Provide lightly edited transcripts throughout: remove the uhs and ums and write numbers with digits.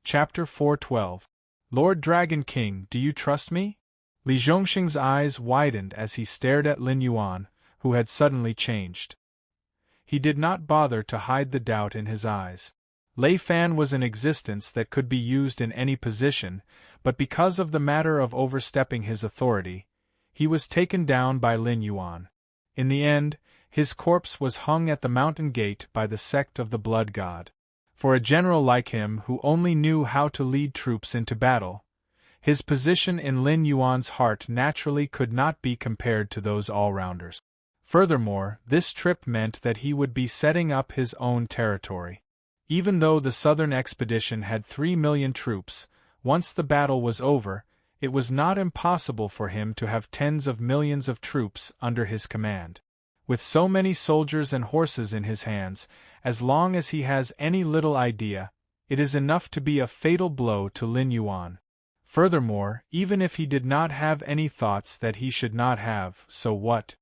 Chapter 412. Lord Dragon King, do you trust me? Li Zhongxing's eyes widened as he stared at Lin Yuan, who had suddenly changed. He did not bother to hide the doubt in his eyes. Lei Fan was an existence that could be used in any position, but because of the matter of overstepping his authority, he was taken down by Lin Yuan. In the end, his corpse was hung at the mountain gate by the sect of the Blood God. For a general like him who only knew how to lead troops into battle, his position in Lin Yuan's heart naturally could not be compared to those all-rounders. Furthermore, this trip meant that he would be setting up his own territory. Even though the southern expedition had 3 million troops, once the battle was over, it was not impossible for him to have tens of millions of troops under his command. With so many soldiers and horses in his hands, as long as he has any little idea, it is enough to be a fatal blow to Lin Yuan. Furthermore, even if he did not have any thoughts that he should not have, so what?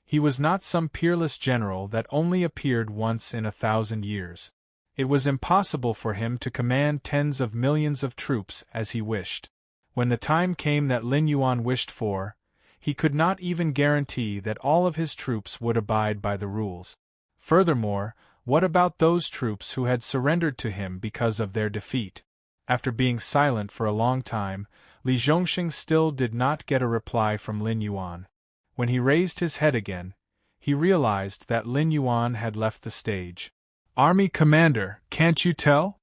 He was not some peerless general that only appeared once in 1,000 years. It was impossible for him to command tens of millions of troops as he wished. When the time came that Lin Yuan wished for, he could not even guarantee that all of his troops would abide by the rules. Furthermore, what about those troops who had surrendered to him because of their defeat? After being silent for a long time, Li Zhongxing still did not get a reply from Lin Yuan. When he raised his head again, he realized that Lin Yuan had left the stage. "Army Commander, can't you tell?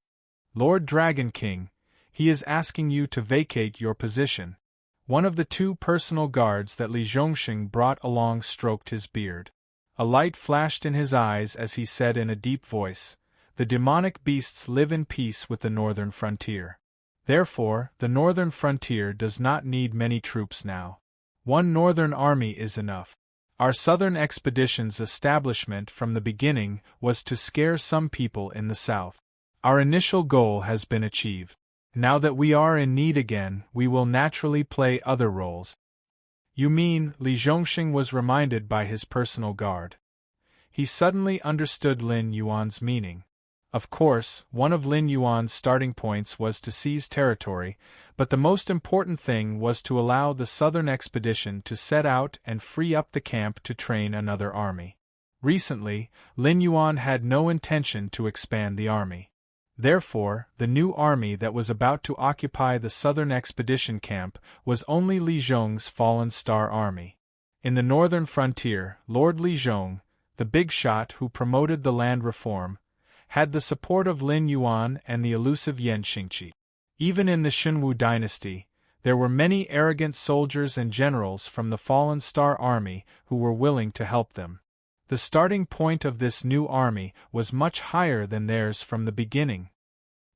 Lord Dragon King, he is asking you to vacate your position." One of the 2 personal guards that Li Zhongxing brought along stroked his beard. A light flashed in his eyes as he said in a deep voice, "The demonic beasts live in peace with the northern frontier. Therefore, the northern frontier does not need many troops now. One northern army is enough. Our southern expedition's establishment from the beginning was to scare some people in the south. Our initial goal has been achieved. Now that we are in need again, we will naturally play other roles." "You mean," Li Zhongxing was reminded by his personal guard. He suddenly understood Lin Yuan's meaning. Of course, one of Lin Yuan's starting points was to seize territory, but the most important thing was to allow the southern expedition to set out and free up the camp to train another army. Recently, Lin Yuan had no intention to expand the army. Therefore, the new army that was about to occupy the southern expedition camp was only Li Zhong's Fallen Star army. In the northern frontier, Lord Li Zhong, the big shot who promoted the land reform, had the support of Lin Yuan and the elusive Yan Xingqi. Even in the Xinwu dynasty, there were many arrogant soldiers and generals from the Fallen Star army who were willing to help them. The starting point of this new army was much higher than theirs from the beginning.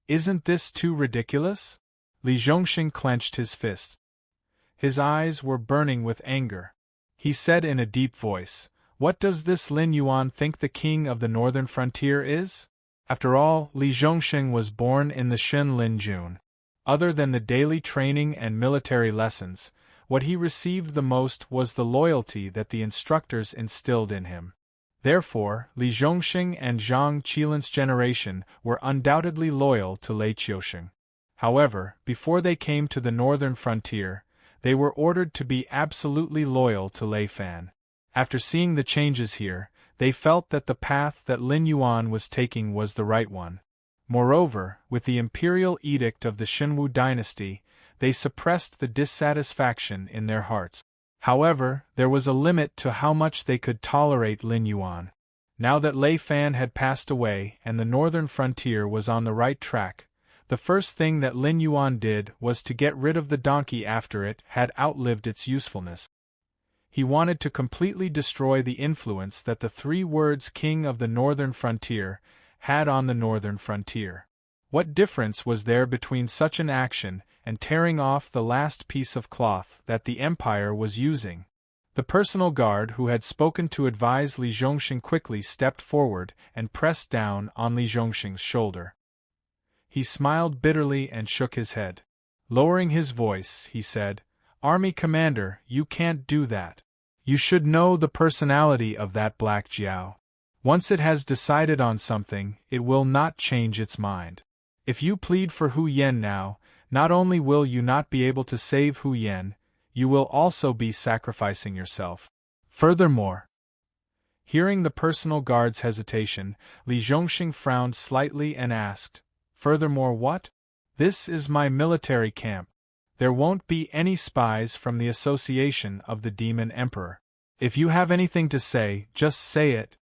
Isn't this too ridiculous? Li Zhongxing clenched his fists. His eyes were burning with anger. He said in a deep voice, "What does this Lin Yuan think the king of the northern frontier is?" After all, Li Zhongxing was born in the Xinlin Jun. Other than the daily training and military lessons, what he received the most was the loyalty that the instructors instilled in him. Therefore, Li Zhongxing and Zhang Qilin's generation were undoubtedly loyal to Lei Qiusheng. However, before they came to the northern frontier, they were ordered to be absolutely loyal to Lei Fan. After seeing the changes here, they felt that the path that Lin Yuan was taking was the right one. Moreover, with the imperial edict of the Xinwu dynasty, they suppressed the dissatisfaction in their hearts. However, there was a limit to how much they could tolerate Lin Yuan. Now that Lei Fan had passed away and the northern frontier was on the right track, the first thing that Lin Yuan did was to get rid of the donkey after it had outlived its usefulness. He wanted to completely destroy the influence that the 3 words King of the Northern Frontier had on the northern frontier. What difference was there between such an action and tearing off the last piece of cloth that the empire was using? The personal guard who had spoken to advise Li Zhongxing quickly stepped forward and pressed down on Li Zhongxing's shoulder. He smiled bitterly and shook his head. Lowering his voice, he said, "Army Commander, you can't do that. You should know the personality of that Black Jiao. Once it has decided on something, it will not change its mind. If you plead for Hu Yen now, not only will you not be able to save Hu Yen, you will also be sacrificing yourself. Furthermore, hearing the personal guard's hesitation, Li Zhongxing frowned slightly and asked, "Furthermore what? This is my military camp. There won't be any spies from the Association of the Demon Emperor. If you have anything to say, just say it.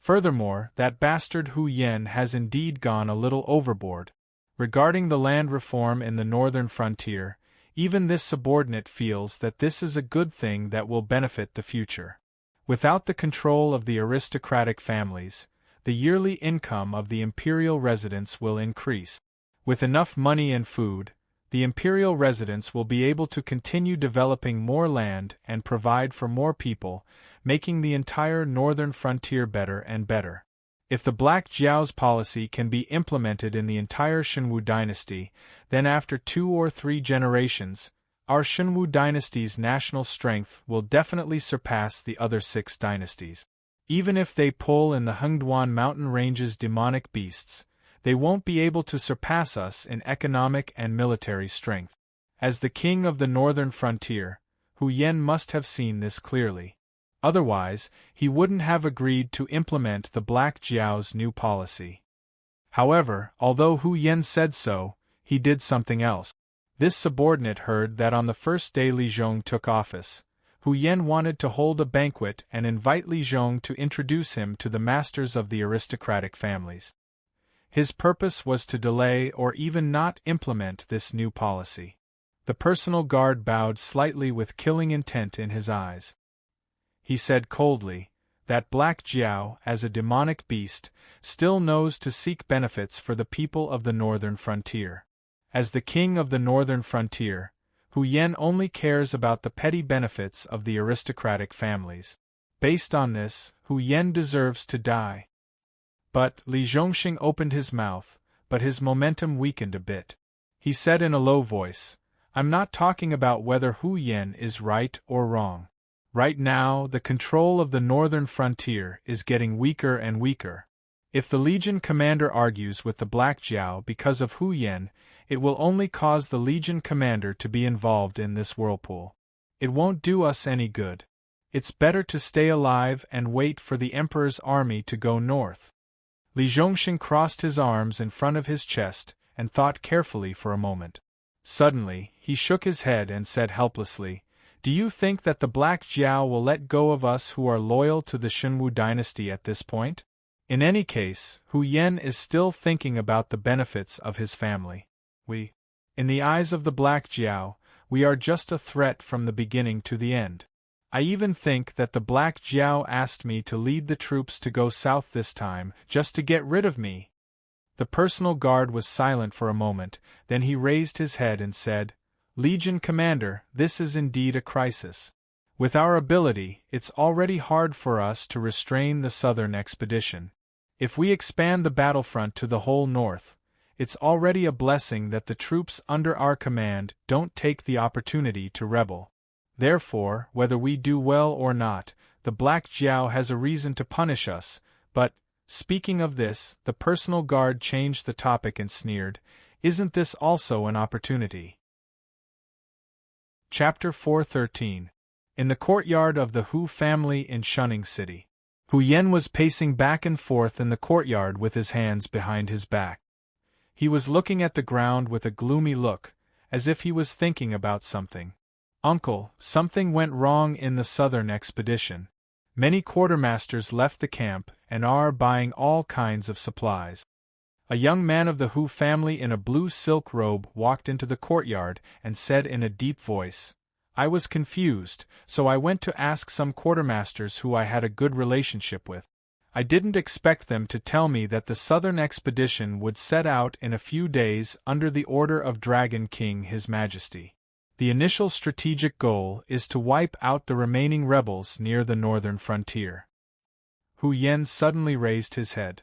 Furthermore, that bastard Hu Yen has indeed gone a little overboard. Regarding the land reform in the northern frontier, even this subordinate feels that this is a good thing that will benefit the future. Without the control of the aristocratic families, the yearly income of the imperial residents will increase. With enough money and food, the imperial residents will be able to continue developing more land and provide for more people, making the entire northern frontier better and better. If the Black Jiao's policy can be implemented in the entire Shenwu dynasty, then after 2 or 3 generations, our Shenwu dynasty's national strength will definitely surpass the other 6 dynasties. Even if they pull in the Hengduan mountain range's demonic beasts, they won't be able to surpass us in economic and military strength. As the king of the northern frontier, Hu Yen must have seen this clearly. Otherwise, he wouldn't have agreed to implement the Black Jiao's new policy. However, although Hu Yen said so, he did something else. This subordinate heard that on the first day Li Zhong took office, Hu Yen wanted to hold a banquet and invite Li Zhong to introduce him to the masters of the aristocratic families. His purpose was to delay or even not implement this new policy. The personal guard bowed slightly with killing intent in his eyes. He said coldly, "That Black Jiao, as a demonic beast, still knows to seek benefits for the people of the northern frontier. As the king of the northern frontier, Hu Yen only cares about the petty benefits of the aristocratic families. Based on this, Hu Yen deserves to die." But Li Zhongxing opened his mouth, but his momentum weakened a bit. He said in a low voice, "I'm not talking about whether Hu Yen is right or wrong. Right now, the control of the northern frontier is getting weaker and weaker. If the Legion commander argues with the Black Jiao because of Hu Yen, it will only cause the Legion commander to be involved in this whirlpool. It won't do us any good. It's better to stay alive and wait for the Emperor's army to go north." Li Zhongxing crossed his arms in front of his chest and thought carefully for a moment. Suddenly, he shook his head and said helplessly, "Do you think that the Black Jiao will let go of us who are loyal to the Shenwu dynasty at this point? In any case, Hu Yen is still thinking about the benefits of his family. In the eyes of the Black Jiao, we are just a threat from the beginning to the end. I even think that the Black Jiao asked me to lead the troops to go south this time, just to get rid of me." The personal guard was silent for a moment, then he raised his head and said, "Legion Commander, this is indeed a crisis. With our ability, it's already hard for us to restrain the southern expedition. If we expand the battlefront to the whole north, it's already a blessing that the troops under our command don't take the opportunity to rebel. Therefore, whether we do well or not, the Black Jiao has a reason to punish us, but, speaking of this, the personal guard changed the topic and sneered, "Isn't this also an opportunity?" Chapter 413. In the courtyard of the Hu family in Shunning City. Hu Yen was pacing back and forth in the courtyard with his hands behind his back. He was looking at the ground with a gloomy look, as if he was thinking about something. "Uncle, something went wrong in the southern expedition. Many quartermasters left the camp and are buying all kinds of supplies." A young man of the Hu family in a blue silk robe walked into the courtyard and said in a deep voice, "I was confused, so I went to ask some quartermasters who I had a good relationship with. I didn't expect them to tell me that the southern expedition would set out in a few days under the order of Dragon King His Majesty. The initial strategic goal is to wipe out the remaining rebels near the northern frontier." Hu Yen suddenly raised his head.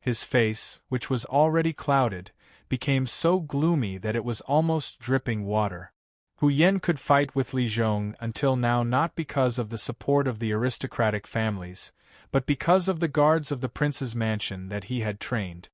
His face, which was already clouded, became so gloomy that it was almost dripping water. Hu Yen could fight with Li Zhong until now not because of the support of the aristocratic families, but because of the guards of the prince's mansion that he had trained.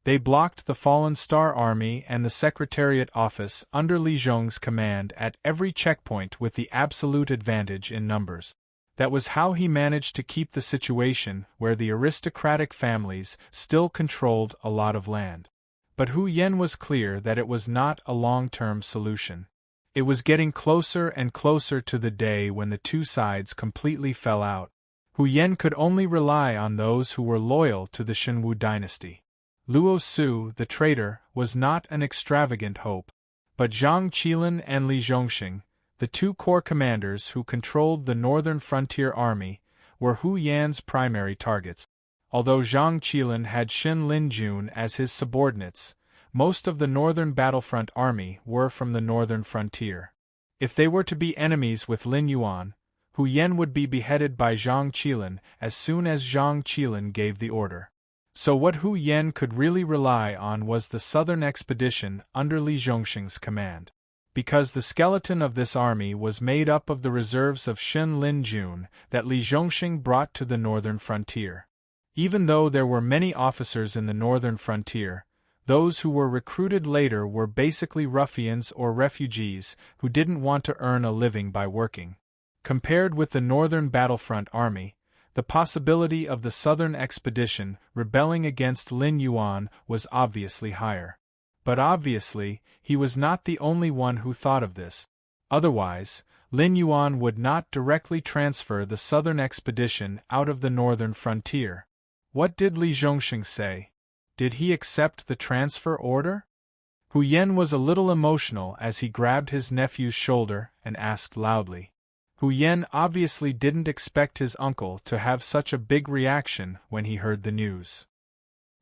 They blocked the Fallen Star Army and the Secretariat office under Li Zhong's command at every checkpoint with the absolute advantage in numbers. That was how he managed to keep the situation where the aristocratic families still controlled a lot of land. But Hu Yen was clear that it was not a long-term solution. It was getting closer and closer to the day when the two sides completely fell out. Hu Yen could only rely on those who were loyal to the Shenwu dynasty. Luo Su, the traitor, was not an extravagant hope. But Zhang Qilin and Li Zhongxing, the two core commanders who controlled the northern frontier army, were Hu Yan's primary targets. Although Zhang Qilin had Xin Linjun as his subordinates, most of the northern battlefront army were from the northern frontier. If they were to be enemies with Lin Yuan, Hu Yen would be beheaded by Zhang Qilin as soon as Zhang Qilin gave the order. So what Hu Yen could really rely on was the southern expedition under Li Zhongxing's command. Because the skeleton of this army was made up of the reserves of Xin Linjun that Li Zhongxing brought to the northern frontier. Even though there were many officers in the northern frontier, those who were recruited later were basically ruffians or refugees who didn't want to earn a living by working. Compared with the northern battlefront army, the possibility of the southern expedition rebelling against Lin Yuan was obviously higher. But obviously, he was not the only one who thought of this. Otherwise, Lin Yuan would not directly transfer the southern expedition out of the northern frontier. What did Li Zhongxing say? Did he accept the transfer order? Hu Yen was a little emotional as he grabbed his nephew's shoulder and asked loudly. Hu Yen obviously didn't expect his uncle to have such a big reaction when he heard the news.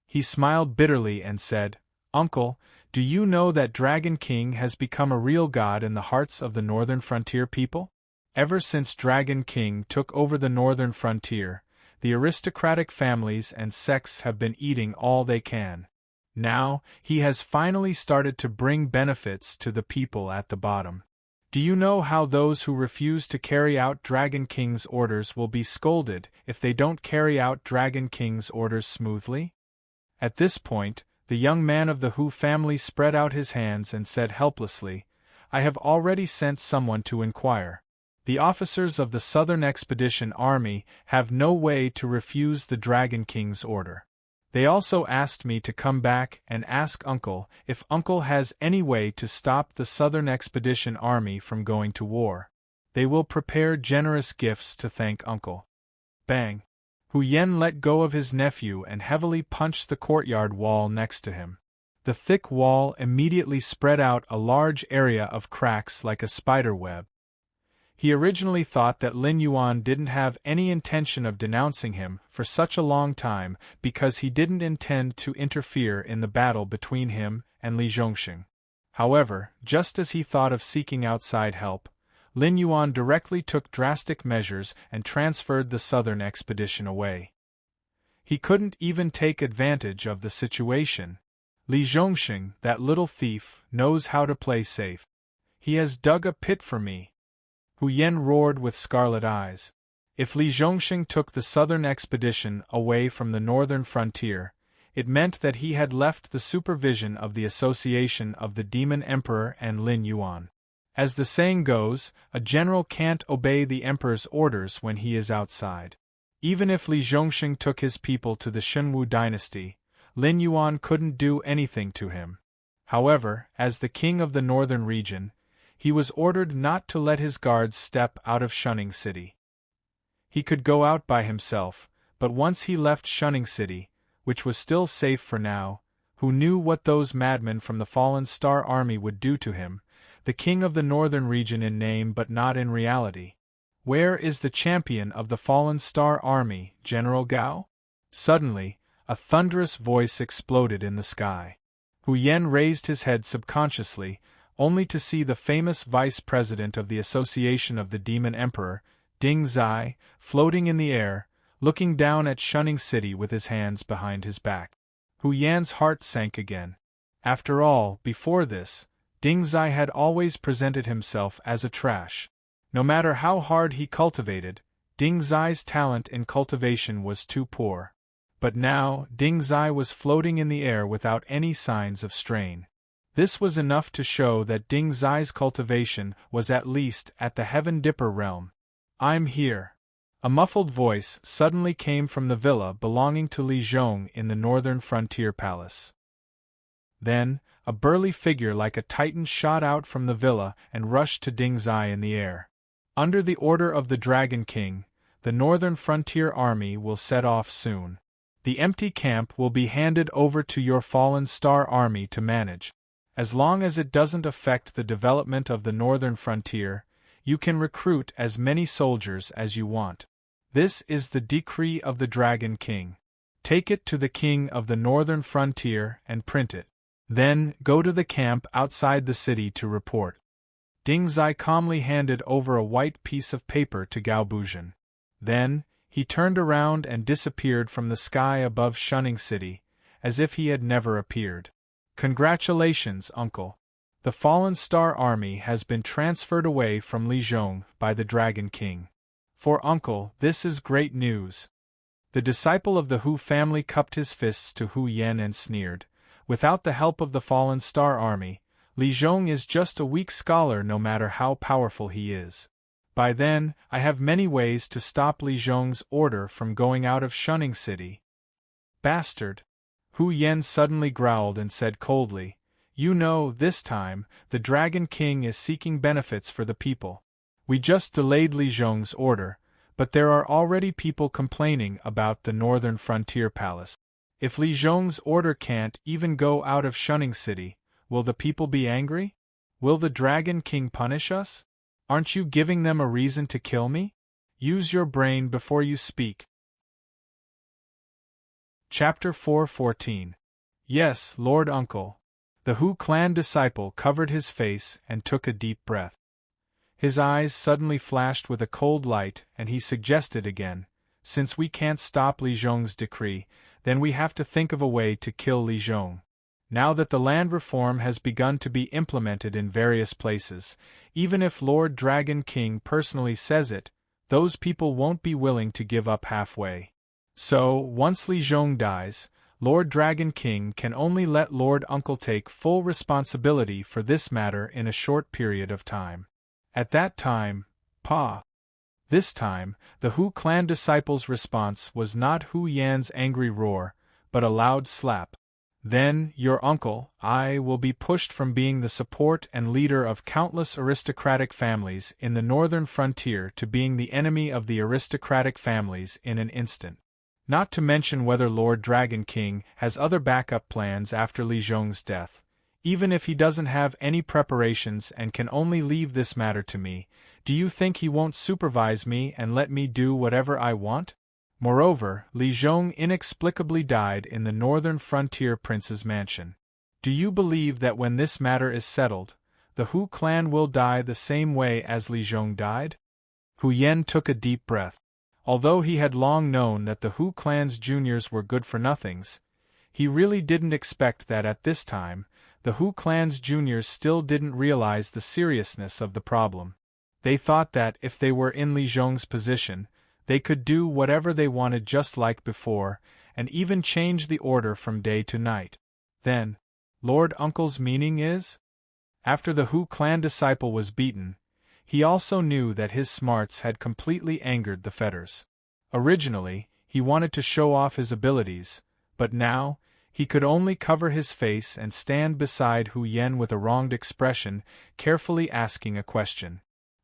He smiled bitterly and said, "Uncle, do you know that Dragon King has become a real god in the hearts of the northern frontier people? Ever since Dragon King took over the northern frontier, the aristocratic families and sects have been eating all they can. Now, he has finally started to bring benefits to the people at the bottom. Do you know how those who refuse to carry out Dragon King's orders will be scolded if they don't carry out Dragon King's orders smoothly?" At this point, the young man of the Hu family spread out his hands and said helplessly, "I have already sent someone to inquire. The officers of the Southern Expedition Army have no way to refuse the Dragon King's order. They also asked me to come back and ask Uncle if Uncle has any way to stop the Southern Expedition Army from going to war. They will prepare generous gifts to thank Uncle." Bang! Hu Yen let go of his nephew and heavily punched the courtyard wall next to him. The thick wall immediately spread out a large area of cracks like a spider web. He originally thought that Lin Yuan didn't have any intention of denouncing him for such a long time because he didn't intend to interfere in the battle between him and Li Zhongxing. However, just as he thought of seeking outside help, Lin Yuan directly took drastic measures and transferred the southern expedition away. He couldn't even take advantage of the situation. Li Zhongxing, that little thief, knows how to play safe. He has dug a pit for me. Hu Yen roared with scarlet eyes. If Li Zhongxing took the southern expedition away from the northern frontier, it meant that he had left the supervision of the association of the Demon Emperor and Lin Yuan. As the saying goes, a general can't obey the emperor's orders when he is outside. Even if Li Zhongxing took his people to the Shenwu dynasty, Lin Yuan couldn't do anything to him. However, as the king of the northern region, he was ordered not to let his guards step out of Shunning City. He could go out by himself, but once he left Shunning City, which was still safe for now, who knew what those madmen from the Fallen Star Army would do to him, the king of the northern region in name but not in reality. "Where is the champion of the Fallen Star Army, General Gao?" Suddenly, a thunderous voice exploded in the sky. Hu Yen raised his head subconsciously, only to see the famous vice president of the Association of the Demon Emperor, Ding Zai, floating in the air, looking down at Shunning City with his hands behind his back. Hu Yan's heart sank again. After all, before this, Ding Zai had always presented himself as a trash. No matter how hard he cultivated, Ding Zai's talent in cultivation was too poor. But now, Ding Zai was floating in the air without any signs of strain. This was enough to show that Ding Zai's cultivation was at least at the Heaven Dipper realm. "I'm here." A muffled voice suddenly came from the villa belonging to Li Zhong in the northern frontier palace. Then, a burly figure like a titan shot out from the villa and rushed to Ding Zai in the air. "Under the order of the Dragon King, the northern frontier army will set off soon. The empty camp will be handed over to your fallen star army to manage. As long as it doesn't affect the development of the northern frontier, you can recruit as many soldiers as you want. This is the decree of the Dragon King. Take it to the king of the northern frontier and print it. Then, go to the camp outside the city to report." Ding Zai calmly handed over a white piece of paper to Gao Buzhan. Then, he turned around and disappeared from the sky above Shunning City, as if he had never appeared. "Congratulations, uncle. The fallen star army has been transferred away from Li Zhong by the Dragon King. For uncle, this is great news." The disciple of the Hu family cupped his fists to Hu Yen and sneered. "Without the help of the fallen star army, Li Zhong is just a weak scholar no matter how powerful he is. By then, I have many ways to stop Li Zhong's order from going out of Shunning City." "Bastard!" Hu Yen suddenly growled and said coldly, "You know, this time, the Dragon King is seeking benefits for the people. We just delayed Li Zhong's order, but there are already people complaining about the northern frontier palace. If Li Zhong's order can't even go out of Shunning City, will the people be angry? Will the Dragon King punish us? Aren't you giving them a reason to kill me? Use your brain before you speak." Chapter 4:14. "Yes, Lord Uncle." The Hu clan disciple covered his face and took a deep breath. His eyes suddenly flashed with a cold light, and he suggested again, "Since we can't stop Li Zhong's decree, then we have to think of a way to kill Li Zhong. Now that the land reform has begun to be implemented in various places, even if Lord Dragon King personally says it, those people won't be willing to give up halfway. So, once Li Zhong dies, Lord Dragon King can only let Lord Uncle take full responsibility for this matter in a short period of time. At that time, Pa." This time, the Hu clan disciple's response was not Hu Yan's angry roar, but a loud slap. "Then, your uncle, I will be pushed from being the support and leader of countless aristocratic families in the northern frontier to being the enemy of the aristocratic families in an instant. Not to mention whether Lord Dragon King has other backup plans after Li Zhong's death. Even if he doesn't have any preparations and can only leave this matter to me, do you think he won't supervise me and let me do whatever I want? Moreover, Li Zhong inexplicably died in the northern frontier prince's mansion. Do you believe that when this matter is settled, the Hu clan will die the same way as Li Zhong died?" Hu Yen took a deep breath. Although he had long known that the Hu clan's juniors were good-for-nothings, he really didn't expect that at this time, the Hu clan's juniors still didn't realize the seriousness of the problem. They thought that if they were in Li Zhong's position, they could do whatever they wanted just like before, and even change the order from day to night. Then, Lord Uncle's meaning is? After the Hu clan disciple was beaten, he also knew that his smarts had completely angered the fetters. Originally, he wanted to show off his abilities, but now, he could only cover his face and stand beside Hu Yen with a wronged expression, carefully asking a question.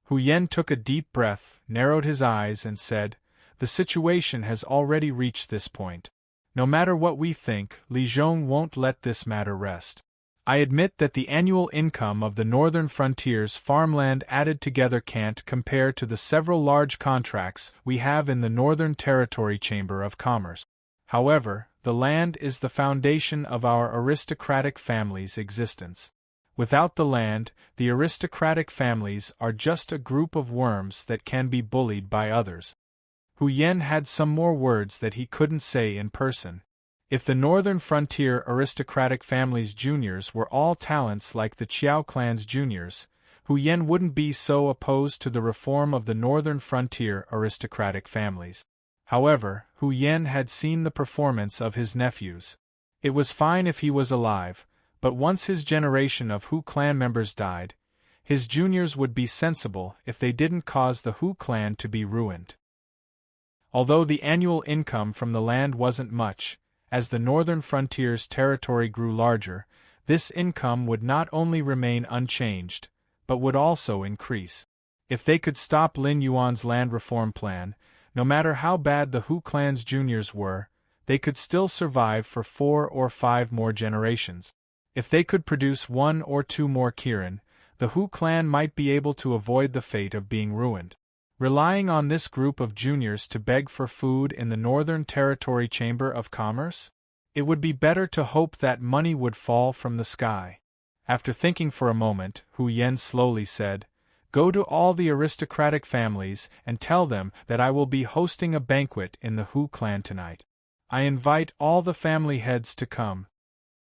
Hu Yen took a deep breath, narrowed his eyes and said, "The situation has already reached this point. No matter what we think, Li Zhong won't let this matter rest. I admit that the annual income of the northern frontier's farmland added together can't compare to the several large contracts we have in the Northern Territory Chamber of Commerce. However, the land is the foundation of our aristocratic family's existence. Without the land, the aristocratic families are just a group of worms that can be bullied by others." Hu Yen had some more words that he couldn't say in person. If the northern frontier aristocratic family's juniors were all talents like the Qiao clan's juniors, Hu Yen wouldn't be so opposed to the reform of the northern frontier aristocratic families. However, Hu Yen had seen the performance of his nephews. It was fine if he was alive, but once his generation of Hu clan members died, his juniors would be sensible if they didn't cause the Hu clan to be ruined. Although the annual income from the land wasn't much, as the northern frontier's territory grew larger, this income would not only remain unchanged, but would also increase. If they could stop Lin Yuan's land reform plan, no matter how bad the Hu clan's juniors were, they could still survive for 4 or 5 more generations. If they could produce 1 or 2 more Kirin, the Hu clan might be able to avoid the fate of being ruined. Relying on this group of juniors to beg for food in the Northern Territory Chamber of Commerce? It would be better to hope that money would fall from the sky. After thinking for a moment, Hu Yen slowly said, "Go to all the aristocratic families and tell them that I will be hosting a banquet in the Hu clan tonight. I invite all the family heads to come."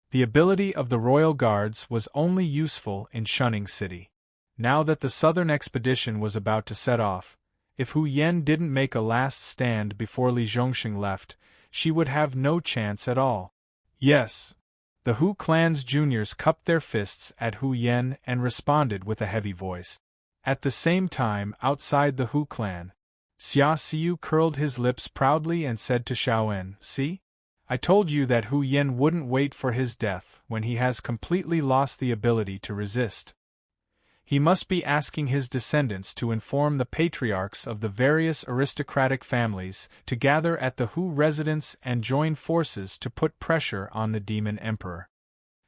The ability of the royal guards was only useful in Shunning City. Now that the southern expedition was about to set off, if Hu Yen didn't make a last stand before Li Zhongxing left, she would have no chance at all. Yes. The Hu clan's juniors cupped their fists at Hu Yen and responded with a heavy voice. At the same time, outside the Hu clan, Xia Xiu curled his lips proudly and said to Xiaoen, "See? I told you that Hu Yen wouldn't wait for his death when he has completely lost the ability to resist. He must be asking his descendants to inform the patriarchs of the various aristocratic families to gather at the Hu residence and join forces to put pressure on the demon emperor."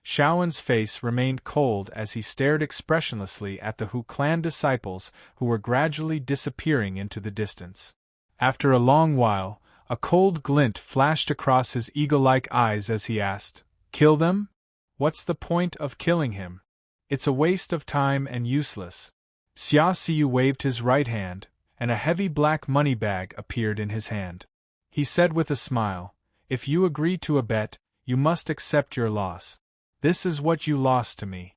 Xiaoen's face remained cold as he stared expressionlessly at the Hu clan disciples who were gradually disappearing into the distance. After a long while, a cold glint flashed across his eagle-like eyes as he asked, "Kill them? What's the point of killing him? It's a waste of time and useless." Xia Xiu waved his right hand, and a heavy black money bag appeared in his hand. He said with a smile, "If you agree to a bet, you must accept your loss. This is what you lost to me."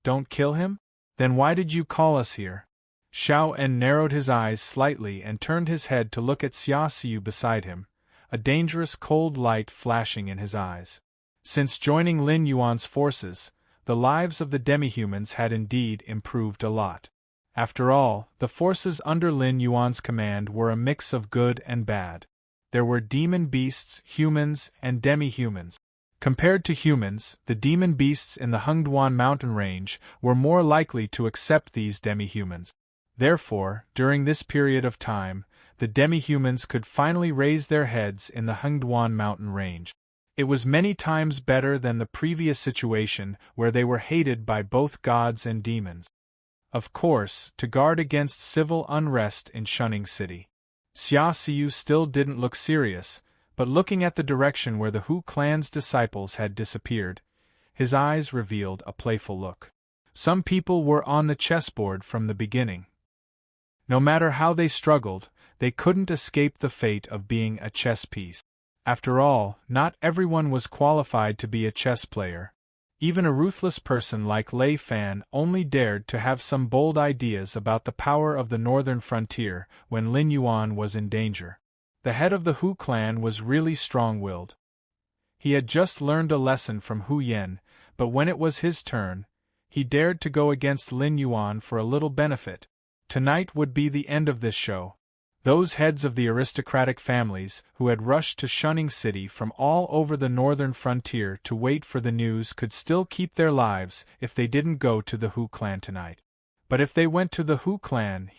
"Don't kill him? Then why did you call us here?" Xiaoen narrowed his eyes slightly and turned his head to look at Xia Xiu beside him, a dangerous cold light flashing in his eyes. Since joining Lin Yuan's forces, the lives of the demi-humans had indeed improved a lot. After all, the forces under Lin Yuan's command were a mix of good and bad. There were demon beasts, humans, and demi-humans. Compared to humans, the demon beasts in the Hengduan mountain range were more likely to accept these demi-humans. Therefore, during this period of time, the demi-humans could finally raise their heads in the Hengduan mountain range. It was many times better than the previous situation where they were hated by both gods and demons. Of course, to guard against civil unrest in Shunning City. Xia Xiu still didn't look serious, but looking at the direction where the Hu clan's disciples had disappeared, his eyes revealed a playful look. Some people were on the chessboard from the beginning. No matter how they struggled, they couldn't escape the fate of being a chess piece. After all, not everyone was qualified to be a chess player. Even a ruthless person like Lei Fan only dared to have some bold ideas about the power of the northern frontier when Lin Yuan was in danger. The head of the Hu clan was really strong-willed. He had just learned a lesson from Hu Yen, but when it was his turn, he dared to go against Lin Yuan for a little benefit. Tonight would be the end of this show. Those heads of the aristocratic families who had rushed to Shunning City from all over the northern frontier to wait for the news could still keep their lives if they didn't go to the Hu clan tonight. But if they went to the Hu clan,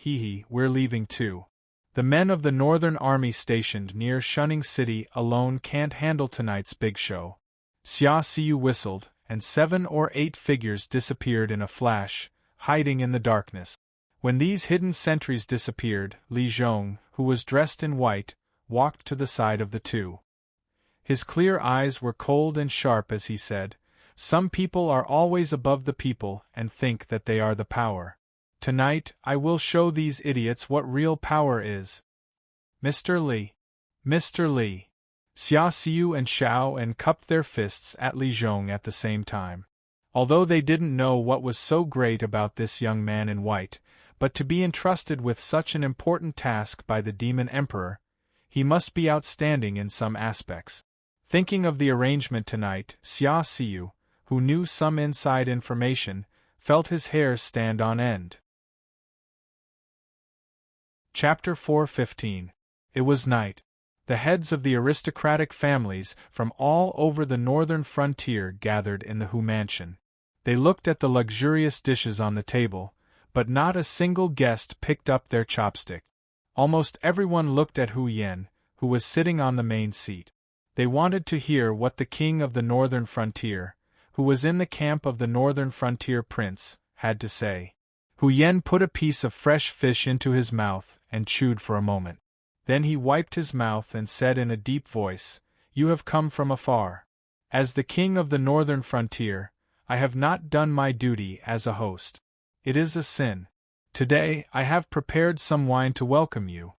we're leaving too. The men of the northern army stationed near Shunning City alone can't handle tonight's big show. Xia Xiu whistled, and 7 or 8 figures disappeared in a flash, hiding in the darkness. When these hidden sentries disappeared, Li Zhong, who was dressed in white, walked to the side of the two. His clear eyes were cold and sharp as he said, "Some people are always above the people and think that they are the power. Tonight, I will show these idiots what real power is." "Mr. Li! Mr. Li!" Xia Xiu and Xiaoen cupped their fists at Li Zhong at the same time. Although they didn't know what was so great about this young man in white, but to be entrusted with such an important task by the Demon Emperor, He must be outstanding in some aspects. Thinking of the arrangement tonight, Xia Xiu, who knew some inside information, felt his hair stand on end. Chapter 4:15. It was night. The heads of the aristocratic families from all over the northern frontier gathered in the Hu mansion. They looked at the luxurious dishes on the table, but not a single guest picked up their chopstick. Almost everyone looked at Hu Yen, who was sitting on the main seat. They wanted to hear what the king of the northern frontier, who was in the camp of the northern frontier prince, had to say. Hu Yen put a piece of fresh fish into his mouth and chewed for a moment. Then he wiped his mouth and said in a deep voice, "You have come from afar. As the king of the northern frontier, I have not done my duty as a host. It is a sin. Today I have prepared some wine to welcome you."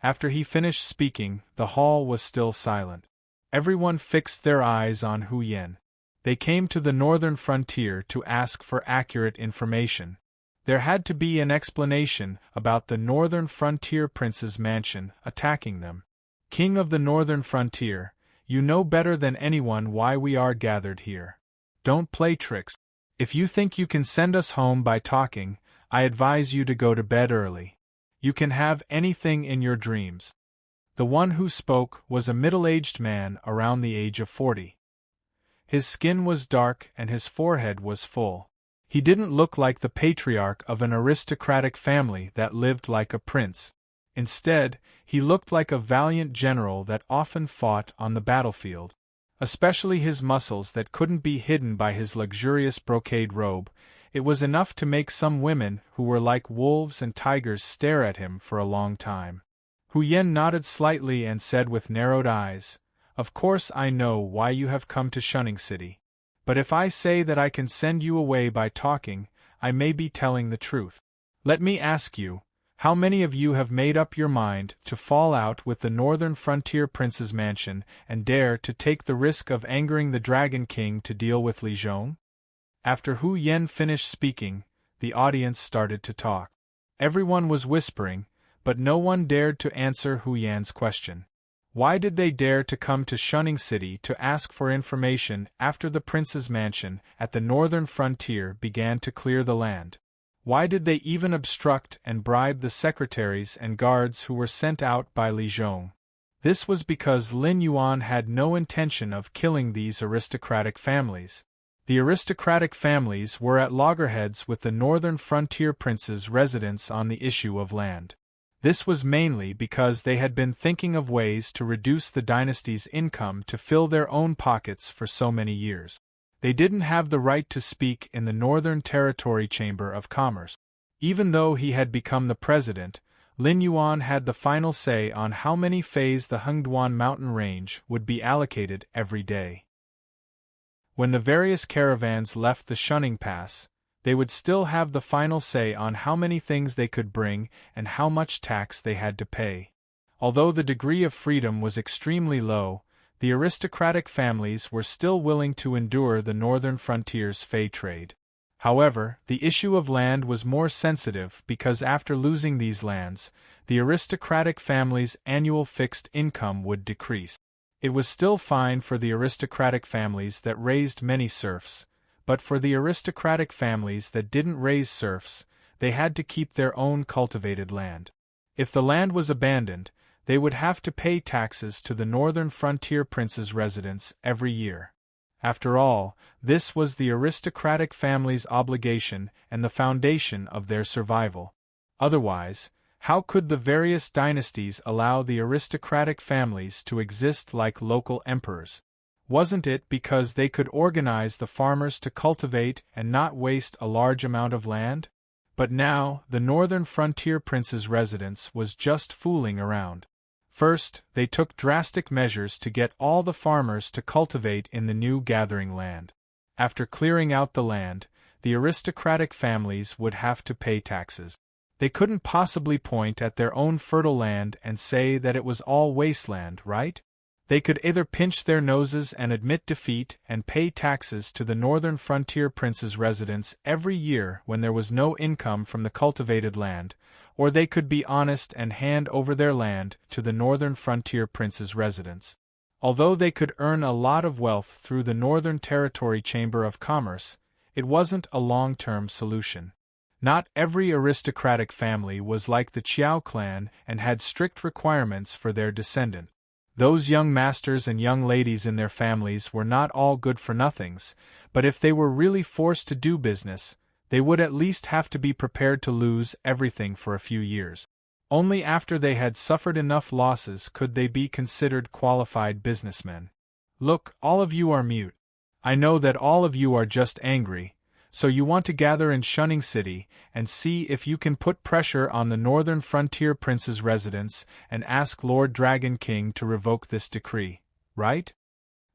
After he finished speaking, the hall was still silent. Everyone fixed their eyes on Hu Yen. They came to the northern frontier to ask for accurate information. There had to be an explanation about the northern frontier prince's mansion attacking them. King of the northern frontier, you know better than anyone why we are gathered here. Don't play tricks. If you think you can send us home by talking, I advise you to go to bed early. You can have anything in your dreams. The one who spoke was a middle-aged man around the age of 40. His skin was dark and his forehead was full. He didn't look like the patriarch of an aristocratic family that lived like a prince. Instead, he looked like a valiant general that often fought on the battlefield. Especially his muscles that couldn't be hidden by his luxurious brocade robe, it was enough to make some women who were like wolves and tigers stare at him for a long time. Hu Yen nodded slightly and said with narrowed eyes, "Of course I know why you have come to Shunning City. But if I say that I can send you away by talking, I may be telling the truth. Let me ask you, how many of you have made up your mind to fall out with the northern frontier prince's mansion and dare to take the risk of angering the Dragon King to deal with Li Zhong?" After Hu Yen finished speaking, the audience started to talk. Everyone was whispering, but no one dared to answer Hu Yan's question. Why did they dare to come to Shunning City to ask for information after the prince's mansion at the northern frontier began to clear the land? Why did they even obstruct and bribe the secretaries and guards who were sent out by Li Zhong? This was because Lin Yuan had no intention of killing these aristocratic families. The aristocratic families were at loggerheads with the northern frontier prince's residence on the issue of land. This was mainly because they had been thinking of ways to reduce the dynasty's income to fill their own pockets for so many years. They didn't have the right to speak in the Northern Territory Chamber of Commerce. Even though he had become the president, Lin Yuan had the final say on how many feis the Hengduan mountain range would be allocated every day. When the various caravans left the Shunning Pass, they would still have the final say on how many things they could bring and how much tax they had to pay. Although the degree of freedom was extremely low, the aristocratic families were still willing to endure the northern frontier's fey trade. However, the issue of land was more sensitive because after losing these lands, the aristocratic family's annual fixed income would decrease. It was still fine for the aristocratic families that raised many serfs, but for the aristocratic families that didn't raise serfs, they had to keep their own cultivated land. If the land was abandoned, they would have to pay taxes to the northern frontier prince's residence every year. After all, this was the aristocratic family's obligation and the foundation of their survival. Otherwise, how could the various dynasties allow the aristocratic families to exist like local emperors? Wasn't it because they could organize the farmers to cultivate and not waste a large amount of land? But now, the northern frontier prince's residence was just fooling around. First, they took drastic measures to get all the farmers to cultivate in the new gathering land. After clearing out the land, the aristocratic families would have to pay taxes. They couldn't possibly point at their own fertile land and say that it was all wasteland, right? They could either pinch their noses and admit defeat and pay taxes to the northern frontier prince's residence every year when there was no income from the cultivated land, or they could be honest and hand over their land to the northern frontier prince's residence. Although they could earn a lot of wealth through the Northern Territory Chamber of Commerce, it wasn't a long-term solution. Not every aristocratic family was like the Chiao clan and had strict requirements for their descendant. Those young masters and young ladies in their families were not all good-for-nothings, but if they were really forced to do business, they would at least have to be prepared to lose everything for a few years. Only after they had suffered enough losses could they be considered qualified businessmen. Look, all of you are mute. I know that all of you are just angry, so you want to gather in Shunning City and see if you can put pressure on the northern frontier prince's residence and ask Lord Dragon King to revoke this decree, right?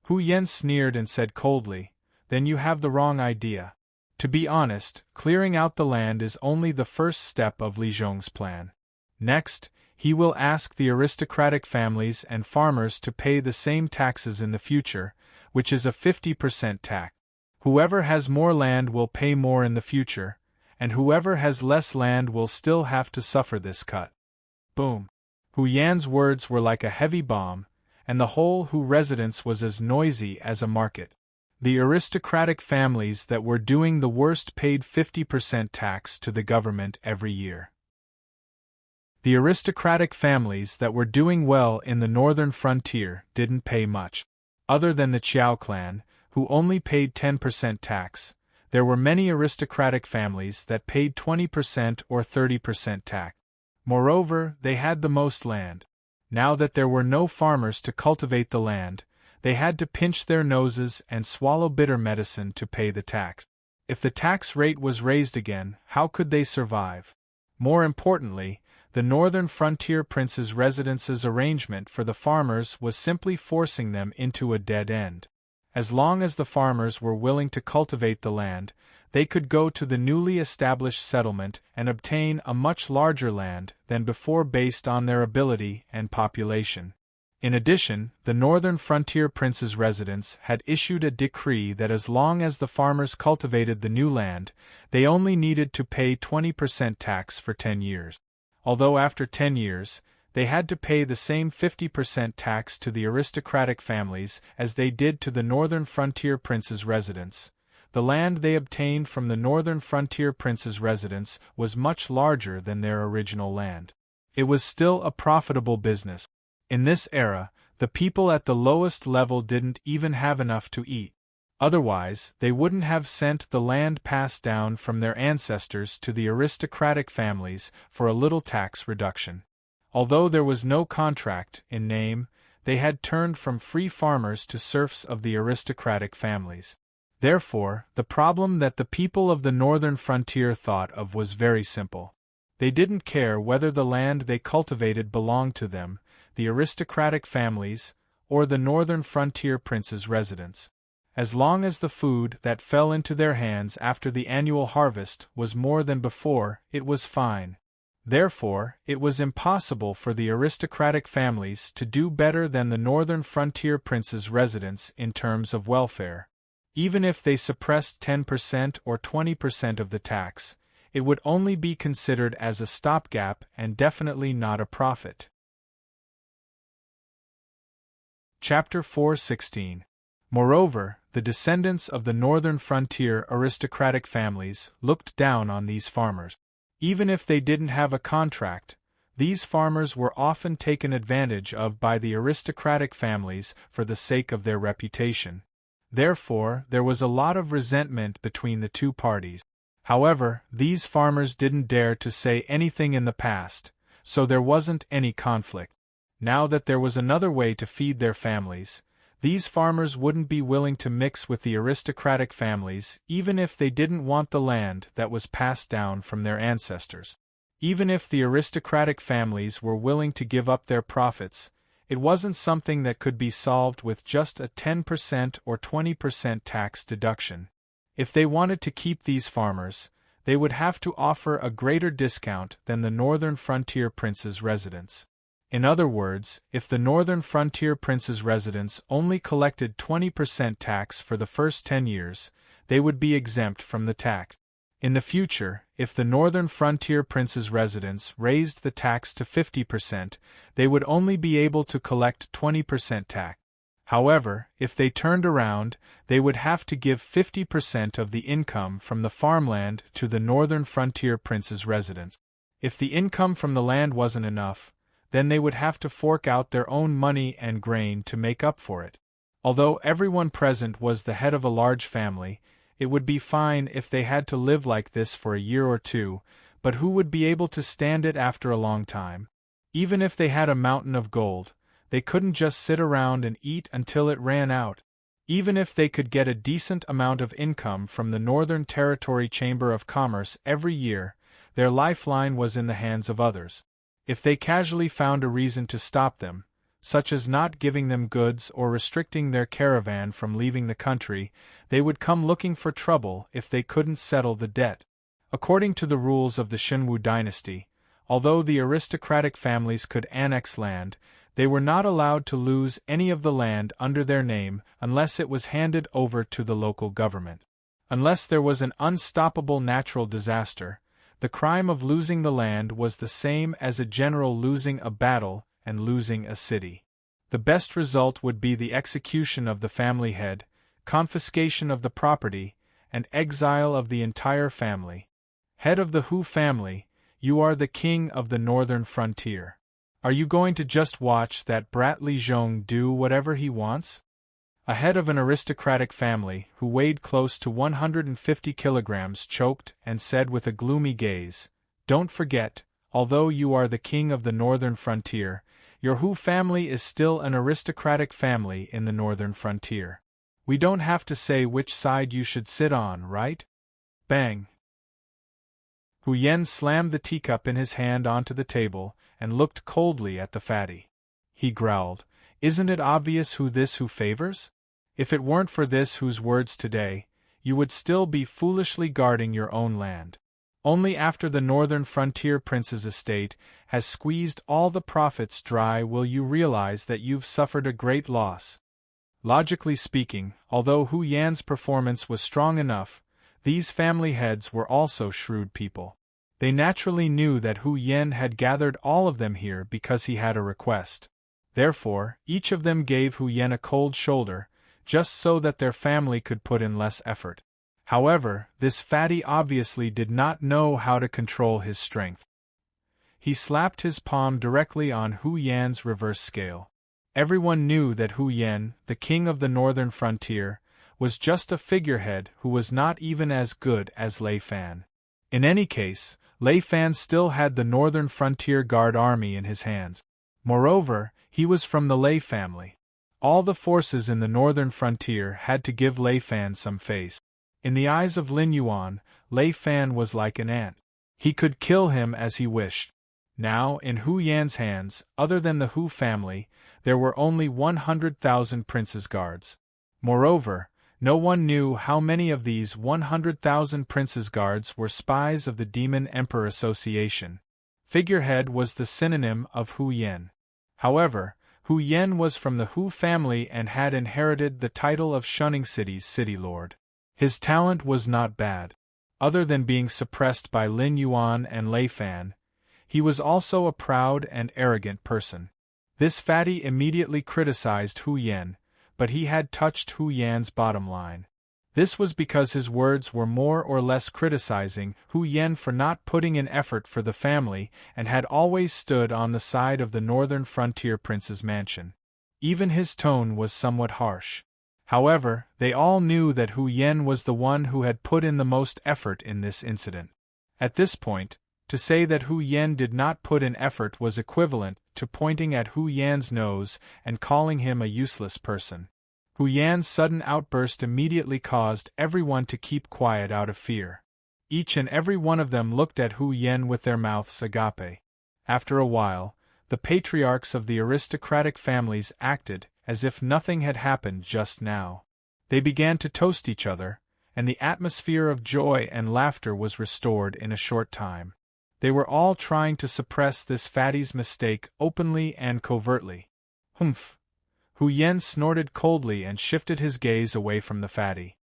Hu Yen sneered and said coldly, then you have the wrong idea. To be honest, clearing out the land is only the first step of Li Zhong's plan. Next, he will ask the aristocratic families and farmers to pay the same taxes in the future, which is a 50% tax. Whoever has more land will pay more in the future, and whoever has less land will still have to suffer this cut. Boom. Hu Yan's words were like a heavy bomb, and the whole Hu residence was as noisy as a market. The aristocratic families that were doing the worst paid 50% tax to the government every year. The aristocratic families that were doing well in the northern frontier didn't pay much. Other than the Chiao clan, who only paid 10% tax, there were many aristocratic families that paid 20% or 30% tax. Moreover, they had the most land. Now that there were no farmers to cultivate the land, they had to pinch their noses and swallow bitter medicine to pay the tax. If the tax rate was raised again, how could they survive? More importantly, the northern frontier prince's residence's arrangement for the farmers was simply forcing them into a dead end. As long as the farmers were willing to cultivate the land, they could go to the newly established settlement and obtain a much larger land than before based on their ability and population. In addition, the northern frontier prince's residence had issued a decree that as long as the farmers cultivated the new land, they only needed to pay 20% tax for 10 years. Although after 10 years, they had to pay the same 50% tax to the aristocratic families as they did to the northern frontier prince's residence. The land they obtained from the northern frontier prince's residence was much larger than their original land. It was still a profitable business. In this era, the people at the lowest level didn't even have enough to eat. Otherwise, they wouldn't have sent the land passed down from their ancestors to the aristocratic families for a little tax reduction. Although there was no contract, in name, they had turned from free farmers to serfs of the aristocratic families. Therefore, the problem that the people of the northern frontier thought of was very simple. They didn't care whether the land they cultivated belonged to them, the aristocratic families, or the northern frontier prince's residence. As long as the food that fell into their hands after the annual harvest was more than before, it was fine. Therefore, it was impossible for the aristocratic families to do better than the northern frontier prince's residence in terms of welfare. Even if they suppressed 10% or 20% of the tax, it would only be considered as a stopgap and definitely not a profit. Chapter 4:16. Moreover, the descendants of the northern frontier aristocratic families looked down on these farmers. Even if they didn't have a contract, these farmers were often taken advantage of by the aristocratic families for the sake of their reputation. Therefore, there was a lot of resentment between the two parties. However, these farmers didn't dare to say anything in the past, so there wasn't any conflict. Now that there was another way to feed their families, these farmers wouldn't be willing to mix with the aristocratic families even if they didn't want the land that was passed down from their ancestors. Even if the aristocratic families were willing to give up their profits, it wasn't something that could be solved with just a 10% or 20% tax deduction. If they wanted to keep these farmers, they would have to offer a greater discount than the northern frontier prince's residence. In other words, if the northern frontier prince's residents only collected 20% tax for the first 10 years, they would be exempt from the tax. In the future, if the northern frontier prince's residents raised the tax to 50%, they would only be able to collect 20% tax. However, if they turned around, they would have to give 50% of the income from the farmland to the northern frontier prince's residents. If the income from the land wasn't enough, then they would have to fork out their own money and grain to make up for it. Although everyone present was the head of a large family, it would be fine if they had to live like this for a year or two, but who would be able to stand it after a long time? Even if they had a mountain of gold, they couldn't just sit around and eat until it ran out. Even if they could get a decent amount of income from the Northern Territory Chamber of Commerce every year, their lifeline was in the hands of others. If they casually found a reason to stop them, such as not giving them goods or restricting their caravan from leaving the country, they would come looking for trouble if they couldn't settle the debt. According to the rules of the Shenwu dynasty, although the aristocratic families could annex land, they were not allowed to lose any of the land under their name unless it was handed over to the local government. Unless there was an unstoppable natural disaster, the crime of losing the land was the same as a general losing a battle and losing a city. The best result would be the execution of the family head, confiscation of the property, and exile of the entire family. Head of the Hu family, you are the king of the northern frontier. Are you going to just watch that brat Li Zhong do whatever he wants? A head of an aristocratic family, who weighed close to 150 kilograms, choked and said with a gloomy gaze, "Don't forget, although you are the king of the northern frontier, your Hu family is still an aristocratic family in the northern frontier. We don't have to say which side you should sit on, right?" Bang! Hu Yen slammed the teacup in his hand onto the table and looked coldly at the fatty. He growled, "Isn't it obvious who favors? If it weren't for this whose words today, you would still be foolishly guarding your own land. Only after the northern frontier prince's estate has squeezed all the profits dry will you realize that you've suffered a great loss." Logically speaking, although Hu Yan's performance was strong enough, these family heads were also shrewd people. They naturally knew that Hu Yan had gathered all of them here because he had a request. Therefore, each of them gave Hu Yan a cold shoulder, just so that their family could put in less effort. However, this fatty obviously did not know how to control his strength. He slapped his palm directly on Hu Yan's reverse scale. Everyone knew that Hu Yan, the king of the northern frontier, was just a figurehead who was not even as good as Lei Fan. In any case, Lei Fan still had the northern frontier guard army in his hands. Moreover, he was from the Lei family. All the forces in the northern frontier had to give Lei Fan some face. In the eyes of Lin Yuan, Lei Fan was like an ant. He could kill him as he wished. Now, in Hu Yan's hands, other than the Hu family, there were only 100,000 prince's guards. Moreover, no one knew how many of these 100,000 prince's guards were spies of the Demon Emperor Association. Figurehead was the synonym of Hu Yan. However, Hu Yan was from the Hu family and had inherited the title of Shunning City's city lord. His talent was not bad. Other than being suppressed by Lin Yuan and Lei Fan, he was also a proud and arrogant person. This fatty immediately criticized Hu Yan, but he had touched Hu Yan's bottom line. This was because his words were more or less criticizing Hu Yan for not putting in effort for the family and had always stood on the side of the northern frontier prince's mansion. Even his tone was somewhat harsh. However, they all knew that Hu Yan was the one who had put in the most effort in this incident. At this point, to say that Hu Yan did not put in effort was equivalent to pointing at Hu Yan's nose and calling him a useless person. Hu Yan's sudden outburst immediately caused everyone to keep quiet out of fear. Each and every one of them looked at Hu Yan with their mouths agape. After a while, the patriarchs of the aristocratic families acted as if nothing had happened just now. They began to toast each other, and the atmosphere of joy and laughter was restored in a short time. They were all trying to suppress this fatty's mistake openly and covertly. Humph! Hu Yen snorted coldly and shifted his gaze away from the fatty.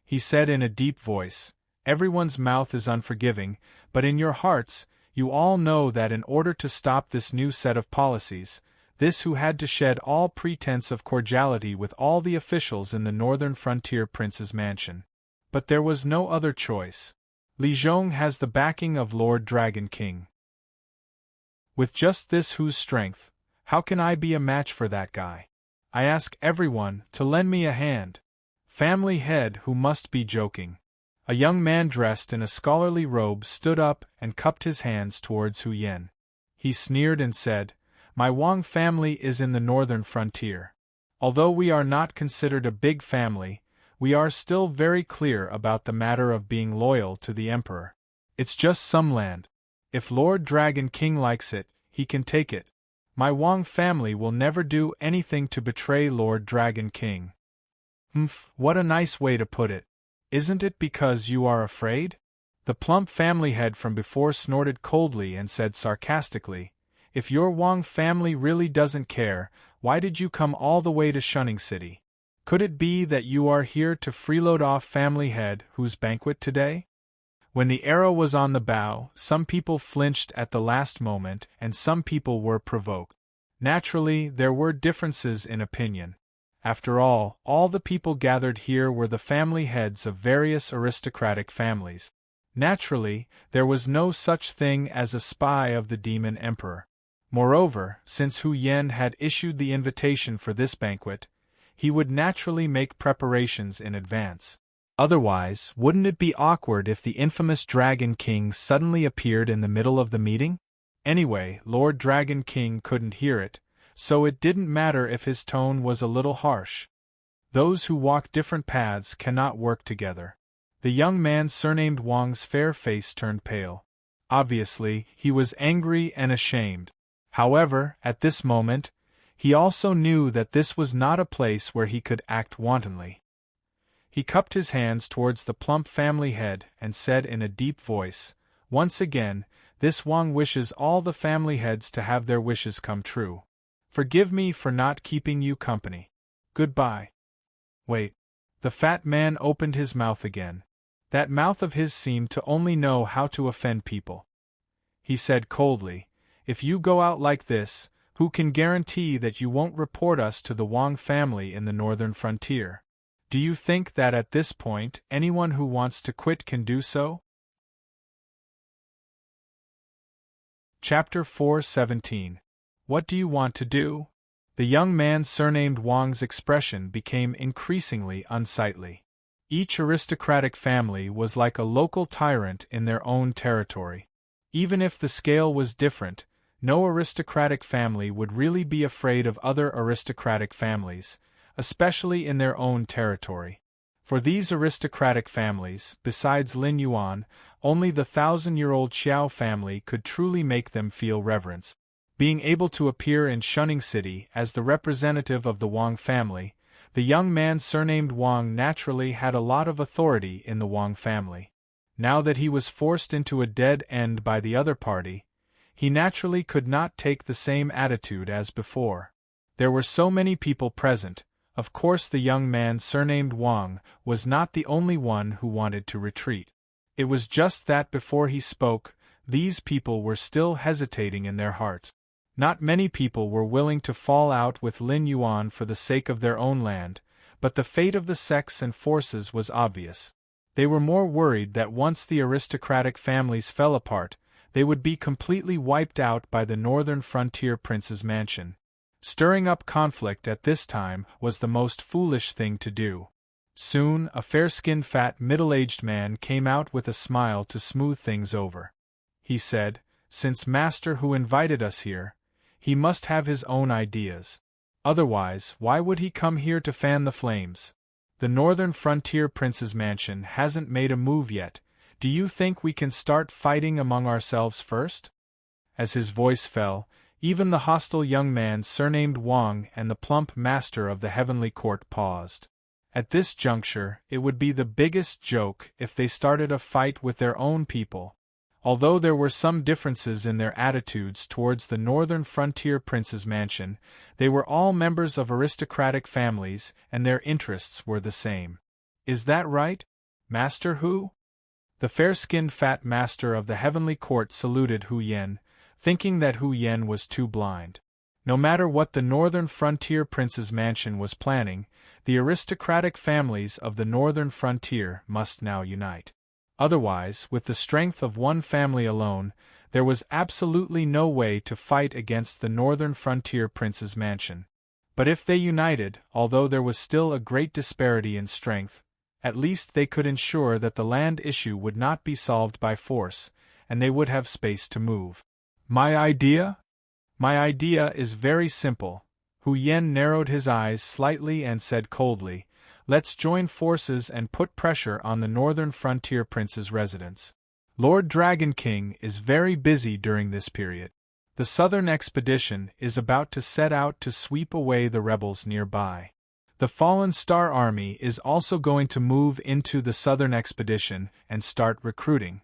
He said in a deep voice, "Everyone's mouth is unforgiving, but in your hearts, you all know that in order to stop this new set of policies, this Hu had to shed all pretense of cordiality with all the officials in the northern frontier prince's mansion. But there was no other choice. Li Zhong has the backing of Lord Dragon King. With just this Hu's strength, how can I be a match for that guy? I ask everyone to lend me a hand. Family head who must be joking." A young man dressed in a scholarly robe stood up and cupped his hands towards Hu Yen. He sneered and said, "My Wang family is in the northern frontier. Although we are not considered a big family, we are still very clear about the matter of being loyal to the emperor. It's just some land. If Lord Dragon King likes it, he can take it. My Wang family will never do anything to betray Lord Dragon King." What a nice way to put it. Isn't it because you are afraid? The plump family head from before snorted coldly and said sarcastically, "If your Wang family really doesn't care, why did you come all the way to Shunning City? Could it be that you are here to freeload off family head whose banquet today?" When the arrow was on the bow, some people flinched at the last moment and some people were provoked. Naturally, there were differences in opinion. After all the people gathered here were the family heads of various aristocratic families. Naturally, there was no such thing as a spy of the demon emperor. Moreover, since Hu Yen had issued the invitation for this banquet, he would naturally make preparations in advance. Otherwise, wouldn't it be awkward if the infamous Dragon King suddenly appeared in the middle of the meeting? Anyway, Lord Dragon King couldn't hear it, so it didn't matter if his tone was a little harsh. Those who walk different paths cannot work together. The young man surnamed Wang's fair face turned pale. Obviously, he was angry and ashamed. However, at this moment, he also knew that this was not a place where he could act wantonly. He cupped his hands towards the plump family head and said in a deep voice, "Once again, this Wang wishes all the family heads to have their wishes come true. Forgive me for not keeping you company. Goodbye." Wait. The fat man opened his mouth again. That mouth of his seemed to only know how to offend people. He said coldly, "If you go out like this, who can guarantee that you won't report us to the Wang family in the northern frontier? Do you think that at this point anyone who wants to quit can do so?" Chapter 4:17. What do you want to do? The young man surnamed Wang's expression became increasingly unsightly. Each aristocratic family was like a local tyrant in their own territory. Even if the scale was different, no aristocratic family would really be afraid of other aristocratic families, especially in their own territory. For these aristocratic families, besides Lin Yuan, only the 1,000-year-old Xiao family could truly make them feel reverence. Being able to appear in Shunning City as the representative of the Wang family, the young man surnamed Wang naturally had a lot of authority in the Wang family. Now that he was forced into a dead end by the other party, he naturally could not take the same attitude as before. There were so many people present. Of course the young man surnamed Wang was not the only one who wanted to retreat. It was just that before he spoke, these people were still hesitating in their hearts. Not many people were willing to fall out with Lin Yuan for the sake of their own land, but the fate of the sects and forces was obvious. They were more worried that once the aristocratic families fell apart, they would be completely wiped out by the northern frontier prince's mansion. Stirring up conflict at this time was the most foolish thing to do. Soon, a fair-skinned fat middle-aged man came out with a smile to smooth things over. He said, "Since Master Hu invited us here, he must have his own ideas. Otherwise, why would he come here to fan the flames? The northern frontier prince's mansion hasn't made a move yet. Do you think we can start fighting among ourselves first?" As his voice fell, even the hostile young man surnamed Wang and the plump master of the heavenly court paused. At this juncture, it would be the biggest joke if they started a fight with their own people. Although there were some differences in their attitudes towards the northern frontier prince's mansion, they were all members of aristocratic families and their interests were the same. Is that right, Master Hu? The fair-skinned fat master of the heavenly court saluted Hu Yen, thinking that Hu Yen was too blind. No matter what the northern frontier prince's mansion was planning, the aristocratic families of the northern frontier must now unite. Otherwise, with the strength of one family alone, there was absolutely no way to fight against the northern frontier prince's mansion. But if they united, although there was still a great disparity in strength, at least they could ensure that the land issue would not be solved by force, and they would have space to move. My idea? My idea is very simple. Hu Yen narrowed his eyes slightly and said coldly, "Let's join forces and put pressure on the northern frontier prince's residence. Lord Dragon King is very busy during this period. The southern expedition is about to set out to sweep away the rebels nearby. The Fallen Star Army is also going to move into the southern expedition and start recruiting.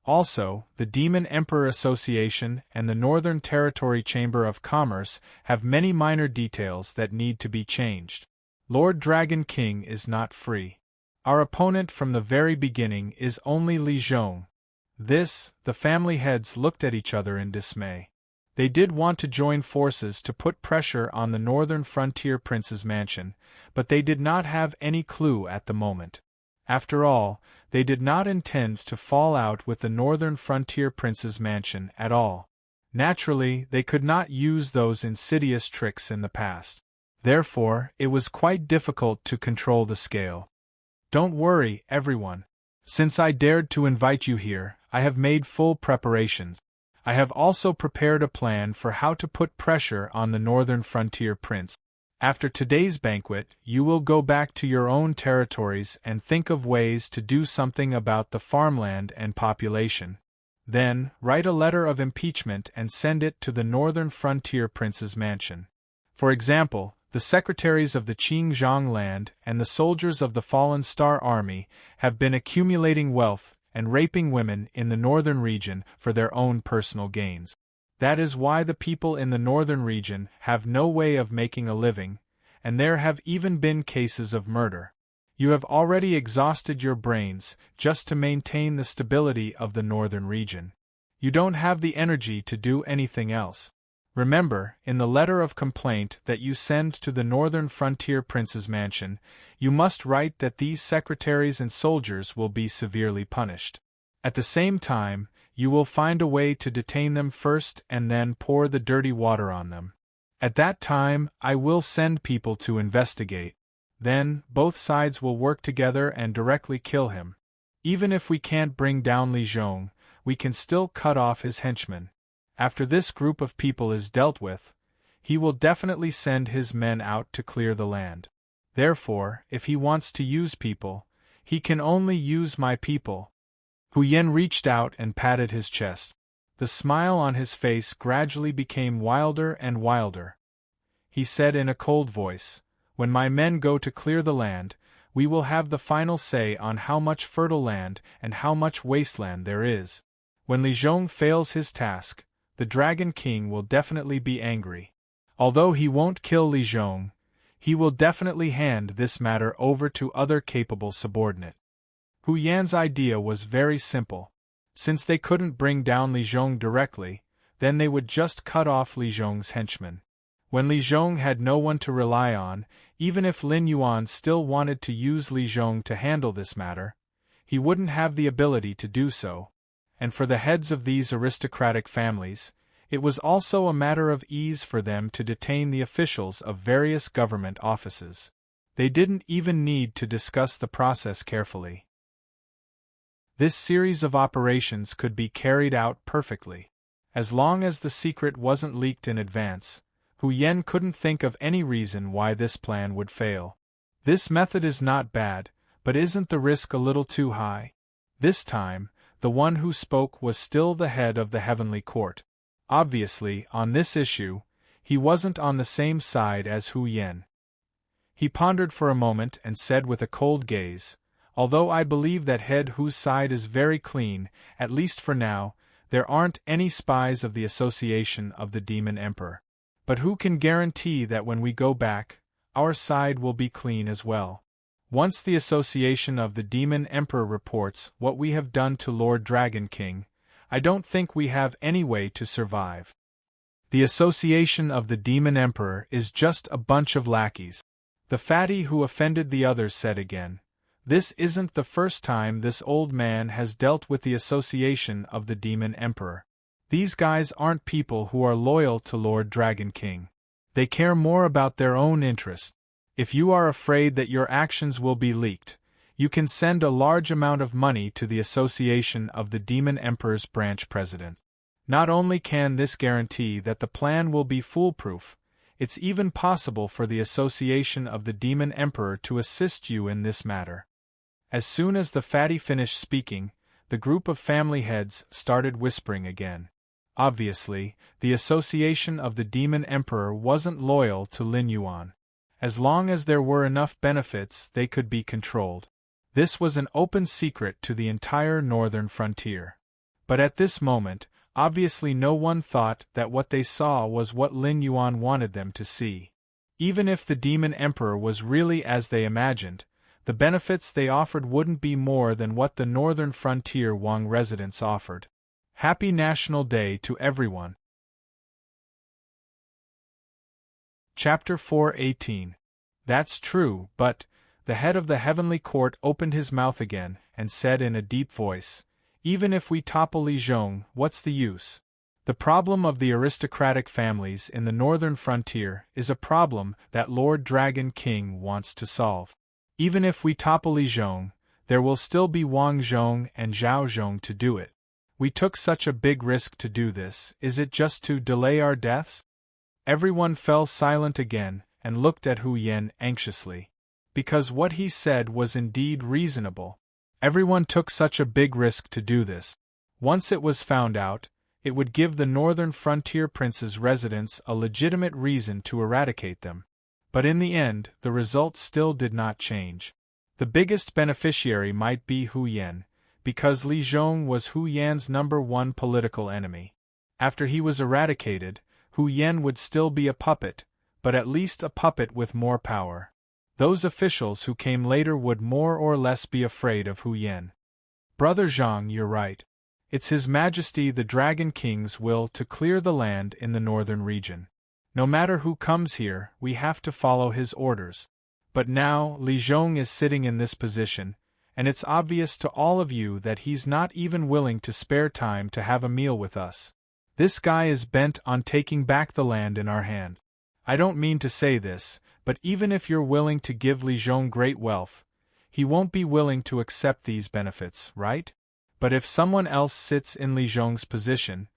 Also, the Demon Emperor Association and the Northern Territory Chamber of Commerce have many minor details that need to be changed. Lord Dragon King is not free. Our opponent from the very beginning is only Li Zhong." The family heads looked at each other in dismay. They did want to join forces to put pressure on the northern frontier prince's mansion, but they did not have any clue at the moment. After all, they did not intend to fall out with the northern frontier prince's mansion at all. Naturally, they could not use those insidious tricks in the past. Therefore, it was quite difficult to control the scale. Don't worry, everyone. Since I dared to invite you here, I have made full preparations. I have also prepared a plan for how to put pressure on the northern frontier prince. After today's banquet, you will go back to your own territories and think of ways to do something about the farmland and population. Then, write a letter of impeachment and send it to the northern frontier prince's mansion. For example, the secretaries of the Qingzhang land and the soldiers of the Fallen Star Army have been accumulating wealth and raping women in the northern region for their own personal gains. That is why the people in the northern region have no way of making a living, and there have even been cases of murder. You have already exhausted your brains just to maintain the stability of the northern region. You don't have the energy to do anything else. Remember, in the letter of complaint that you send to the northern frontier prince's mansion, you must write that these secretaries and soldiers will be severely punished. At the same time, you will find a way to detain them first and then pour the dirty water on them. At that time, I will send people to investigate. Then, both sides will work together and directly kill him. Even if we can't bring down Li Zhong, we can still cut off his henchmen. After this group of people is dealt with, he will definitely send his men out to clear the land. Therefore, if he wants to use people, he can only use my people." Hu Yen reached out and patted his chest. The smile on his face gradually became wilder and wilder. He said in a cold voice, "When my men go to clear the land, we will have the final say on how much fertile land and how much wasteland there is. When Li Zhong fails his task, the Dragon King will definitely be angry. Although he won't kill Li Zhong, he will definitely hand this matter over to other capable subordinate." Hu Yan's idea was very simple. Since they couldn't bring down Li Zhong directly, then they would just cut off Li Zhong's henchmen. When Li Zhong had no one to rely on, even if Lin Yuan still wanted to use Li Zhong to handle this matter, he wouldn't have the ability to do so. And for the heads of these aristocratic families, it was also a matter of ease for them to detain the officials of various government offices. They didn't even need to discuss the process carefully. This series of operations could be carried out perfectly. As long as the secret wasn't leaked in advance, Hu Yen couldn't think of any reason why this plan would fail. This method is not bad, but isn't the risk a little too high? This time, the one who spoke was still the head of the Heavenly Court. Obviously, on this issue, he wasn't on the same side as Hu Yen. He pondered for a moment and said with a cold gaze, Although I believe that head whose side is very clean, at least for now, there aren't any spies of the Association of the Demon Emperor. But who can guarantee that when we go back, our side will be clean as well? Once the Association of the Demon Emperor reports what we have done to Lord Dragon King, I don't think we have any way to survive. The Association of the Demon Emperor is just a bunch of lackeys. The fatty who offended the others said again. This isn't the first time this old man has dealt with the Association of the Demon Emperor. These guys aren't people who are loyal to Lord Dragon King. They care more about their own interests. If you are afraid that your actions will be leaked, you can send a large amount of money to the Association of the Demon Emperor's branch president. Not only can this guarantee that the plan will be foolproof, it's even possible for the Association of the Demon Emperor to assist you in this matter. As soon as the fatty finished speaking, the group of family heads started whispering again. Obviously, the Association of the Demon Emperor wasn't loyal to Lin Yuan. As long as there were enough benefits, they could be controlled. This was an open secret to the entire northern frontier. But at this moment, obviously no one thought that what they saw was what Lin Yuan wanted them to see. Even if the Demon Emperor was really as they imagined, the benefits they offered wouldn't be more than what the northern frontier Wang residents offered. Happy National Day to everyone. Chapter 4:18. That's true, but the head of the heavenly court opened his mouth again and said in a deep voice, even if we topple Li Zhong, what's the use? The problem of the aristocratic families in the northern frontier is a problem that Lord Dragon King wants to solve. Even if we topple Li Zhong, there will still be Wang Zhong and Zhao Zhong to do it. We took such a big risk to do this, is it just to delay our deaths? Everyone fell silent again and looked at Hu Yan anxiously. Because what he said was indeed reasonable. Everyone took such a big risk to do this. Once it was found out, it would give the northern frontier princes' residents a legitimate reason to eradicate them. But in the end, the result still did not change. The biggest beneficiary might be Hu Yan, because Li Zhong was Hu Yan's #1 political enemy. After he was eradicated, Hu Yan would still be a puppet, but at least a puppet with more power. Those officials who came later would more or less be afraid of Hu Yan. Brother Zhang, you're right. It's His Majesty the Dragon King's will to clear the land in the northern region. No matter who comes here, we have to follow his orders. But now, Li Zhong is sitting in this position, and it's obvious to all of you that he's not even willing to spare time to have a meal with us. This guy is bent on taking back the land in our hand. I don't mean to say this, but even if you're willing to give Li Zhong great wealth, he won't be willing to accept these benefits, right? But if someone else sits in Li Zhong's position,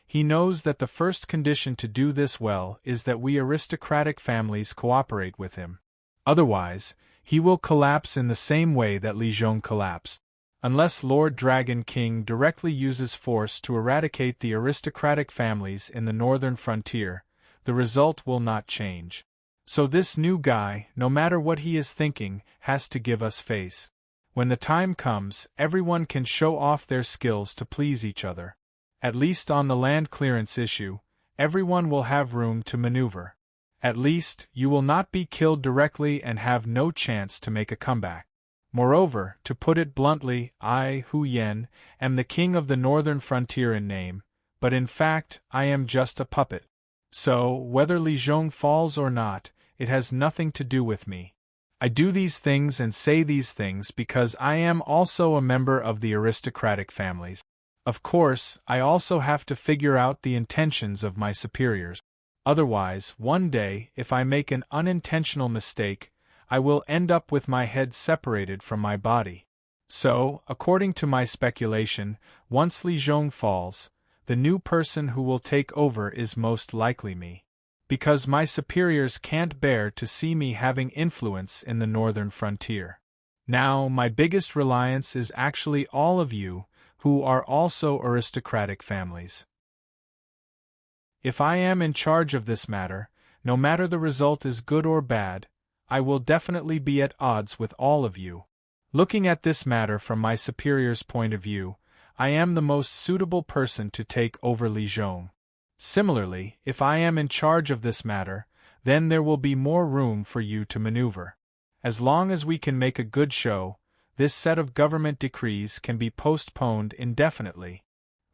he knows that the first condition to do this well is that we aristocratic families cooperate with him. Otherwise, he will collapse in the same way that Li Zhong collapsed. Unless Lord Dragon King directly uses force to eradicate the aristocratic families in the northern frontier, the result will not change. So this new guy, no matter what he is thinking, has to give us face. When the time comes, everyone can show off their skills to please each other. At least on the land clearance issue, everyone will have room to maneuver. At least, you will not be killed directly and have no chance to make a comeback. Moreover, to put it bluntly, I, Hu Yan, am the king of the northern frontier in name, but in fact, I am just a puppet. So, whether Li Zhong falls or not, it has nothing to do with me. I do these things and say these things because I am also a member of the aristocratic families. Of course, I also have to figure out the intentions of my superiors. Otherwise, one day, if I make an unintentional mistake, I will end up with my head separated from my body. So, according to my speculation, once Li Zhong falls, the new person who will take over is most likely me. Because my superiors can't bear to see me having influence in the northern frontier. Now, my biggest reliance is actually all of you, who are also aristocratic families. If I am in charge of this matter, no matter the result is good or bad, I will definitely be at odds with all of you. Looking at this matter from my superior's point of view, I am the most suitable person to take over Lijiang. Similarly, if I am in charge of this matter, then there will be more room for you to maneuver. As long as we can make a good show, this set of government decrees can be postponed indefinitely.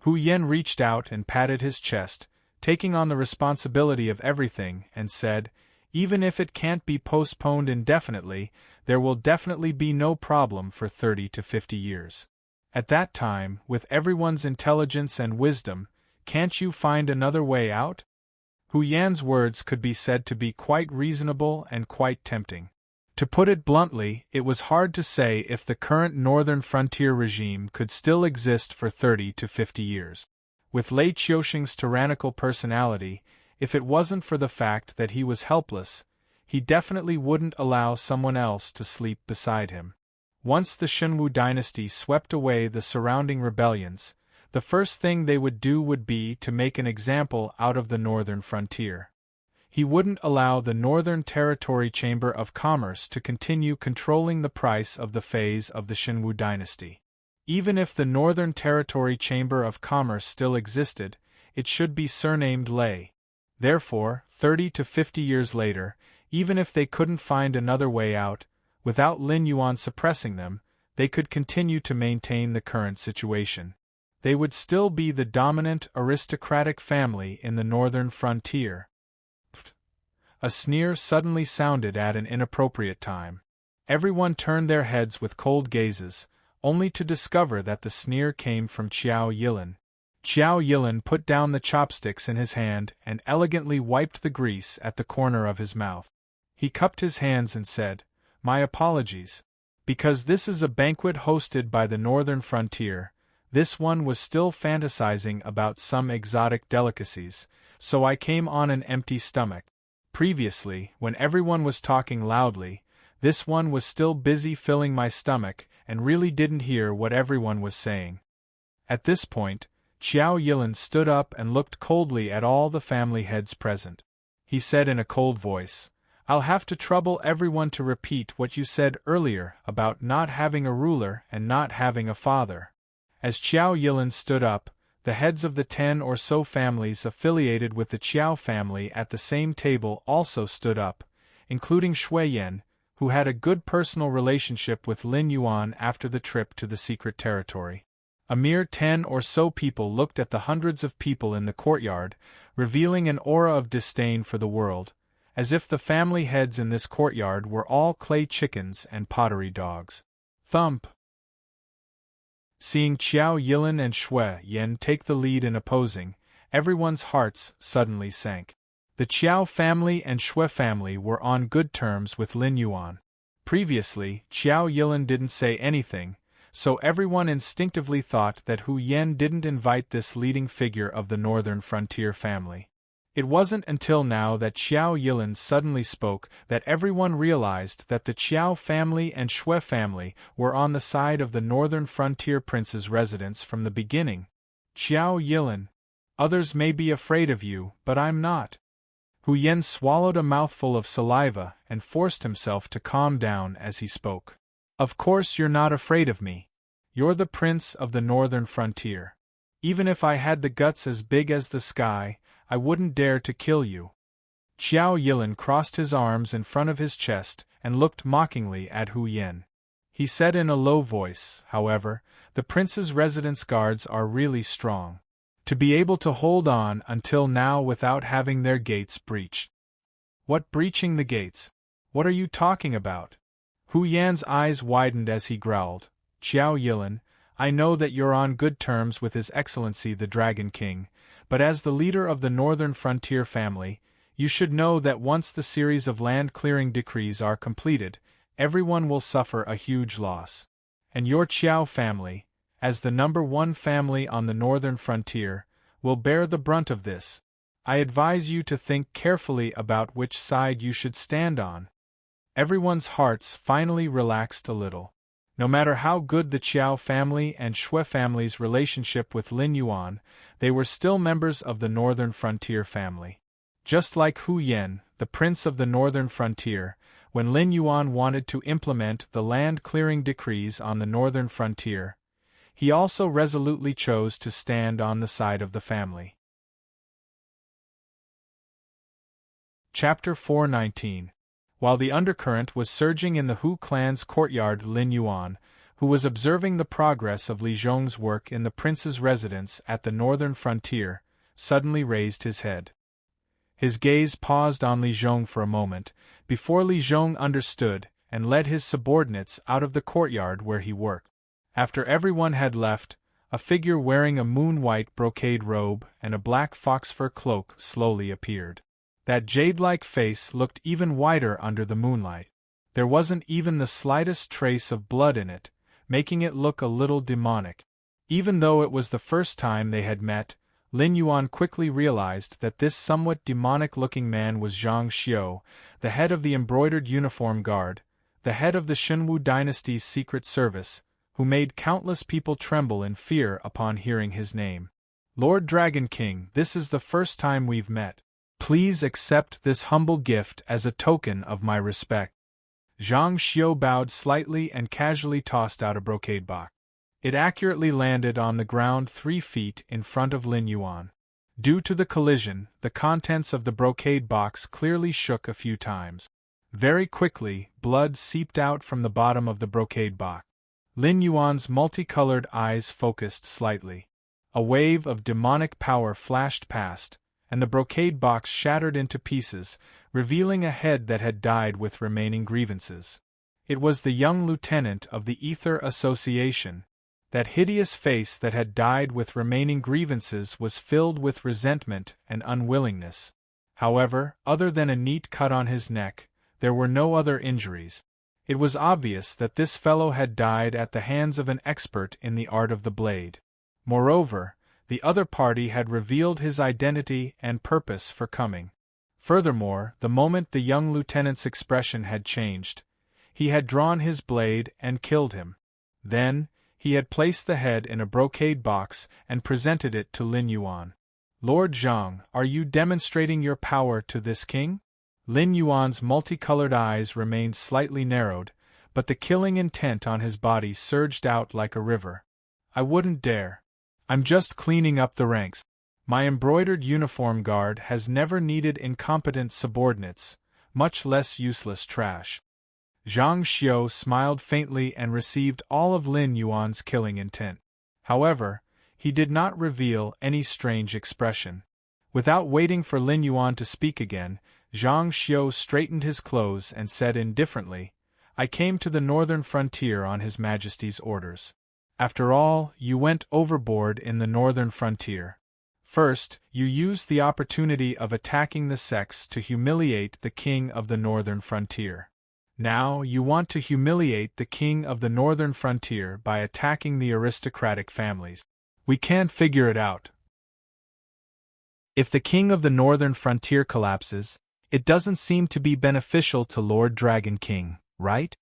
Hu Yen reached out and patted his chest, taking on the responsibility of everything, and said, even if it can't be postponed indefinitely, there will definitely be no problem for 30 to 50 years. At that time, with everyone's intelligence and wisdom, can't you find another way out? Hu Yan's words could be said to be quite reasonable and quite tempting. To put it bluntly, it was hard to say if the current northern frontier regime could still exist for 30 to 50 years. With Lei Qiuxing's tyrannical personality, if it wasn't for the fact that he was helpless, he definitely wouldn't allow someone else to sleep beside him. Once the Shenwu dynasty swept away the surrounding rebellions, the first thing they would do would be to make an example out of the northern frontier. He wouldn't allow the Northern Territory Chamber of Commerce to continue controlling the price of the phase of the Shenwu dynasty. Even if the Northern Territory Chamber of Commerce still existed, it should be surnamed Lei. Therefore, 30 to 50 years later, even if they couldn't find another way out, without Lin Yuan suppressing them, they could continue to maintain the current situation. They would still be the dominant aristocratic family in the northern frontier. A sneer suddenly sounded at an inappropriate time. Everyone turned their heads with cold gazes, only to discover that the sneer came from Qiao Yilin. Qiao Yilin put down the chopsticks in his hand and elegantly wiped the grease at the corner of his mouth. He cupped his hands and said, "My apologies. Because this is a banquet hosted by the northern frontier, this one was still fantasizing about some exotic delicacies, so I came on an empty stomach. Previously, when everyone was talking loudly, this one was still busy filling my stomach and really didn't hear what everyone was saying." At this point, Qiao Yilin stood up and looked coldly at all the family heads present. He said in a cold voice, "I'll have to trouble everyone to repeat what you said earlier about not having a ruler and not having a father." As Qiao Yilin stood up, the heads of the 10 or so families affiliated with the Qiao family at the same table also stood up, including Shui Yan, who had a good personal relationship with Lin Yuan after the trip to the secret territory. A mere 10 or so people looked at the hundreds of people in the courtyard, revealing an aura of disdain for the world, as if the family heads in this courtyard were all clay chickens and pottery dogs. Thump! Seeing Qiao Yilin and Shui Yan take the lead in opposing, everyone's hearts suddenly sank. The Qiao family and Shui family were on good terms with Lin Yuan. Previously, Qiao Yilin didn't say anything, so everyone instinctively thought that Hu Yan didn't invite this leading figure of the northern frontier family. It wasn't until now that Qiao Yilin suddenly spoke that everyone realized that the Qiao family and Shui family were on the side of the northern frontier prince's residence from the beginning. "Qiao Yilin, others may be afraid of you, but I'm not." Hu Yan swallowed a mouthful of saliva and forced himself to calm down as he spoke. "Of course you're not afraid of me. You're the prince of the northern frontier. Even if I had the guts as big as the sky, I wouldn't dare to kill you." Qiao Yilin crossed his arms in front of his chest and looked mockingly at Hu Yan. He said in a low voice, "However, the prince's residence guards are really strong. To be able to hold on until now without having their gates breached." "What breaching the gates? What are you talking about?" Hu Yan's eyes widened as he growled, "Qiao Yilin, I know that you're on good terms with His Excellency the Dragon King, but as the leader of the Northern Frontier family, you should know that once the series of land-clearing decrees are completed, everyone will suffer a huge loss. And your Qiao family, as the #1 family on the Northern Frontier, will bear the brunt of this. I advise you to think carefully about which side you should stand on." Everyone's hearts finally relaxed a little. No matter how good the Qiao family and Shui family's relationship with Lin Yuan, they were still members of the Northern Frontier family. Just like Hu Yan, the prince of the Northern Frontier, when Lin Yuan wanted to implement the land-clearing decrees on the northern frontier, he also resolutely chose to stand on the side of the family. Chapter 419. While the undercurrent was surging in the Hu clan's courtyard, Lin Yuan, who was observing the progress of Li Zhong's work in the prince's residence at the northern frontier, suddenly raised his head. His gaze paused on Li Zhong for a moment, before Li Zhong understood and led his subordinates out of the courtyard where he worked. After everyone had left, a figure wearing a moon-white brocade robe and a black foxfur cloak slowly appeared. That jade-like face looked even whiter under the moonlight. There wasn't even the slightest trace of blood in it, making it look a little demonic. Even though it was the first time they had met, Lin Yuan quickly realized that this somewhat demonic-looking man was Zhang Xiu, the head of the embroidered uniform guard, the head of the Shenwu dynasty's secret service, who made countless people tremble in fear upon hearing his name. Lord Dragon King, this is the first time we've met. Please accept this humble gift as a token of my respect. Zhang Xiu bowed slightly and casually tossed out a brocade box. It accurately landed on the ground 3 feet in front of Lin Yuan. Due to the collision, the contents of the brocade box clearly shook a few times. Very quickly, blood seeped out from the bottom of the brocade box. Lin Yuan's multicolored eyes focused slightly. A wave of demonic power flashed past, and the brocade box shattered into pieces, revealing a head that had died with remaining grievances. It was the young lieutenant of the Ether Association. That hideous face that had died with remaining grievances was filled with resentment and unwillingness. However, other than a neat cut on his neck, there were no other injuries. It was obvious that this fellow had died at the hands of an expert in the art of the blade. Moreover, the other party had revealed his identity and purpose for coming. Furthermore, the moment the young lieutenant's expression had changed, he had drawn his blade and killed him. Then, he had placed the head in a brocade box and presented it to Lin Yuan. Lord Zhang, are you demonstrating your power to this king? Lin Yuan's multicolored eyes remained slightly narrowed, but the killing intent on his body surged out like a river. I wouldn't dare. I'm just cleaning up the ranks. My embroidered uniform guard has never needed incompetent subordinates, much less useless trash. Zhang Xiu smiled faintly and received all of Lin Yuan's killing intent. However, he did not reveal any strange expression. Without waiting for Lin Yuan to speak again, Zhang Xiu straightened his clothes and said indifferently, I came to the northern frontier on His Majesty's orders. After all, you went overboard in the northern frontier. First, you used the opportunity of attacking the sects to humiliate the king of the northern frontier. Now, you want to humiliate the king of the northern frontier by attacking the aristocratic families. We can't figure it out. If the king of the northern frontier collapses, it doesn't seem to be beneficial to Lord Dragon King, right?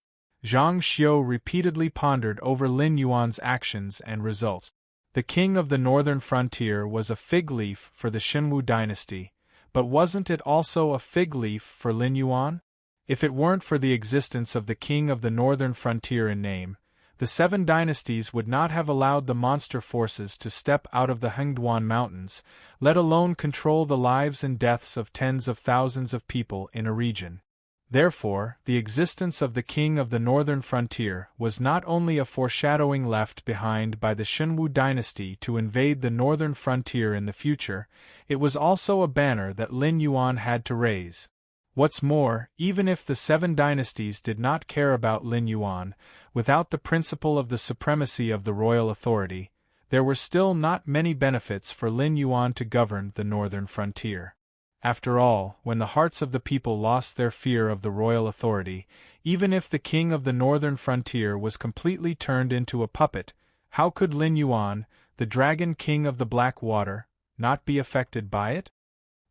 Zhang Xiu repeatedly pondered over Lin Yuan's actions and results. The king of the northern frontier was a fig leaf for the Shenwu dynasty, but wasn't it also a fig leaf for Lin Yuan? If it weren't for the existence of the king of the northern frontier in name, the 7 dynasties would not have allowed the monster forces to step out of the Hengduan Mountains, let alone control the lives and deaths of tens of thousands of people in a region. Therefore, the existence of the king of the northern frontier was not only a foreshadowing left behind by the Shenwu dynasty to invade the northern frontier in the future, it was also a banner that Lin Yuan had to raise. What's more, even if the 7 dynasties did not care about Lin Yuan, without the principle of the supremacy of the royal authority, there were still not many benefits for Lin Yuan to govern the northern frontier. After all, when the hearts of the people lost their fear of the royal authority, even if the king of the northern frontier was completely turned into a puppet, how could Lin Yuan, the dragon king of the Black Water, not be affected by it?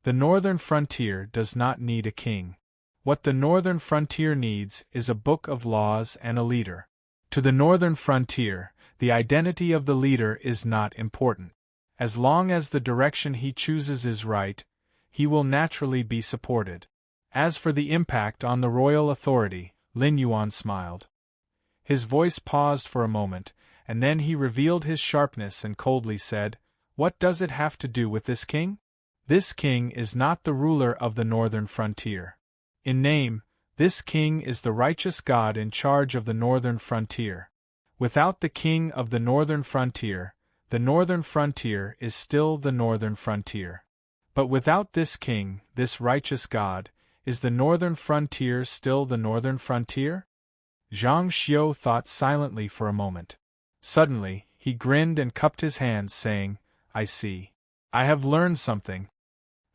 The northern frontier does not need a king. What the northern frontier needs is a book of laws and a leader. To the northern frontier, the identity of the leader is not important. As long as the direction he chooses is right, he will naturally be supported. As for the impact on the royal authority, Lin Yuan smiled. His voice paused for a moment, and then he revealed his sharpness and coldly said, "What does it have to do with this king? This king is not the ruler of the northern frontier. In name, this king is the righteous God in charge of the northern frontier. Without the king of the northern frontier is still the northern frontier. But without this king, this righteous God, is the northern frontier still the northern frontier?" Zhang Xiu thought silently for a moment. Suddenly, he grinned and cupped his hands, saying, "I see. I have learned something."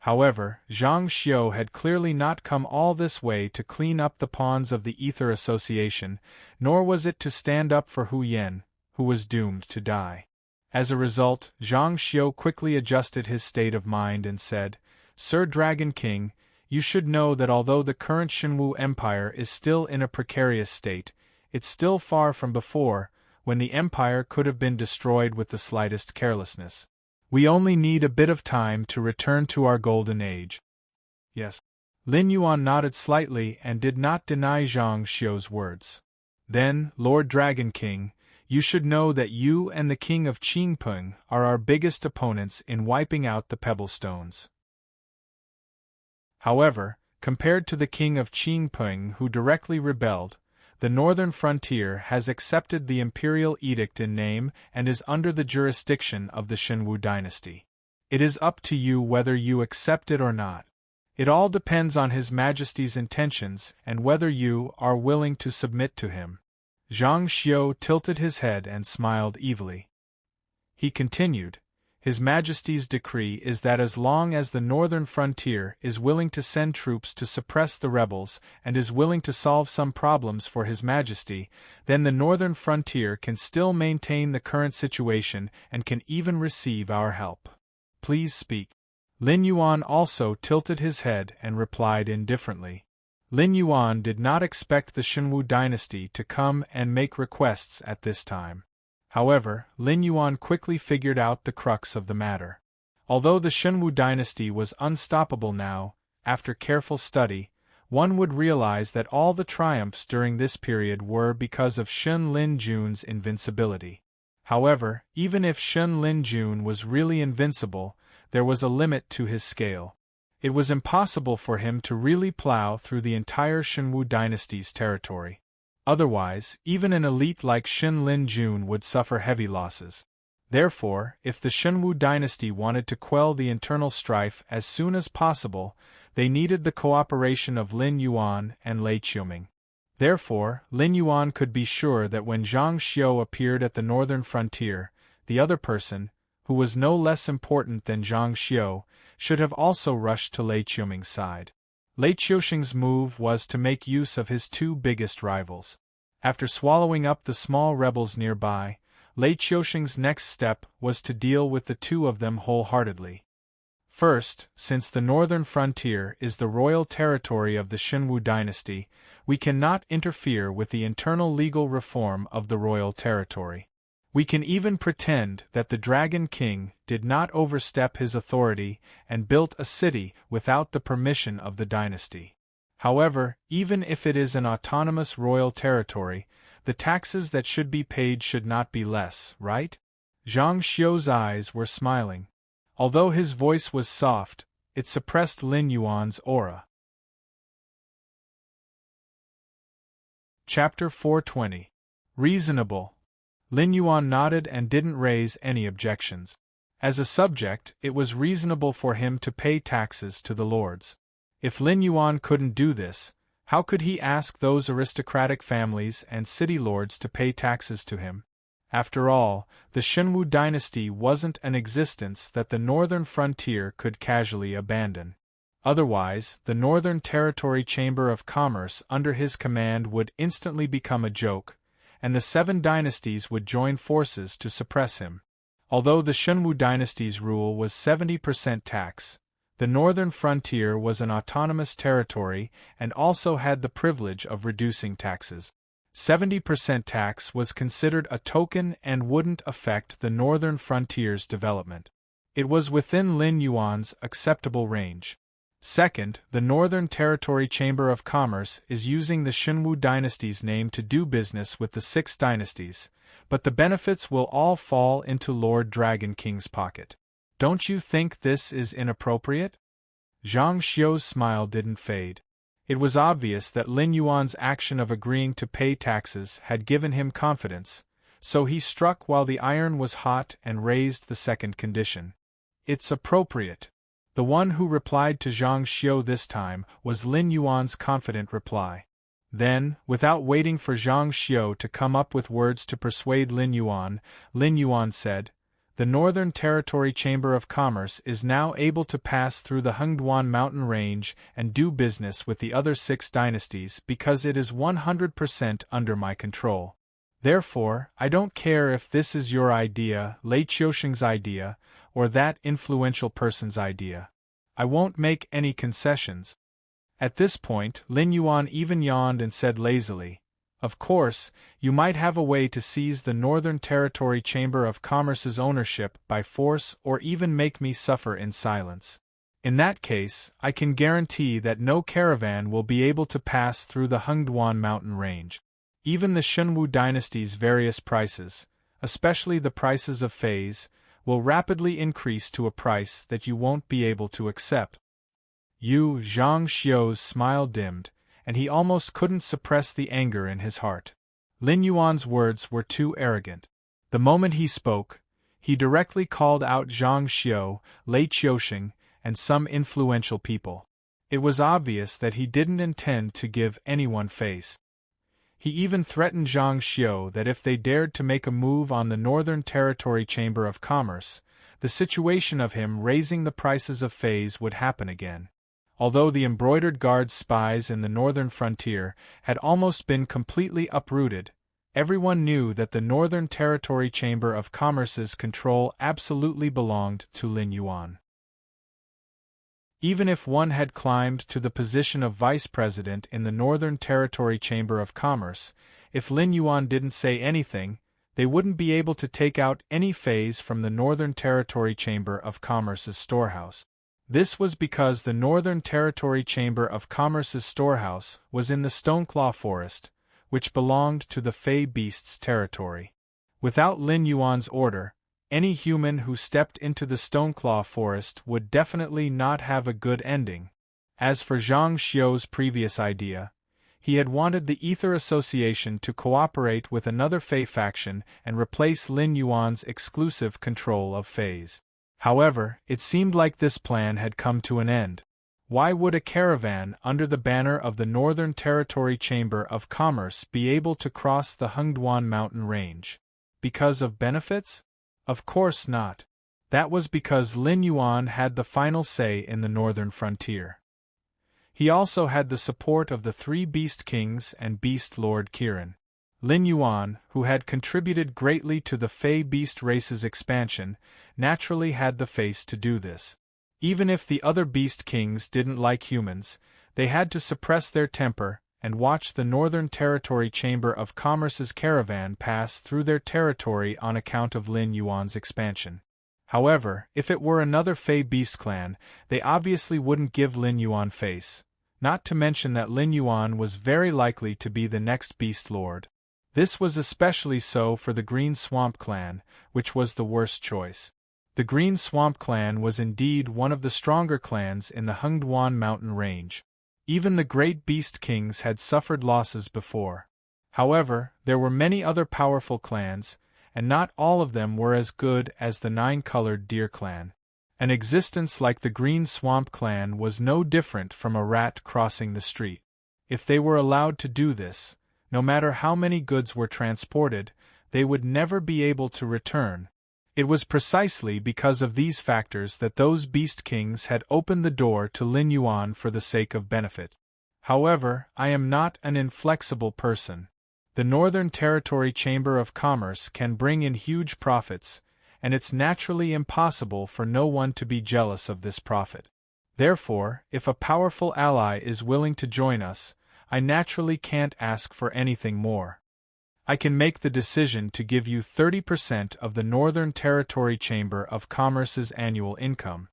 However, Zhang Xiu had clearly not come all this way to clean up the pawns of the Ether Association, nor was it to stand up for Hu Yen, who was doomed to die. As a result, Zhang Xiu quickly adjusted his state of mind and said, "Sir Dragon King, you should know that although the current Shenwu Empire is still in a precarious state, it's still far from before, when the empire could have been destroyed with the slightest carelessness. We only need a bit of time to return to our golden age." "Yes." Lin Yuan nodded slightly and did not deny Zhang Xiu's words. "Then, Lord Dragon King, you should know that you and the King of Qingpeng are our biggest opponents in wiping out the Pebble Stones. However, compared to the King of Qingpeng who directly rebelled, the northern frontier has accepted the imperial edict in name and is under the jurisdiction of the Shenwu dynasty. It is up to you whether you accept it or not. It all depends on His Majesty's intentions and whether you are willing to submit to him." Zhang Xiu tilted his head and smiled evilly. He continued, "His Majesty's decree is that as long as the northern frontier is willing to send troops to suppress the rebels and is willing to solve some problems for His Majesty, then the northern frontier can still maintain the current situation and can even receive our help. Please speak." Lin Yuan also tilted his head and replied indifferently. Lin Yuan did not expect the Shenwu dynasty to come and make requests at this time. However, Lin Yuan quickly figured out the crux of the matter. Although the Shenwu dynasty was unstoppable now, after careful study, one would realize that all the triumphs during this period were because of Shen Lin-jun's invincibility. However, even if Shen Lin-jun was really invincible, there was a limit to his scale. It was impossible for him to really plow through the entire Shenwu dynasty's territory. Otherwise, even an elite like Shen Lin-jun would suffer heavy losses. Therefore, if the Shenwu dynasty wanted to quell the internal strife as soon as possible, they needed the cooperation of Lin Yuan and Lei Qiuming. Therefore, Lin Yuan could be sure that when Zhang Xiu appeared at the northern frontier, the other person, who was no less important than Zhang Xiu, should have also rushed to Lei Qiuming's side. Lei Qiusheng's move was to make use of his two biggest rivals. After swallowing up the small rebels nearby, Lei Qiusheng's next step was to deal with the two of them wholeheartedly. First, since the northern frontier is the royal territory of the Shenwu dynasty, we cannot interfere with the internal legal reform of the royal territory. We can even pretend that the Dragon King did not overstep his authority and built a city without the permission of the dynasty. However, even if it is an autonomous royal territory, the taxes that should be paid should not be less, right? Zhang Xiu's eyes were smiling. Although his voice was soft, it suppressed Lin Yuan's aura. Chapter 420. Reasonable. Lin Yuan nodded and didn't raise any objections. As a subject, it was reasonable for him to pay taxes to the lords. If Lin Yuan couldn't do this, how could he ask those aristocratic families and city lords to pay taxes to him? After all, the Shenwu dynasty wasn't an existence that the northern frontier could casually abandon. Otherwise, the Northern Territory Chamber of Commerce under his command would instantly become a joke, and the seven dynasties would join forces to suppress him. Although the Shenwu dynasty's rule was 70% tax, the northern frontier was an autonomous territory and also had the privilege of reducing taxes. 70% tax was considered a token and wouldn't affect the northern frontier's development. It was within Lin Yuan's acceptable range. Second, the Northern Territory Chamber of Commerce is using the Shunwu dynasty's name to do business with the 6 dynasties, but the benefits will all fall into Lord Dragon King's pocket. Don't you think this is inappropriate? Zhang Xiu's smile didn't fade. It was obvious that Lin Yuan's action of agreeing to pay taxes had given him confidence, so he struck while the iron was hot and raised the second condition. It's appropriate. The one who replied to Zhang Xiu this time was Lin Yuan's confident reply. Then, without waiting for Zhang Xiu to come up with words to persuade Lin Yuan said, "The Northern Territory Chamber of Commerce is now able to pass through the Hengduan mountain range and do business with the other 6 dynasties because it is 100% under my control. Therefore, I don't care if this is your idea, Lei Qiusheng's idea, or that influential person's idea. I won't make any concessions." At this point, Lin Yuan even yawned and said lazily, "Of course, you might have a way to seize the Northern Territory Chamber of Commerce's ownership by force or even make me suffer in silence. In that case, I can guarantee that no caravan will be able to pass through the Hengduan mountain range. Even the Shunwu dynasty's various prices, especially the prices of feis, will rapidly increase to a price that you won't be able to accept." Zhang Xiu's smile dimmed, and he almost couldn't suppress the anger in his heart. Lin Yuan's words were too arrogant. The moment he spoke, he directly called out Zhang Xiu, Lei Qiusheng, and some influential people. It was obvious that he didn't intend to give anyone face. He even threatened Zhang Xiu that if they dared to make a move on the Northern Territory Chamber of Commerce, the situation of him raising the prices of feis would happen again. Although the embroidered guards' spies in the northern frontier had almost been completely uprooted, everyone knew that the Northern Territory Chamber of Commerce's control absolutely belonged to Lin Yuan. Even if one had climbed to the position of vice president in the Northern Territory Chamber of Commerce, if Lin Yuan didn't say anything, they wouldn't be able to take out any feis from the Northern Territory Chamber of Commerce's storehouse. This was because the Northern Territory Chamber of Commerce's storehouse was in the Stoneclaw Forest, which belonged to the Fey Beasts' territory. Without Lin Yuan's order, any human who stepped into the Stoneclaw Forest would definitely not have a good ending. As for Zhang Xiu's previous idea, he had wanted the Ether Association to cooperate with another Fey faction and replace Lin Yuan's exclusive control of feis. However, it seemed like this plan had come to an end. Why would a caravan under the banner of the Northern Territory Chamber of Commerce be able to cross the Hengduan mountain range? Because of benefits? Of course not. That was because Lin Yuan had the final say in the northern frontier. He also had the support of the 3 Beast Kings and Beast Lord Kirin. Lin Yuan, who had contributed greatly to the Fey Beast race's expansion, naturally had the face to do this. Even if the other Beast Kings didn't like humans, they had to suppress their temper and watch the Northern Territory Chamber of Commerce's caravan pass through their territory on account of Lin Yuan's expansion. However, if it were another Fey Beast clan, they obviously wouldn't give Lin Yuan face, not to mention that Lin Yuan was very likely to be the next Beast Lord. This was especially so for the Green Swamp clan, which was the worst choice. The Green Swamp clan was indeed one of the stronger clans in the Hengduan mountain range. Even the great Beast Kings had suffered losses before. However, there were many other powerful clans, and not all of them were as good as the 9-colored Deer clan. An existence like the Green Swamp clan was no different from a rat crossing the street. If they were allowed to do this, no matter how many goods were transported, they would never be able to return. It was precisely because of these factors that those Beast Kings had opened the door to Lin Yuan for the sake of benefit. However, I am not an inflexible person. The Northern Territory Chamber of Commerce can bring in huge profits, and it's naturally impossible for no one to be jealous of this profit. Therefore, if a powerful ally is willing to join us, I naturally can't ask for anything more. I can make the decision to give you 30% of the Northern Territory Chamber of Commerce's annual income.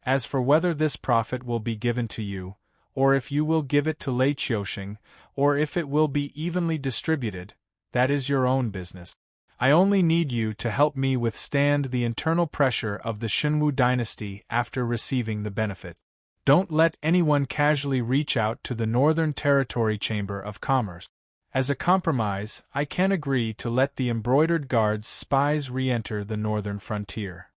As for whether this profit will be given to you, or if you will give it to Lei Qiusheng, or if it will be evenly distributed, that is your own business. I only need you to help me withstand the internal pressure of the Shenwu dynasty after receiving the benefit. Don't let anyone casually reach out to the Northern Territory Chamber of Commerce. As a compromise, I can agree to let the embroidered guards' spies re-enter the northern frontier.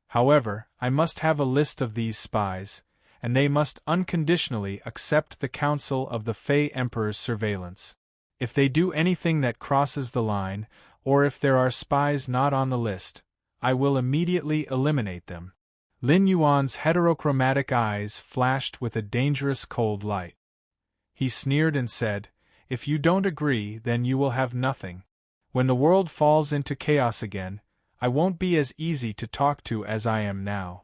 However, I must have a list of these spies, and they must unconditionally accept the counsel of the Fei Emperor's surveillance. If they do anything that crosses the line, or if there are spies not on the list, I will immediately eliminate them. Lin Yuan's heterochromatic eyes flashed with a dangerous cold light. He sneered and said, "If you don't agree, then you will have nothing. When the world falls into chaos again, I won't be as easy to talk to as I am now."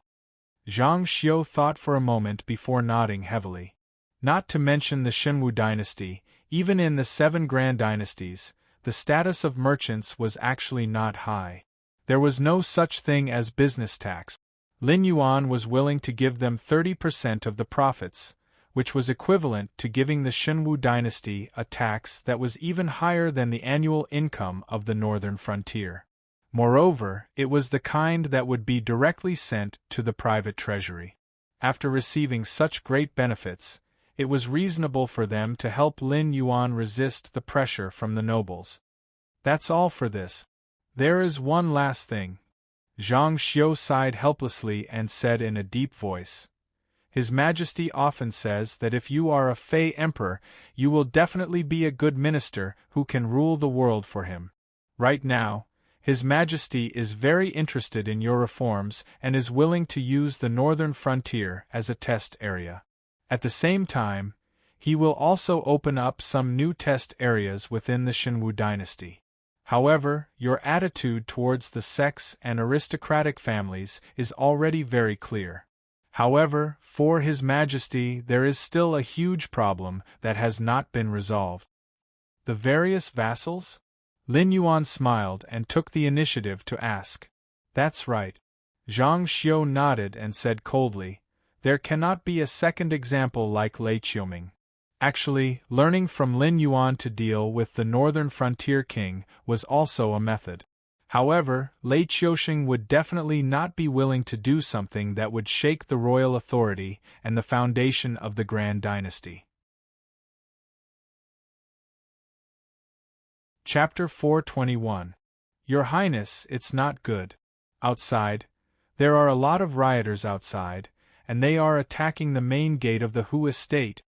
Zhang Xiu thought for a moment before nodding heavily. Not to mention the Shenwu dynasty, even in the 7 grand dynasties, the status of merchants was actually not high. There was no such thing as business tax. Lin Yuan was willing to give them 30% of the profits, which was equivalent to giving the Shenwu dynasty a tax that was even higher than the annual income of the northern frontier. Moreover, it was the kind that would be directly sent to the private treasury. After receiving such great benefits, it was reasonable for them to help Lin Yuan resist the pressure from the nobles. That's all for this. There is one last thing. Zhang Xiu sighed helplessly and said in a deep voice, "His Majesty often says that if you are a Fei Emperor, you will definitely be a good minister who can rule the world for him. Right now, His Majesty is very interested in your reforms and is willing to use the northern frontier as a test area. At the same time, he will also open up some new test areas within the Shenwu dynasty. However, your attitude towards the sects and aristocratic families is already very clear. However, for His Majesty there is still a huge problem that has not been resolved." "The various vassals?" Lin Yuan smiled and took the initiative to ask. "That's right." Zhang Xiu nodded and said coldly, "There cannot be a second example like Lei Qiuming." Actually, learning from Lin Yuan to deal with the northern frontier king was also a method. However, Lei Qiusheng would definitely not be willing to do something that would shake the royal authority and the foundation of the Grand Dynasty. Chapter 421. Your Highness, it's not good. Outside, there are a lot of rioters outside, and they are attacking the main gate of the Hu estate.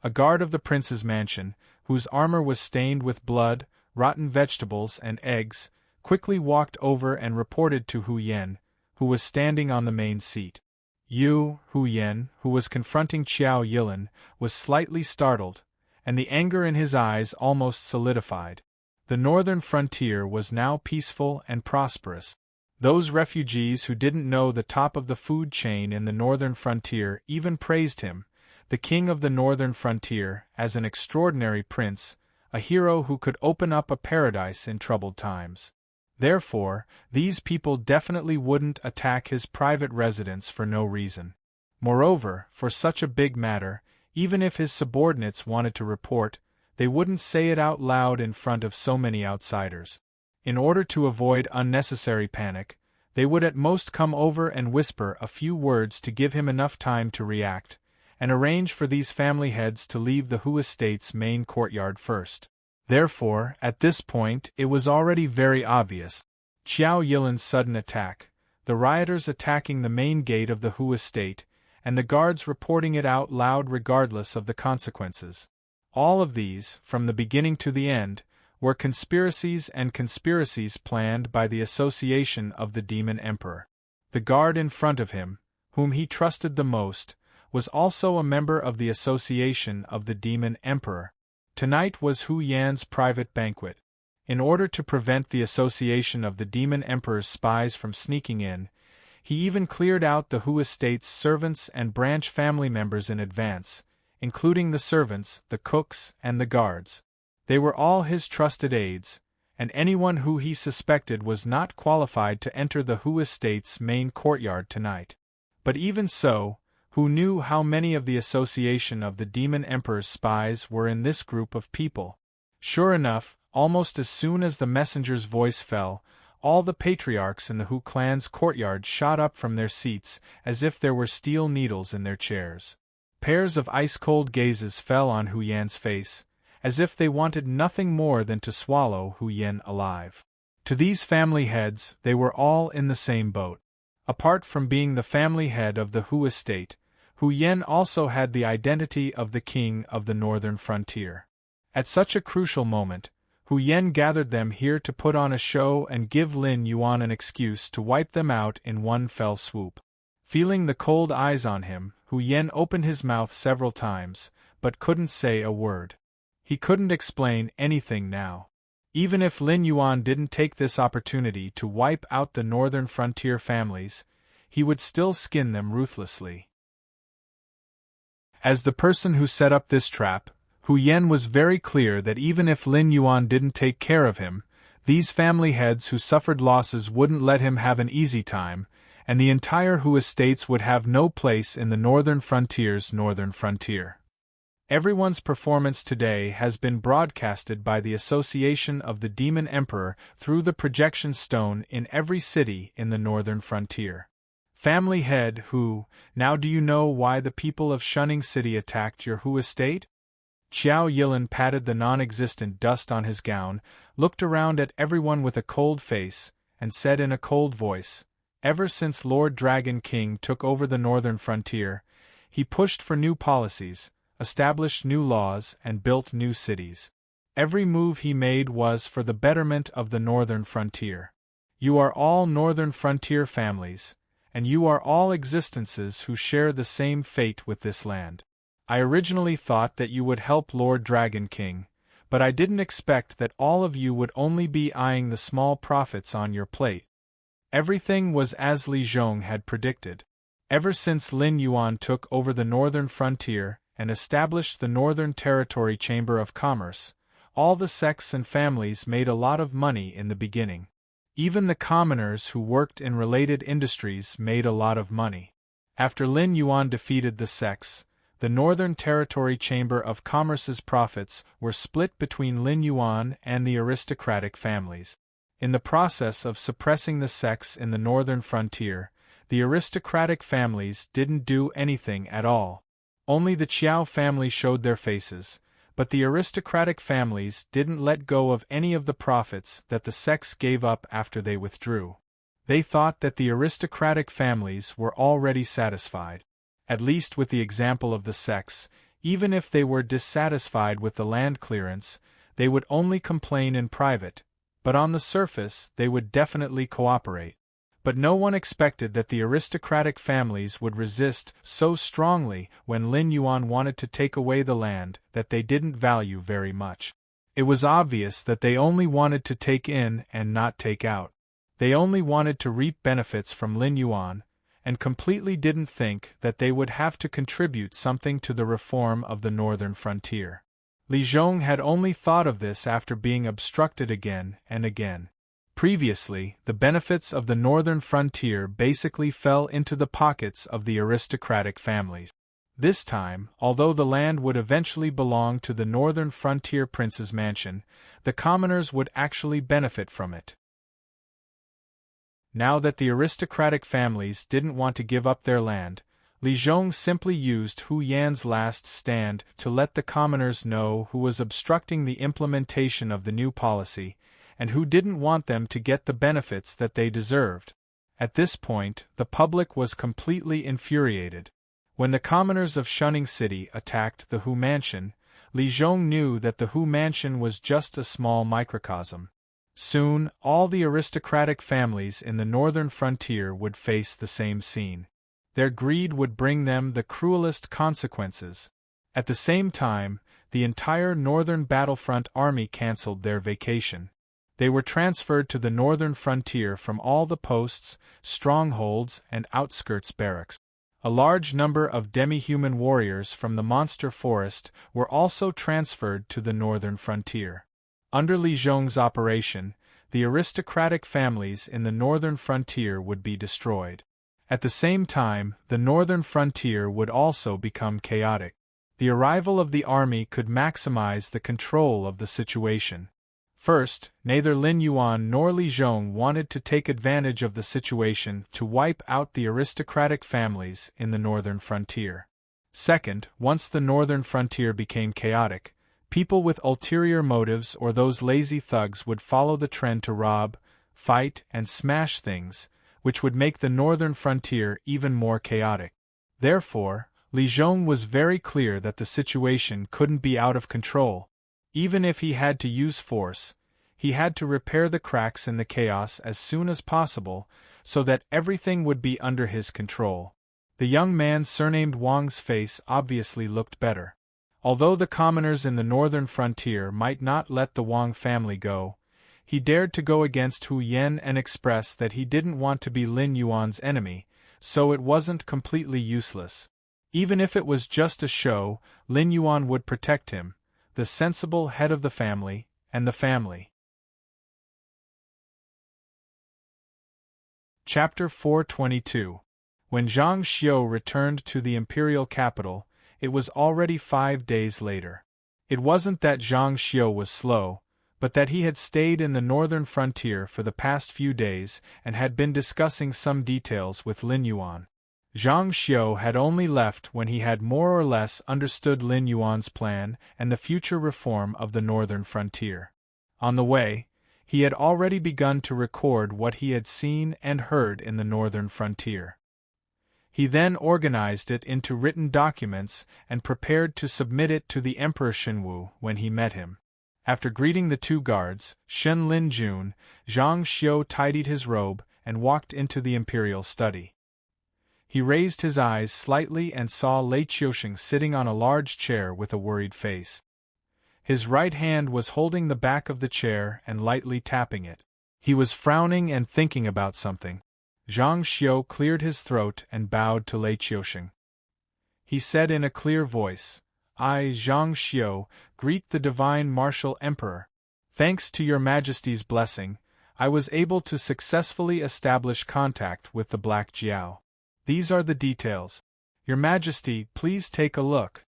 A guard of the prince's mansion, whose armor was stained with blood, rotten vegetables and eggs, quickly walked over and reported to Hu Yan, who was standing on the main seat. Hu Yan, who was confronting Qiao Yilin, was slightly startled, and the anger in his eyes almost solidified. The northern frontier was now peaceful and prosperous. Those refugees who didn't know the top of the food chain in the northern frontier even praised him, the king of the northern frontier, as an extraordinary prince, a hero who could open up a paradise in troubled times. Therefore, these people definitely wouldn't attack his private residence for no reason. Moreover, for such a big matter, even if his subordinates wanted to report, they wouldn't say it out loud in front of so many outsiders. In order to avoid unnecessary panic, they would at most come over and whisper a few words to give him enough time to react, and arrange for these family heads to leave the Hu estate's main courtyard first. Therefore, at this point, it was already very obvious. Qiao Yilin's sudden attack, the rioters attacking the main gate of the Hu estate, and the guards reporting it out loud regardless of the consequences. All of these, from the beginning to the end, were conspiracies planned by the association of the Demon Emperor. The guard in front of him, whom he trusted the most, was also a member of the association of the Demon Emperor. Tonight was Hu Yan's private banquet. In order to prevent the association of the Demon Emperor's spies from sneaking in, he even cleared out the Hu estate's servants and branch family members in advance, including the servants, the cooks, and the guards. They were all his trusted aides, and anyone who he suspected was not qualified to enter the Hu estate's main courtyard tonight. But even so, who knew how many of the association of the Demon Emperor's spies were in this group of people? Sure enough, almost as soon as the messenger's voice fell, all the patriarchs in the Hu clan's courtyard shot up from their seats as if there were steel needles in their chairs. Pairs of ice-cold gazes fell on Hu Yan's face, as if they wanted nothing more than to swallow Hu Yan alive. To these family heads, they were all in the same boat. Apart from being the family head of the Hu estate, Hu Yan also had the identity of the king of the northern frontier. At such a crucial moment, Hu Yan gathered them here to put on a show and give Lin Yuan an excuse to wipe them out in one fell swoop. Feeling the cold eyes on him, Hu Yan opened his mouth several times, but couldn't say a word. He couldn't explain anything now. Even if Lin Yuan didn't take this opportunity to wipe out the northern frontier families, he would still skin them ruthlessly. As the person who set up this trap, Hu Yan was very clear that even if Lin Yuan didn't take care of him, these family heads who suffered losses wouldn't let him have an easy time, and the entire Hu estates would have no place in the northern frontier's northern frontier. Everyone's performance today has been broadcasted by the Association of the Demon Emperor through the projection stone in every city in the northern frontier. Family head Hu, now do you know why the people of Shunning City attacked your Hu estate? Qiao Yilin patted the non-existent dust on his gown, looked around at everyone with a cold face, and said in a cold voice, "Ever since Lord Dragon King took over the northern frontier, he pushed for new policies, established new laws, and built new cities. Every move he made was for the betterment of the northern frontier. You are all northern frontier families, and you are all existences who share the same fate with this land. I originally thought that you would help Lord Dragon King, but I didn't expect that all of you would only be eyeing the small profits on your plate." Everything was as Li Zhong had predicted. Ever since Lin Yuan took over the northern frontier and established the Northern Territory Chamber of Commerce, all the sects and families made a lot of money in the beginning. Even the commoners who worked in related industries made a lot of money. After Lin Yuan defeated the sects, the Northern Territory Chamber of Commerce's profits were split between Lin Yuan and the aristocratic families. In the process of suppressing the sects in the northern frontier, the aristocratic families didn't do anything at all. Only the Qiao family showed their faces, but the aristocratic families didn't let go of any of the profits that the sects gave up after they withdrew. They thought that the aristocratic families were already satisfied, at least with the example of the sects. Even if they were dissatisfied with the land clearance, they would only complain in private, but on the surface they would definitely cooperate. But no one expected that the aristocratic families would resist so strongly when Lin Yuan wanted to take away the land that they didn't value very much. It was obvious that they only wanted to take in and not take out. They only wanted to reap benefits from Lin Yuan, and completely didn't think that they would have to contribute something to the reform of the northern frontier. Li Zhong had only thought of this after being obstructed again and again. Previously, the benefits of the northern frontier basically fell into the pockets of the aristocratic families. This time, although the land would eventually belong to the northern frontier prince's mansion, the commoners would actually benefit from it. Now that the aristocratic families didn't want to give up their land, Li Zhong simply used Hu Yan's last stand to let the commoners know who was obstructing the implementation of the new policy, and who didn't want them to get the benefits that they deserved. At this point, the public was completely infuriated. When the commoners of Shunning City attacked the Hu Mansion, Li Zhong knew that the Hu Mansion was just a small microcosm. Soon, all the aristocratic families in the northern frontier would face the same scene. Their greed would bring them the cruelest consequences. At the same time, the entire northern battlefront army cancelled their vacation. They were transferred to the northern frontier from all the posts, strongholds, and outskirts barracks. A large number of demi-human warriors from the monster forest were also transferred to the northern frontier. Under Li Zhong's operation, the aristocratic families in the northern frontier would be destroyed. At the same time, the northern frontier would also become chaotic. The arrival of the army could maximize the control of the situation. First, neither Lin Yuan nor Li Zhong wanted to take advantage of the situation to wipe out the aristocratic families in the northern frontier. Second, once the northern frontier became chaotic, people with ulterior motives or those lazy thugs would follow the trend to rob, fight, and smash things, which would make the northern frontier even more chaotic. Therefore, Li Zhong was very clear that the situation couldn't be out of control. Even if he had to use force, he had to repair the cracks in the chaos as soon as possible, so that everything would be under his control. The young man surnamed Wang's face obviously looked better. Although the commoners in the northern frontier might not let the Wang family go, he dared to go against Hu Yen and express that he didn't want to be Lin Yuan's enemy, so it wasn't completely useless. Even if it was just a show, Lin Yuan would protect him, the sensible head of the family, and the family. Chapter 422. When Zhang Xiu returned to the imperial capital, it was already 5 days later. It wasn't that Zhang Xiu was slow, but that he had stayed in the northern frontier for the past few days and had been discussing some details with Lin Yuan. Zhang Xiu had only left when he had more or less understood Lin Yuan's plan and the future reform of the northern frontier. On the way, he had already begun to record what he had seen and heard in the northern frontier. He then organized it into written documents and prepared to submit it to the Emperor Shenwu when he met him. After greeting the 2 guards, Shen Lin Jun, Zhang Xiu tidied his robe and walked into the imperial study. He raised his eyes slightly and saw Lei Qiusheng sitting on a large chair with a worried face. His right hand was holding the back of the chair and lightly tapping it. He was frowning and thinking about something. Zhang Xiu cleared his throat and bowed to Lei Qiusheng. He said in a clear voice, "I, Zhang Xiu, greet the Divine Martial Emperor. Thanks to your Majesty's blessing, I was able to successfully establish contact with the Black Jiao. These are the details. Your Majesty, please take a look."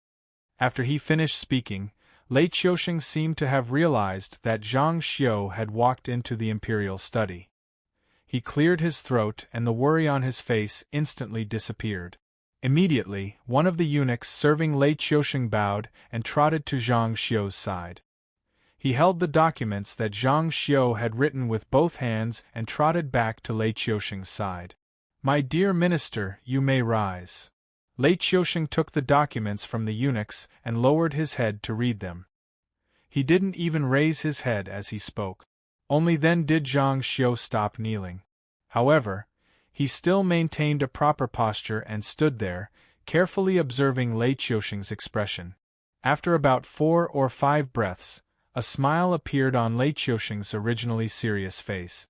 After he finished speaking, Lei Qiusheng seemed to have realized that Zhang Xiu had walked into the imperial study. He cleared his throat and the worry on his face instantly disappeared. Immediately, one of the eunuchs serving Lei Qiusheng bowed and trotted to Zhang Xiu's side. He held the documents that Zhang Xiu had written with both hands and trotted back to Lei Qiusheng's side. "My dear minister, you may rise." Lei Qiusheng took the documents from the eunuchs and lowered his head to read them. He didn't even raise his head as he spoke. Only then did Zhang Xiu stop kneeling. However, he still maintained a proper posture and stood there, carefully observing Lei Qiusheng's expression. After about 4 or 5 breaths, a smile appeared on Lei Qiusheng's originally serious face.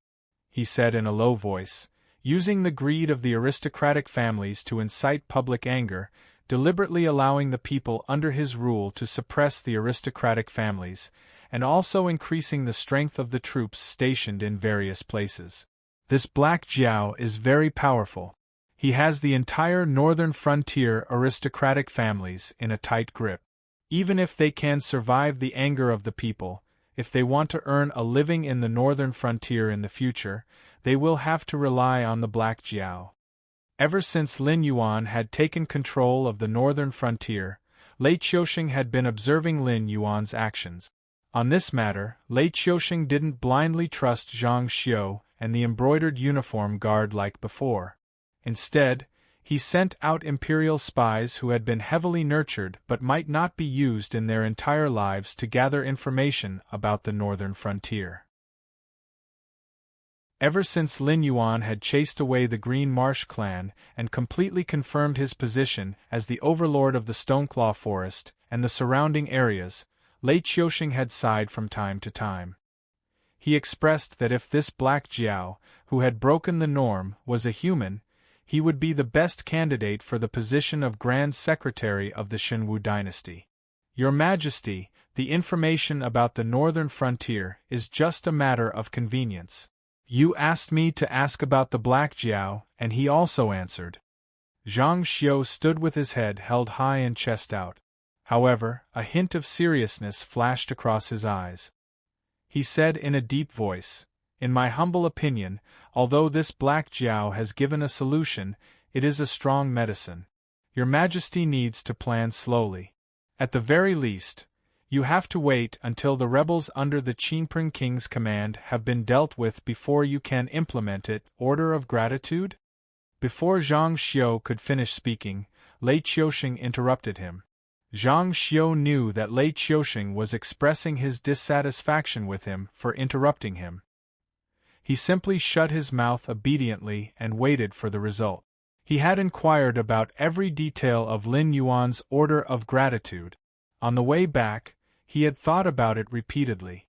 He said in a low voice, using the greed of the aristocratic families to incite public anger, deliberately allowing the people under his rule to suppress the aristocratic families, and also increasing the strength of the troops stationed in various places. "This Black Jiao is very powerful. He has the entire northern frontier aristocratic families in a tight grip. Even if they can survive the anger of the people, if they want to earn a living in the northern frontier in the future, they will have to rely on the Black Jiao." Ever since Lin Yuan had taken control of the northern frontier, Lei Qiusheng had been observing Lin Yuan's actions. On this matter, Lei Qiusheng didn't blindly trust Zhang Xiu and the embroidered uniform guard like before. Instead, he sent out imperial spies who had been heavily nurtured but might not be used in their entire lives to gather information about the northern frontier. Ever since Lin Yuan had chased away the Green Marsh clan and completely confirmed his position as the overlord of the Stoneclaw Forest and the surrounding areas, Lei Qiusheng had sighed from time to time. He expressed that if this Black Jiao, who had broken the norm, was a human, he would be the best candidate for the position of Grand Secretary of the Shenwu dynasty. "Your Majesty, the information about the northern frontier is just a matter of convenience. You asked me to ask about the Black Jiao, and he also answered. Zhang Xiu stood with his head held high and chest out. However, a hint of seriousness flashed across his eyes. He said in a deep voice, "In my humble opinion, although this Black Jiao has given a solution, it is a strong medicine. Your Majesty needs to plan slowly. At the very least, you have to wait until the rebels under the Qinping King's command have been dealt with before you can implement it." Order of gratitude? Before Zhang Xiu could finish speaking, Lei Qiusheng interrupted him. Zhang Xiu knew that Lei Qiusheng was expressing his dissatisfaction with him for interrupting him. He simply shut his mouth obediently and waited for the result. He had inquired about every detail of Lin Yuan's order of gratitude. On the way back, he had thought about it repeatedly.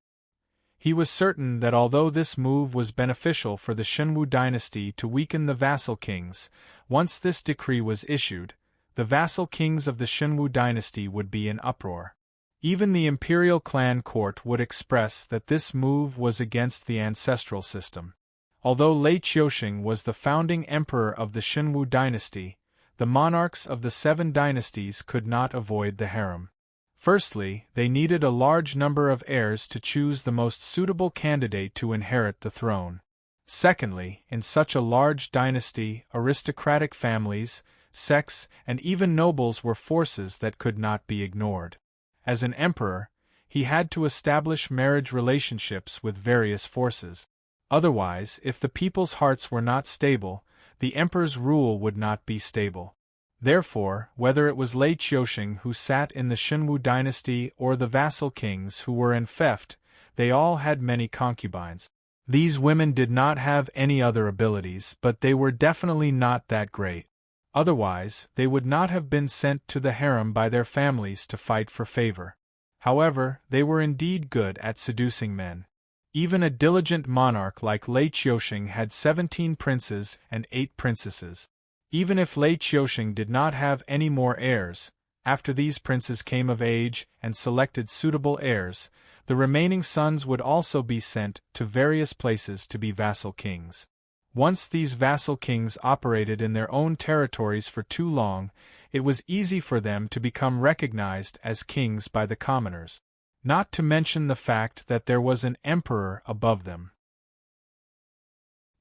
He was certain that although this move was beneficial for the Shenwu dynasty to weaken the vassal kings, once this decree was issued, the vassal kings of the Shenwu dynasty would be in uproar. Even the imperial clan court would express that this move was against the ancestral system. Although Lei Qiusheng was the founding emperor of the Shenwu dynasty, the monarchs of the 7 dynasties could not avoid the harem. Firstly, they needed a large number of heirs to choose the most suitable candidate to inherit the throne. Secondly, in such a large dynasty, aristocratic families, sects, and even nobles were forces that could not be ignored. As an emperor, he had to establish marriage relationships with various forces. Otherwise, if the people's hearts were not stable, the emperor's rule would not be stable. Therefore, whether it was Lei Qiusheng who sat in the Shenwu dynasty or the vassal kings who were in theft, they all had many concubines. These women did not have any other abilities, but they were definitely not that great. Otherwise, they would not have been sent to the harem by their families to fight for favor. However, they were indeed good at seducing men. Even a diligent monarch like Lei Qiusheng had 17 princes and 8 princesses. Even if Lei Qiusheng did not have any more heirs, after these princes came of age and selected suitable heirs, the remaining sons would also be sent to various places to be vassal kings. Once these vassal kings operated in their own territories for too long, it was easy for them to become recognized as kings by the commoners. Not to mention the fact that there was an emperor above them.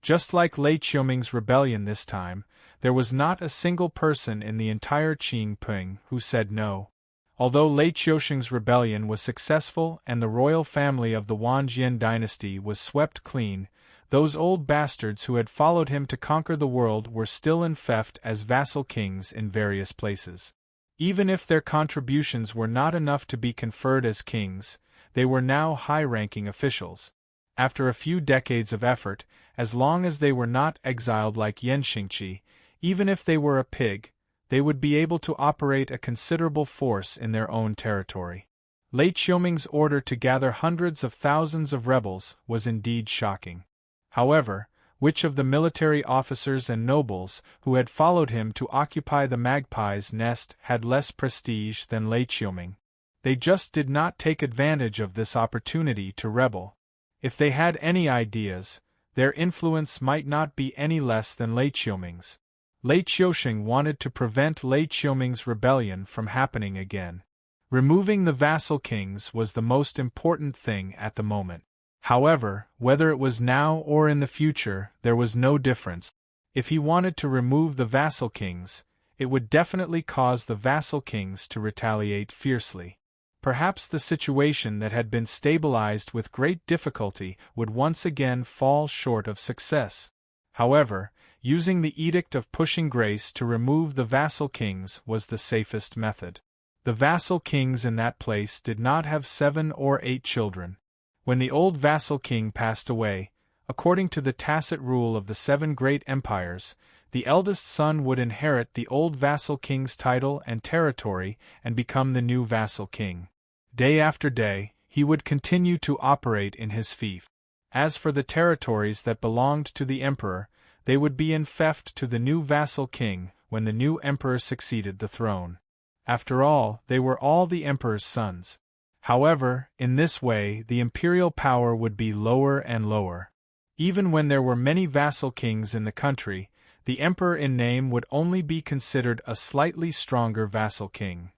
Just like Lei Qiuming's rebellion this time, there was not a single person in the entire Qinping who said no. Although Lei Qiusheng's rebellion was successful and the royal family of the Wanjian dynasty was swept clean, those old bastards who had followed him to conquer the world were still in theft as vassal kings in various places. Even if their contributions were not enough to be conferred as kings, they were now high-ranking officials. After a few decades of effort, as long as they were not exiled like Yan Xingqi, even if they were a pig, they would be able to operate a considerable force in their own territory. Lei Qiuming's order to gather hundreds of thousands of rebels was indeed shocking. However, which of the military officers and nobles who had followed him to occupy the magpie's nest had less prestige than Lei Qiuming? They just did not take advantage of this opportunity to rebel. If they had any ideas, their influence might not be any less than Lei Qiuming's. Lei Qiusheng wanted to prevent Lei Qiuming's rebellion from happening again. Removing the vassal kings was the most important thing at the moment. However, whether it was now or in the future, there was no difference. If he wanted to remove the vassal kings, it would definitely cause the vassal kings to retaliate fiercely. Perhaps the situation that had been stabilized with great difficulty would once again fall short of success. However, using the Edict of Pushing Grace to remove the vassal kings was the safest method. The vassal kings in that place did not have 7 or 8 children. When the old vassal king passed away, according to the tacit rule of the 7 great empires, the eldest son would inherit the old vassal king's title and territory and become the new vassal king. Day after day, he would continue to operate in his fief. As for the territories that belonged to the emperor, they would be in theft to the new vassal king when the new emperor succeeded the throne. After all, they were all the emperor's sons. However, in this way the imperial power would be lower and lower. Even when there were many vassal kings in the country, the emperor in name would only be considered a slightly stronger vassal king.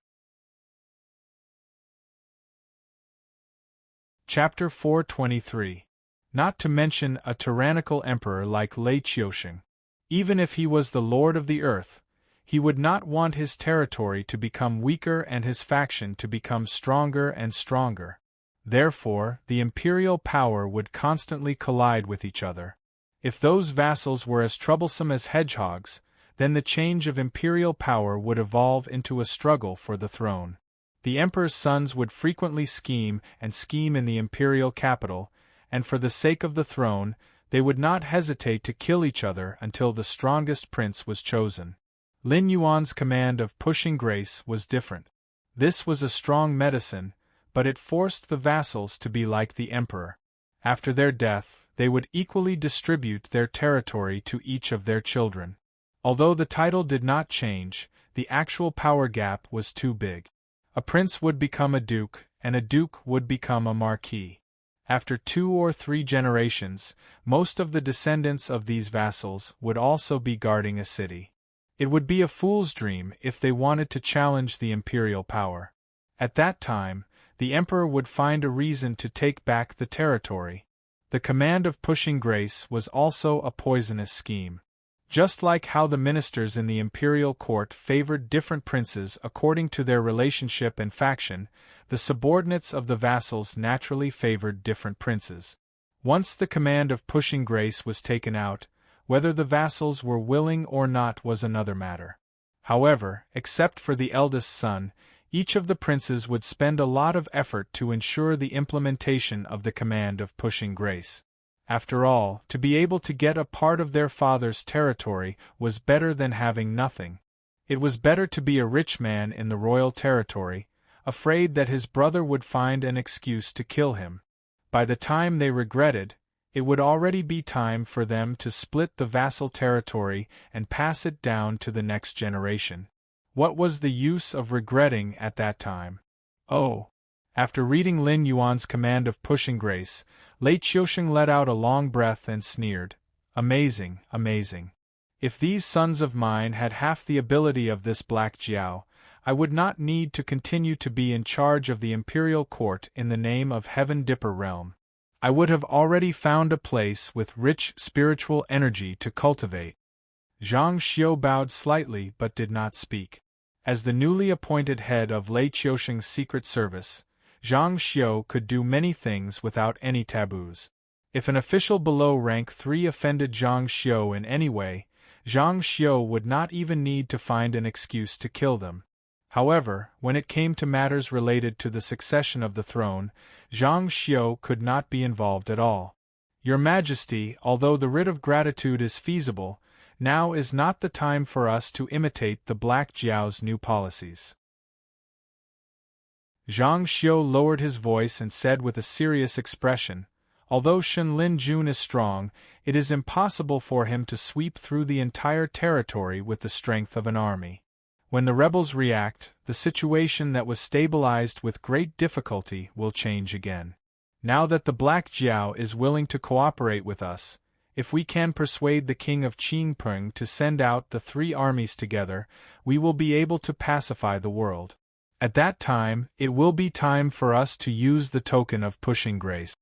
Chapter 423. Not to mention a tyrannical emperor like Lei Qiusheng. Even if he was the lord of the earth, he would not want his territory to become weaker and his faction to become stronger and stronger. Therefore, the imperial power would constantly collide with each other. If those vassals were as troublesome as hedgehogs, then the change of imperial power would evolve into a struggle for the throne. The emperor's sons would frequently scheme in the imperial capital, and for the sake of the throne, they would not hesitate to kill each other until the strongest prince was chosen. Lin Yuan's command of pushing grace was different. This was a strong medicine, but it forced the vassals to be like the emperor. After their death, they would equally distribute their territory to each of their children. Although the title did not change, the actual power gap was too big. A prince would become a duke, and a duke would become a marquis. After 2 or 3 generations, most of the descendants of these vassals would also be guarding a city. It would be a fool's dream if they wanted to challenge the imperial power. At that time, the emperor would find a reason to take back the territory. The command of pushing grace was also a poisonous scheme. Just like how the ministers in the imperial court favored different princes according to their relationship and faction, the subordinates of the vassals naturally favored different princes. Once the command of pushing grace was taken out, whether the vassals were willing or not was another matter. However, except for the eldest son, each of the princes would spend a lot of effort to ensure the implementation of the command of pushing grace. After all, to be able to get a part of their father's territory was better than having nothing. It was better to be a rich man in the royal territory, afraid that his brother would find an excuse to kill him. By the time they regretted, it would already be time for them to split the vassal territory and pass it down to the next generation. What was the use of regretting at that time? Oh! After reading Lin Yuan's command of pushing grace, Lei Qiusheng let out a long breath and sneered. Amazing, amazing. If these sons of mine had half the ability of this Black Jiao, I would not need to continue to be in charge of the imperial court in the name of Heaven Dipper realm. I would have already found a place with rich spiritual energy to cultivate. Zhang Xiu bowed slightly but did not speak. As the newly appointed head of Lei Qiusheng's secret service, Zhang Xiu could do many things without any taboos. If an official below rank 3 offended Zhang Xiu in any way, Zhang Xiu would not even need to find an excuse to kill them. However, when it came to matters related to the succession of the throne, Zhang Xiu could not be involved at all. Your Majesty, although the writ of gratitude is feasible, now is not the time for us to imitate the Black Jiao's new policies. Zhang Xiu lowered his voice and said with a serious expression, although Shen Lin Jun is strong, it is impossible for him to sweep through the entire territory with the strength of an army. When the rebels react, the situation that was stabilized with great difficulty will change again. Now that the Black Jiao is willing to cooperate with us, if we can persuade the king of Qingpeng to send out the 3 armies together, we will be able to pacify the world. At that time, it will be time for us to use the token of pushing grace.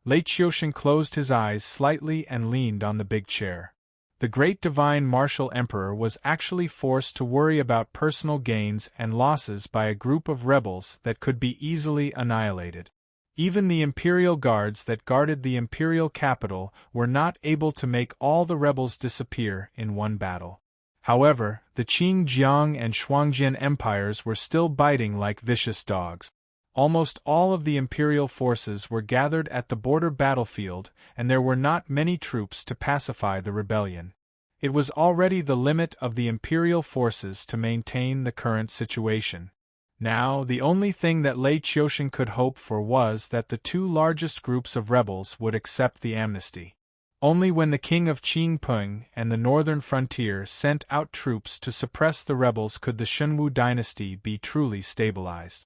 Lei Qiusheng closed his eyes slightly and leaned on the big chair. The great divine martial emperor was actually forced to worry about personal gains and losses by a group of rebels that could be easily annihilated. Even the imperial guards that guarded the imperial capital were not able to make all the rebels disappear in one battle. However, the Qingjiang and Shuangjian empires were still biting like vicious dogs. Almost all of the imperial forces were gathered at the border battlefield, and there were not many troops to pacify the rebellion. It was already the limit of the imperial forces to maintain the current situation. Now, the only thing that Lei Qiusheng could hope for was that the 2 largest groups of rebels would accept the amnesty. Only when the king of Qingpeng and the northern frontier sent out troops to suppress the rebels could the Shenwu dynasty be truly stabilized.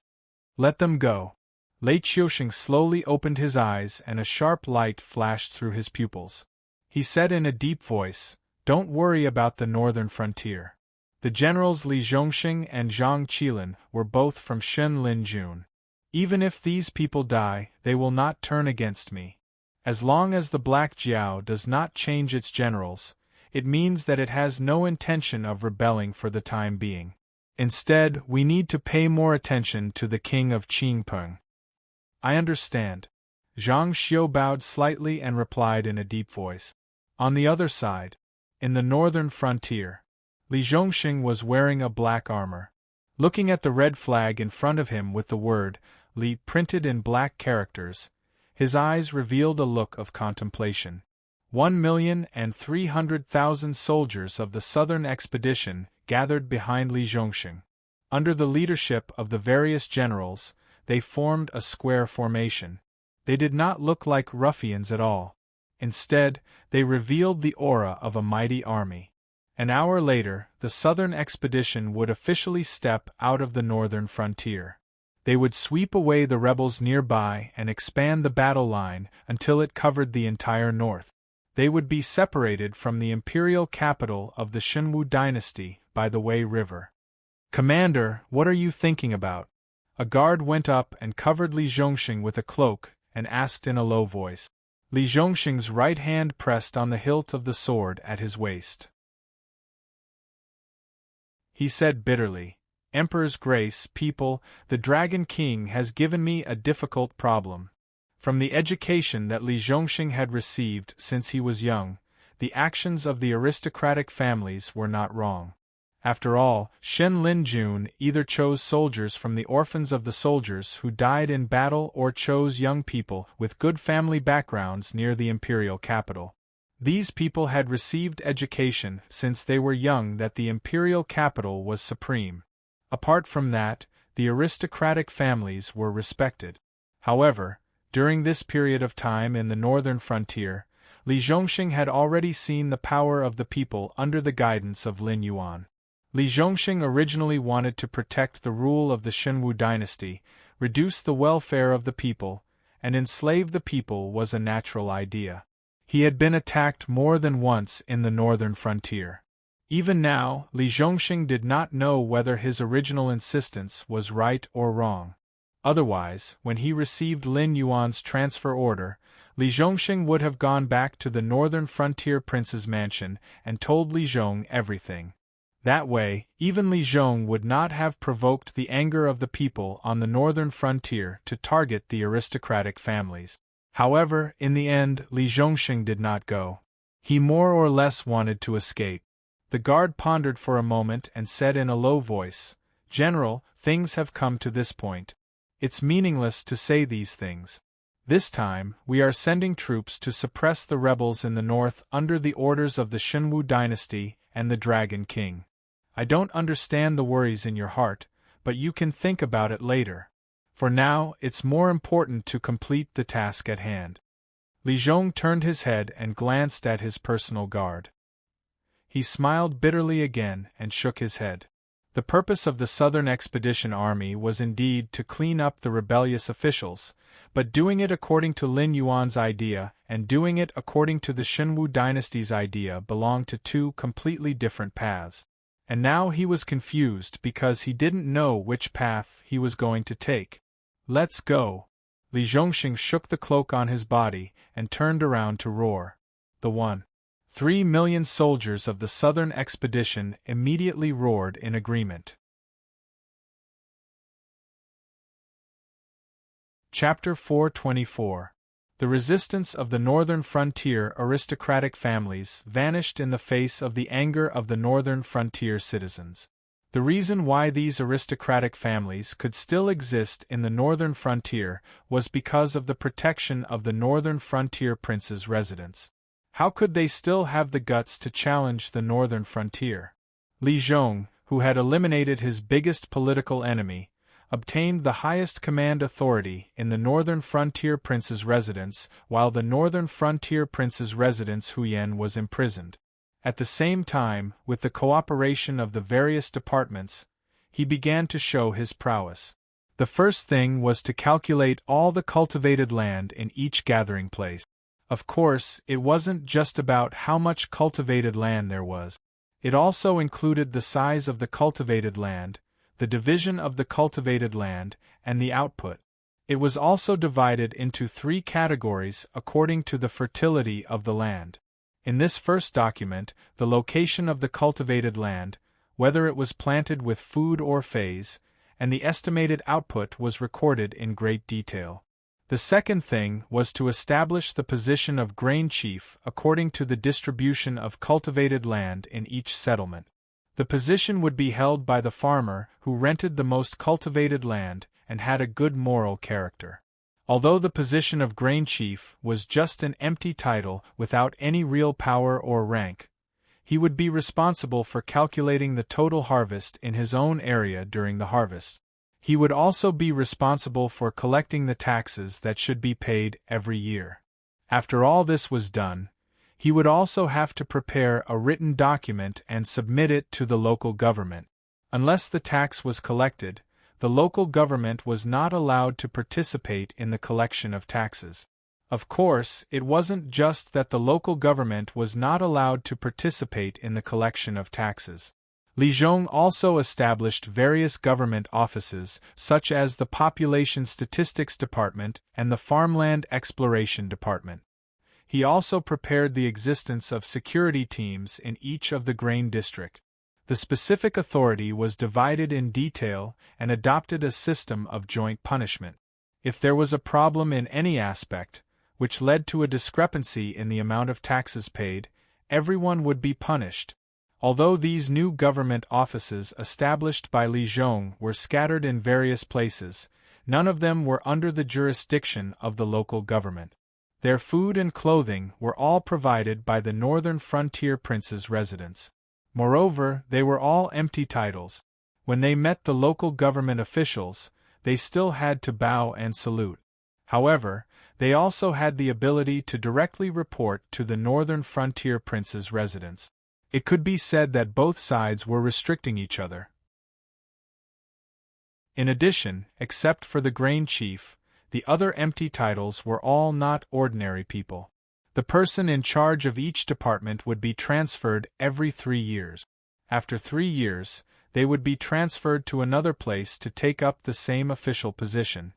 Let them go. Lei Qiusheng slowly opened his eyes and a sharp light flashed through his pupils. He said in a deep voice, "Don't worry about the northern frontier." The generals Li Zhongxing and Zhang Qilin were both from Shen Lin Jun. Even if these people die, they will not turn against me. As long as the Black Jiao does not change its generals, it means that it has no intention of rebelling for the time being. Instead, we need to pay more attention to the king of Qingpeng. I understand. Zhang Xiu bowed slightly and replied in a deep voice. On the other side, in the northern frontier, Li Zhongxing was wearing a black armor. Looking at the red flag in front of him with the word Li printed in black characters, his eyes revealed a look of contemplation. 1,300,000 soldiers of the southern expedition gathered behind Li Zhongxing. Under the leadership of the various generals, they formed a square formation. They did not look like ruffians at all. Instead, they revealed the aura of a mighty army. An hour later, the southern expedition would officially step out of the northern frontier. They would sweep away the rebels nearby and expand the battle line until it covered the entire north. They would be separated from the imperial capital of the Shenwu dynasty by the Wei River. "Commander, what are you thinking about?" A guard went up and covered Li Zhongxing with a cloak and asked in a low voice. Li Zhongxing's right hand pressed on the hilt of the sword at his waist. He said bitterly, "Emperor's Grace, people, the Dragon King has given me a difficult problem." From the education that Li Zhongxing had received since he was young, the actions of the aristocratic families were not wrong. After all, Shen Lin Jun either chose soldiers from the orphans of the soldiers who died in battle or chose young people with good family backgrounds near the imperial capital. These people had received education since they were young that the imperial capital was supreme. Apart from that, the aristocratic families were respected. However, during this period of time in the northern frontier, Li Zhongxing had already seen the power of the people under the guidance of Lin Yuan. Li Zhongxing originally wanted to protect the rule of the Shenwu dynasty, reduce the welfare of the people, and enslave the people was a natural idea. He had been attacked more than once in the northern frontier. Even now, Li Zhongxing did not know whether his original insistence was right or wrong. Otherwise, when he received Lin Yuan's transfer order, Li Zhongxing would have gone back to the northern frontier prince's mansion and told Li Zhong everything. That way, even Li Zhong would not have provoked the anger of the people on the northern frontier to target the aristocratic families. However, in the end, Li Zhongxing did not go. He more or less wanted to escape. The guard pondered for a moment and said in a low voice, "General, things have come to this point. It's meaningless to say these things. This time, we are sending troops to suppress the rebels in the north under the orders of the Shenwu dynasty and the Dragon King. I don't understand the worries in your heart, but you can think about it later. For now, it's more important to complete the task at hand." Li Zhong turned his head and glanced at his personal guard. He smiled bitterly again and shook his head. The purpose of the Southern Expedition Army was indeed to clean up the rebellious officials, but doing it according to Lin Yuan's idea and doing it according to the Shenwu dynasty's idea belonged to two completely different paths. And now he was confused because he didn't know which path he was going to take. "Let's go." Li Zhongxing shook the cloak on his body and turned around to roar. The 3 million soldiers of the Southern Expedition immediately roared in agreement. Chapter 424. The resistance of the northern frontier aristocratic families vanished in the face of the anger of the northern frontier citizens. The reason why these aristocratic families could still exist in the northern frontier was because of the protection of the northern frontier prince's residence. How could they still have the guts to challenge the northern frontier? Li Zhong, who had eliminated his biggest political enemy, obtained the highest command authority in the northern frontier prince's residence, while the northern frontier prince's residence Huyan was imprisoned. At the same time, with the cooperation of the various departments, he began to show his prowess. The first thing was to calculate all the cultivated land in each gathering place. Of course, it wasn't just about how much cultivated land there was. It also included the size of the cultivated land, the division of the cultivated land, and the output. It was also divided into 3 categories according to the fertility of the land. In this first document, the location of the cultivated land, whether it was planted with food or phase, and the estimated output was recorded in great detail. The second thing was to establish the position of grain chief according to the distribution of cultivated land in each settlement. The position would be held by the farmer who rented the most cultivated land and had a good moral character. Although the position of grain chief was just an empty title without any real power or rank, he would be responsible for calculating the total harvest in his own area during the harvest. He would also be responsible for collecting the taxes that should be paid every year. After all this was done, he would also have to prepare a written document and submit it to the local government. Unless the tax was collected, the local government was not allowed to participate in the collection of taxes. Of course, it wasn't just that the local government was not allowed to participate in the collection of taxes. Li Zhong also established various government offices, such as the Population Statistics Department and the Farmland Exploration Department. He also prepared the existence of security teams in each of the grain district. The specific authority was divided in detail and adopted a system of joint punishment. If there was a problem in any aspect, which led to a discrepancy in the amount of taxes paid, everyone would be punished. Although these new government offices established by Li Zhong were scattered in various places, none of them were under the jurisdiction of the local government. Their food and clothing were all provided by the northern frontier princes' residents. Moreover, they were all empty titles. When they met the local government officials, they still had to bow and salute. However, they also had the ability to directly report to the northern frontier princes' residents. It could be said that both sides were restricting each other. In addition, except for the grain chief, the other empty titles were all not ordinary people. The person in charge of each department would be transferred every 3 years. After 3 years, they would be transferred to another place to take up the same official position.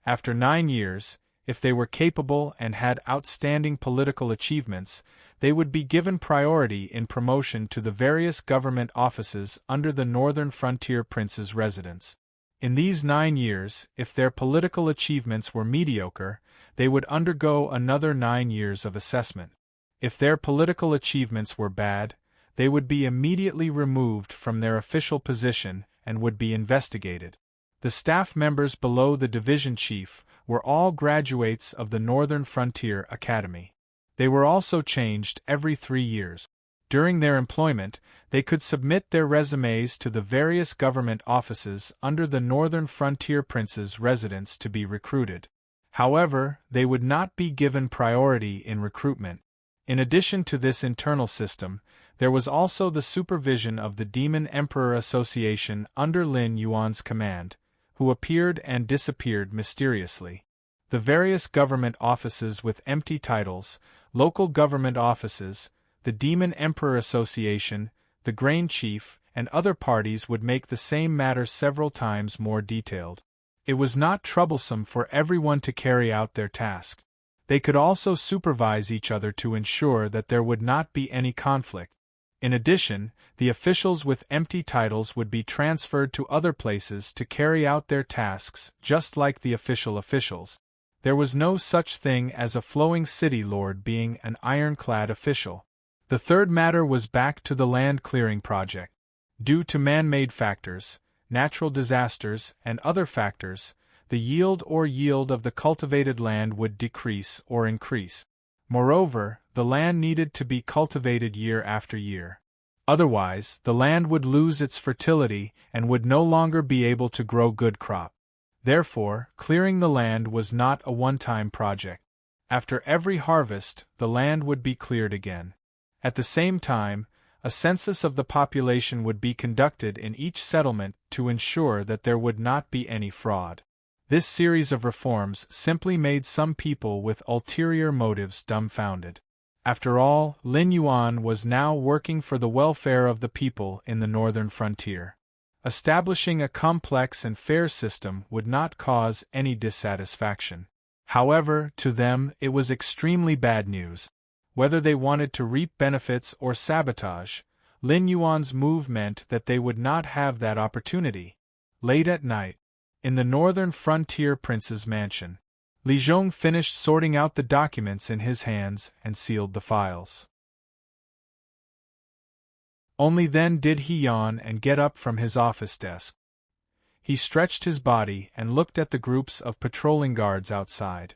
After 9 years, if they were capable and had outstanding political achievements, they would be given priority in promotion to the various government offices under the northern frontier princes' residence. In these 9 years, if their political achievements were mediocre, they would undergo another 9 years of assessment. If their political achievements were bad, they would be immediately removed from their official position and would be investigated. The staff members below the division chief were all graduates of the Northern Frontier Academy. They were also changed every 3 years. During their employment, they could submit their resumes to the various government offices under the Northern Frontier Prince's residence to be recruited. However, they would not be given priority in recruitment. In addition to this internal system, there was also the supervision of the Demon Emperor Association under Lin Yuan's command, who appeared and disappeared mysteriously. The various government offices with empty titles, local government offices, the Demon Emperor Association, the Grain Chief, and other parties would make the same matter several times more detailed. It was not troublesome for everyone to carry out their task. They could also supervise each other to ensure that there would not be any conflict. In addition, the officials with empty titles would be transferred to other places to carry out their tasks just like the official officials. There was no such thing as a flowing city lord being an ironclad official. The third matter was back to the land clearing project. Due to man-made factors, natural disasters, and other factors, the yield of the cultivated land would decrease or increase. Moreover, the land needed to be cultivated year after year. Otherwise, the land would lose its fertility and would no longer be able to grow good crop. Therefore, clearing the land was not a one-time project. After every harvest, the land would be cleared again. At the same time, a census of the population would be conducted in each settlement to ensure that there would not be any fraud. This series of reforms simply made some people with ulterior motives dumbfounded. After all, Lin Yuan was now working for the welfare of the people in the northern frontier. Establishing a complex and fair system would not cause any dissatisfaction. However, to them it was extremely bad news. Whether they wanted to reap benefits or sabotage, Lin Yuan's move meant that they would not have that opportunity. Late at night, in the northern frontier prince's mansion, Li Zhong finished sorting out the documents in his hands and sealed the files. Only then did he yawn and get up from his office desk. He stretched his body and looked at the groups of patrolling guards outside.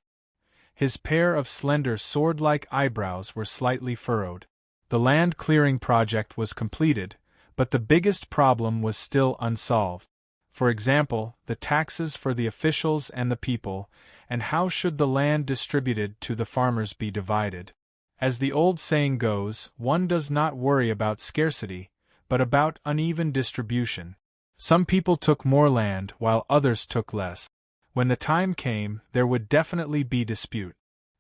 His pair of slender sword-like eyebrows were slightly furrowed. The land clearing project was completed, but the biggest problem was still unsolved. For example, the taxes for the officials and the people, and how should the land distributed to the farmers be divided. As the old saying goes, one does not worry about scarcity, but about uneven distribution. Some people took more land while others took less. When the time came, there would definitely be dispute.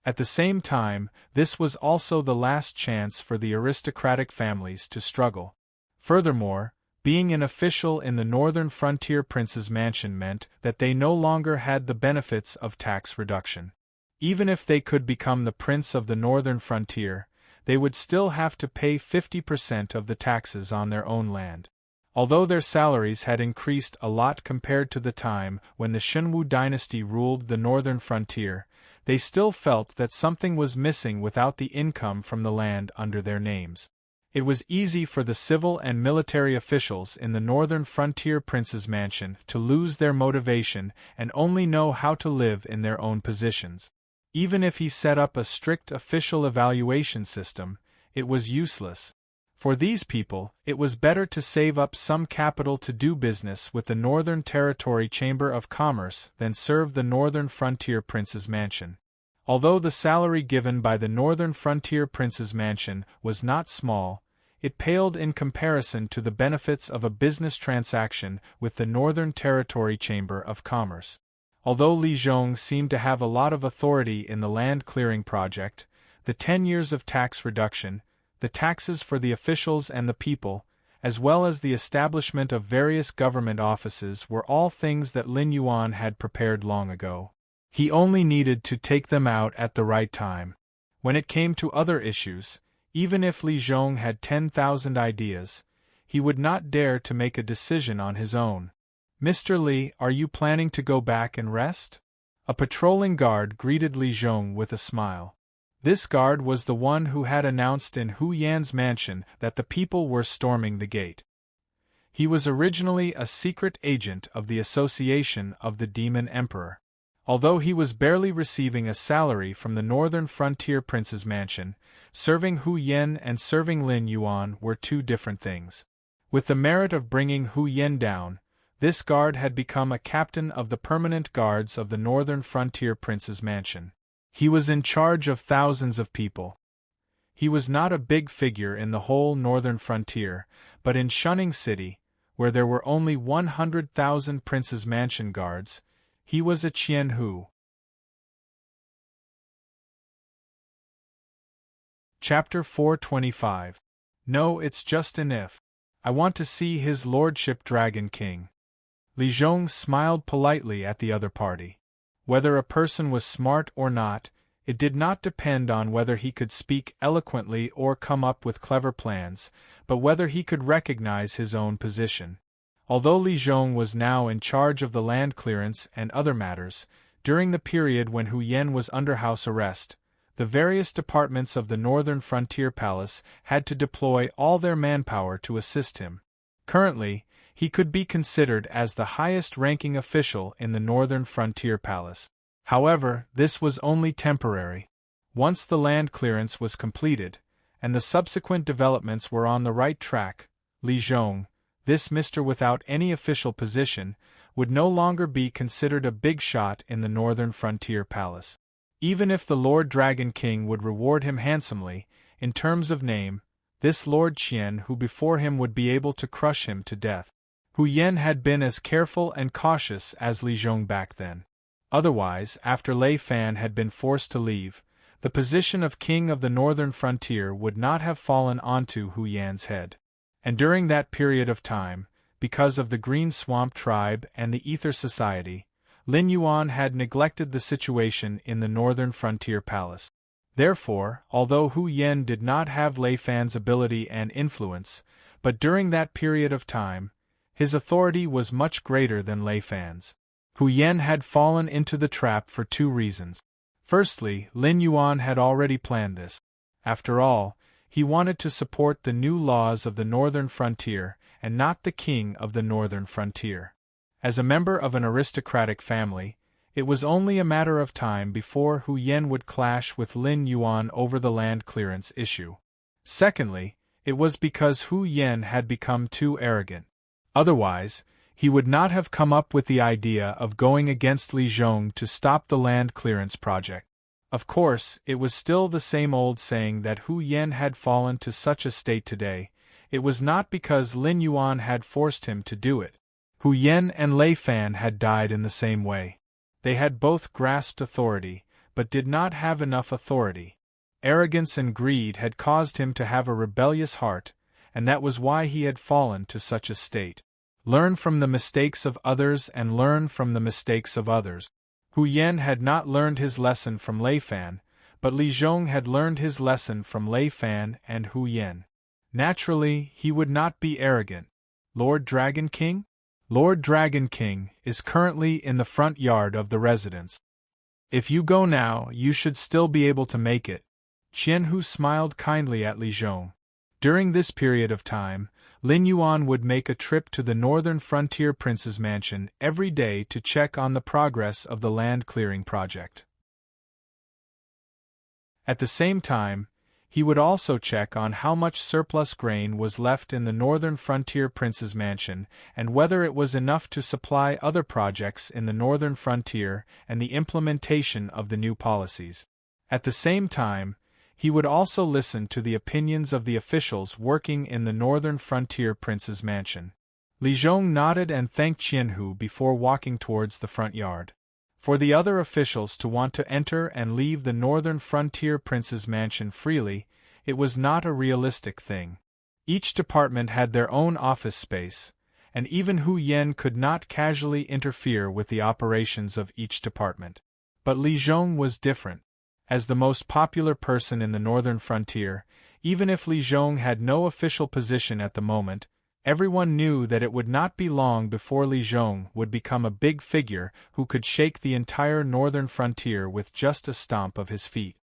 At the same time, this was also the last chance for the aristocratic families to struggle. Furthermore, being an official in the northern frontier prince's mansion meant that they no longer had the benefits of tax reduction. Even if they could become the prince of the northern frontier, they would still have to pay 50% of the taxes on their own land. Although their salaries had increased a lot compared to the time when the Shenwu dynasty ruled the northern frontier, they still felt that something was missing without the income from the land under their names. It was easy for the civil and military officials in the northern frontier prince's mansion to lose their motivation and only know how to live in their own positions. Even if he set up a strict official evaluation system, it was useless. For these people, it was better to save up some capital to do business with the Northern Territory Chamber of Commerce than serve the Northern Frontier Prince's mansion. Although the salary given by the Northern Frontier Prince's mansion was not small, it paled in comparison to the benefits of a business transaction with the Northern Territory Chamber of Commerce. Although Li Zhong seemed to have a lot of authority in the land clearing project, the 10 years of tax reduction, the taxes for the officials and the people, as well as the establishment of various government offices were all things that Lin Yuan had prepared long ago. He only needed to take them out at the right time. When it came to other issues, even if Li Zhong had 10,000 ideas, he would not dare to make a decision on his own. "Mr. Li, are you planning to go back and rest?" A patrolling guard greeted Li Zhong with a smile. This guard was the one who had announced in Hu Yan's mansion that the people were storming the gate. He was originally a secret agent of the Association of the Demon Emperor. Although he was barely receiving a salary from the Northern Frontier Prince's mansion, serving Hu Yan and serving Lin Yuan were two different things. With the merit of bringing Hu Yan down, this guard had become a captain of the permanent guards of the Northern Frontier Prince's mansion. He was in charge of thousands of people. He was not a big figure in the whole northern frontier, but in Shunning City, where there were only 100,000 Prince's Mansion guards, he was a Qian Hu. Chapter 425. No, it's just an if. I want to see His Lordship Dragon King. Li Zhong smiled politely at the other party. Whether a person was smart or not, it did not depend on whether he could speak eloquently or come up with clever plans, but whether he could recognize his own position. Although Li Zhong was now in charge of the land clearance and other matters, during the period when Hu Yan was under house arrest, the various departments of the Northern Frontier Palace had to deploy all their manpower to assist him. Currently, he could be considered as the highest-ranking official in the Northern Frontier Palace. However, this was only temporary. Once the land clearance was completed, and the subsequent developments were on the right track, Li Zhong, this Mr. without any official position, would no longer be considered a big shot in the Northern Frontier Palace. Even if the Lord Dragon King would reward him handsomely, in terms of name, this Lord Qian who before him would be able to crush him to death. Hu Yan had been as careful and cautious as Li Zhong back then. Otherwise, after Lei Fan had been forced to leave, the position of king of the northern frontier would not have fallen onto Hu Yan's head. And during that period of time, because of the Green Swamp Tribe and the Ether Society, Lin Yuan had neglected the situation in the northern frontier palace. Therefore, although Hu Yan did not have Lei Fan's ability and influence, but during that period of time, his authority was much greater than Lei Fan's. Hu Yan had fallen into the trap for two reasons. Firstly, Lin Yuan had already planned this. After all, he wanted to support the new laws of the northern frontier and not the king of the northern frontier. As a member of an aristocratic family, it was only a matter of time before Hu Yan would clash with Lin Yuan over the land clearance issue. Secondly, it was because Hu Yan had become too arrogant. Otherwise, he would not have come up with the idea of going against Li Zhong to stop the land clearance project. Of course, it was still the same old saying that Hu Yan had fallen to such a state today. It was not because Lin Yuan had forced him to do it. Hu Yan and Lei Fan had died in the same way. They had both grasped authority, but did not have enough authority. Arrogance and greed had caused him to have a rebellious heart, and that was why he had fallen to such a state. Learn from the mistakes of others and learn from the mistakes of others. Hu Yan had not learned his lesson from Lei Fan, but Li Zhong had learned his lesson from Lei Fan and Hu Yan. Naturally, he would not be arrogant. Lord Dragon King? Lord Dragon King is currently in the front yard of the residence. If you go now, you should still be able to make it. Qianhu smiled kindly at Li Zhong. During this period of time, Lin Yuan would make a trip to the northern frontier prince's mansion every day to check on the progress of the land clearing project. At the same time, he would also check on how much surplus grain was left in the northern frontier prince's mansion and whether it was enough to supply other projects in the northern frontier and the implementation of the new policies. At the same time, he would also listen to the opinions of the officials working in the northern frontier prince's mansion. Li Zhong nodded and thanked Qianhu before walking towards the front yard. For the other officials to want to enter and leave the northern frontier prince's mansion freely, it was not a realistic thing. Each department had their own office space, and even Hu Yan could not casually interfere with the operations of each department. But Li Zhong was different. As the most popular person in the northern frontier, even if Li Zhong had no official position at the moment, everyone knew that it would not be long before Li Zhong would become a big figure who could shake the entire northern frontier with just a stomp of his feet.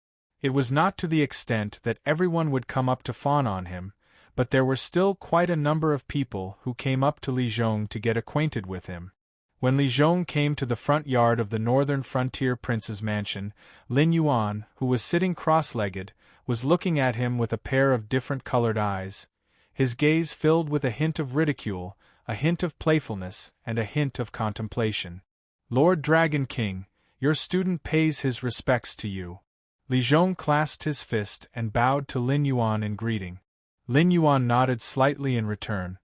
It was not to the extent that everyone would come up to fawn on him, but there were still quite a number of people who came up to Li Zhong to get acquainted with him. When Li Zhong came to the front yard of the northern frontier prince's mansion, Lin Yuan, who was sitting cross-legged, was looking at him with a pair of different-colored eyes, his gaze filled with a hint of ridicule, a hint of playfulness, and a hint of contemplation. "Lord Dragon King, your student pays his respects to you." Li Zhong clasped his fist and bowed to Lin Yuan in greeting. Lin Yuan nodded slightly in return,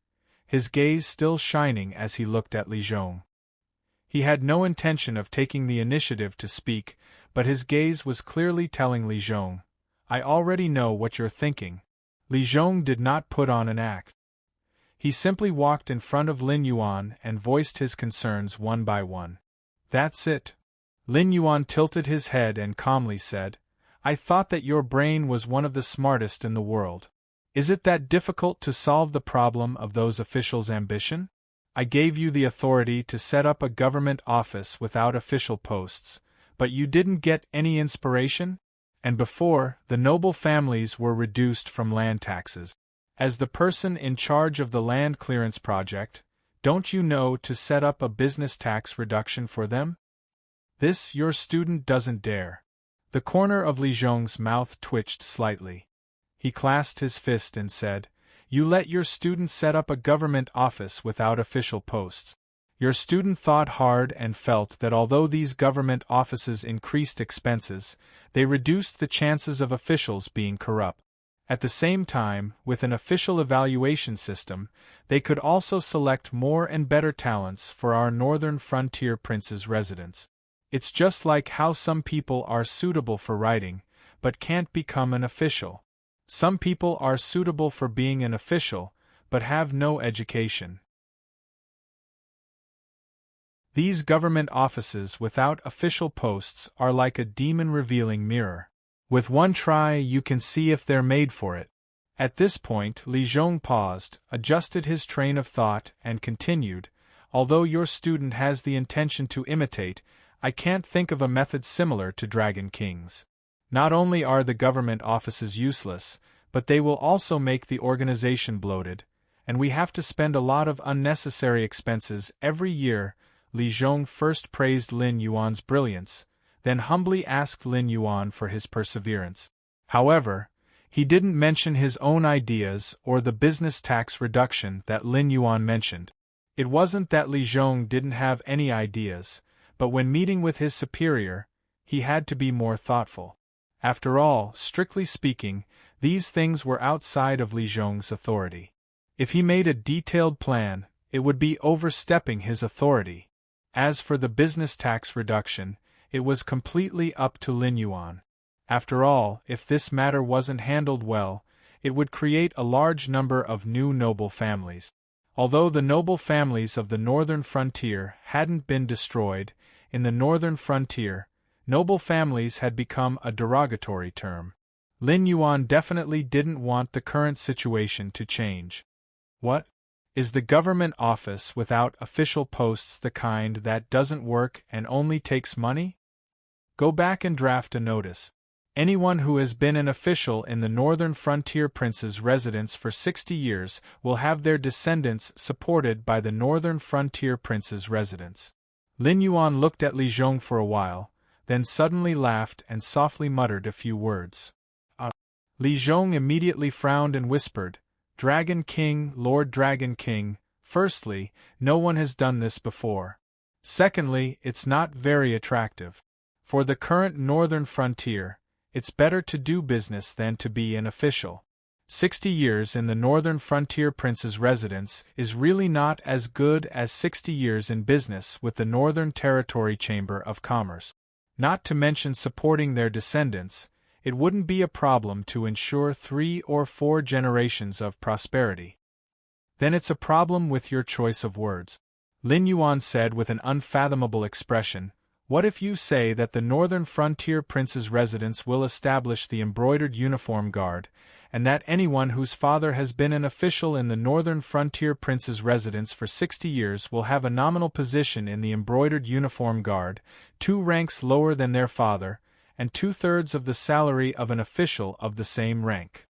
his gaze still shining as he looked at Li Zhong. He had no intention of taking the initiative to speak, but his gaze was clearly telling Li Zhong, "I already know what you're thinking." Li Zhong did not put on an act. He simply walked in front of Lin Yuan and voiced his concerns one by one. "That's it." Lin Yuan tilted his head and calmly said, "I thought that your brain was one of the smartest in the world. Is it that difficult to solve the problem of those officials' ambition? I gave you the authority to set up a government office without official posts, but you didn't get any inspiration? And before, the noble families were reduced from land taxes. As the person in charge of the land clearance project, don't you know to set up a business tax reduction for them? This your student doesn't dare." The corner of Li Zhong's mouth twitched slightly. He clasped his fist and said, "You let your student set up a government office without official posts. Your student thought hard and felt that although these government offices increased expenses, they reduced the chances of officials being corrupt. At the same time, with an official evaluation system, they could also select more and better talents for our northern frontier prince's residence. It's just like how some people are suitable for writing, but can't become an official. Some people are suitable for being an official, but have no education. These government offices without official posts are like a demon-revealing mirror. With one try you can see if they're made for it. At this point Li Zhong paused, adjusted his train of thought, and continued, although your student has the intention to imitate, I can't think of a method similar to Dragon King's. Not only are the government offices useless, but they will also make the organization bloated, and we have to spend a lot of unnecessary expenses every year. Li Zhong first praised Lin Yuan's brilliance, then humbly asked Lin Yuan for his perseverance. However, he didn't mention his own ideas or the business tax reduction that Lin Yuan mentioned. It wasn't that Li Zhong didn't have any ideas, but when meeting with his superior, he had to be more thoughtful. After all, strictly speaking, these things were outside of Li Zhong's authority. If he made a detailed plan, it would be overstepping his authority. As for the business tax reduction, it was completely up to Lin Yuan. After all, if this matter wasn't handled well, it would create a large number of new noble families. Although the noble families of the northern frontier hadn't been destroyed, in the northern frontier, noble families had become a derogatory term. Lin Yuan definitely didn't want the current situation to change. What? Is the government office without official posts the kind that doesn't work and only takes money? Go back and draft a notice. Anyone who has been an official in the Northern Frontier Prince's residence for 60 years will have their descendants supported by the Northern Frontier Prince's residence. Lin Yuan looked at Li Zhong for a while, then suddenly laughed and softly muttered a few words. Li Zhong immediately frowned and whispered, Dragon King, Lord Dragon King, firstly, no one has done this before. Secondly, it's not very attractive. For the current northern frontier, it's better to do business than to be an official. 60 years in the Northern Frontier Prince's residence is really not as good as 60 years in business with the Northern Territory Chamber of Commerce. Not to mention supporting their descendants, it wouldn't be a problem to ensure 3 or 4 generations of prosperity. Then it's a problem with your choice of words. Lin Yuan said with an unfathomable expression, What if you say that the Northern Frontier Prince's residence will establish the embroidered uniform guard, and that anyone whose father has been an official in the Northern Frontier Prince's residence for 60 years will have a nominal position in the embroidered uniform guard, 2 ranks lower than their father, and 2/3 of the salary of an official of the same rank.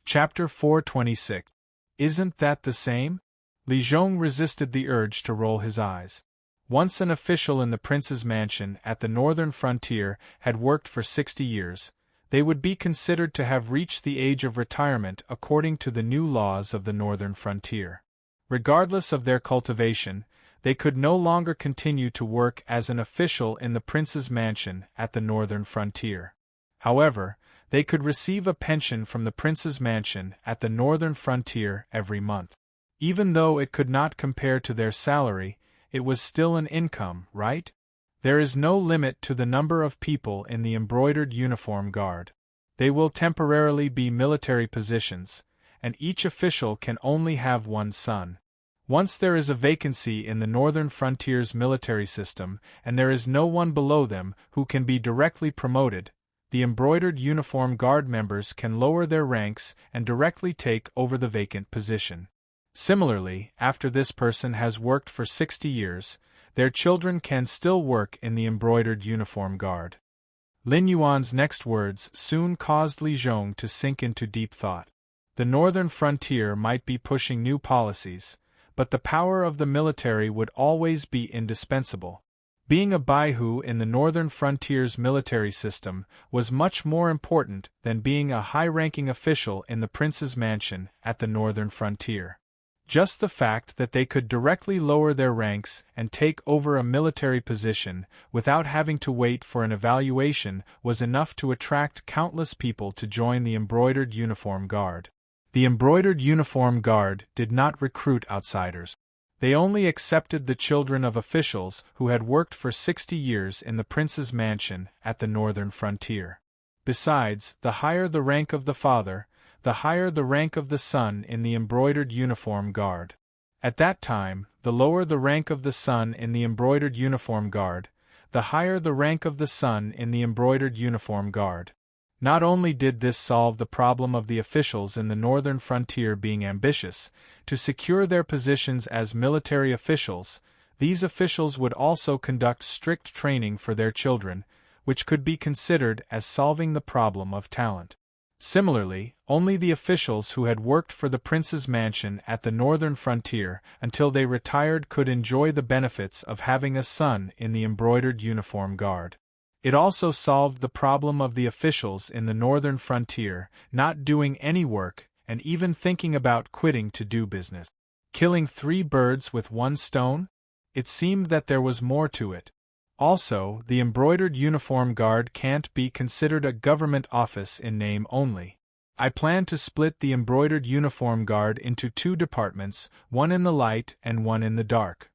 Chapter 426. Isn't that the same? Li Zhong resisted the urge to roll his eyes. Once an official in the prince's mansion at the northern frontier had worked for 60 years, they would be considered to have reached the age of retirement according to the new laws of the northern frontier. Regardless of their cultivation, they could no longer continue to work as an official in the prince's mansion at the northern frontier. However, they could receive a pension from the prince's mansion at the northern frontier every month. Even though it could not compare to their salary, it was still an income, right? There is no limit to the number of people in the embroidered uniform guard. They will temporarily be military positions, and each official can only have one son. Once there is a vacancy in the Northern Frontier's military system, and there is no one below them who can be directly promoted, the embroidered uniform guard members can lower their ranks and directly take over the vacant position. Similarly, after this person has worked for 60 years, their children can still work in the embroidered uniform guard. Lin Yuan's next words soon caused Li Zhong to sink into deep thought. The Northern Frontier might be pushing new policies, but the power of the military would always be indispensable. Being a Baihu in the Northern Frontier's military system was much more important than being a high-ranking official in the prince's mansion at the Northern Frontier. Just the fact that they could directly lower their ranks and take over a military position without having to wait for an evaluation was enough to attract countless people to join the embroidered uniform guard. The embroidered uniform guard did not recruit outsiders. They only accepted the children of officials who had worked for 60 years in the prince's mansion at the northern frontier. Besides, the higher the rank of the father, the higher the rank of the son in the embroidered uniform guard. At that time, the lower the rank of the son in the embroidered uniform guard, the higher the rank of the son in the embroidered uniform guard. Not only did this solve the problem of the officials in the northern frontier being ambitious to secure their positions as military officials, these officials would also conduct strict training for their children, which could be considered as solving the problem of talent. Similarly, only the officials who had worked for the prince's mansion at the northern frontier until they retired could enjoy the benefits of having a son in the embroidered uniform guard. It also solved the problem of the officials in the northern frontier not doing any work and even thinking about quitting to do business. Killing 3 birds with 1 stone? It seemed that there was more to it. Also, the embroidered uniform guard can't be considered a government office in name only. I plan to split the embroidered uniform guard into 2 departments, one in the light and one in the dark.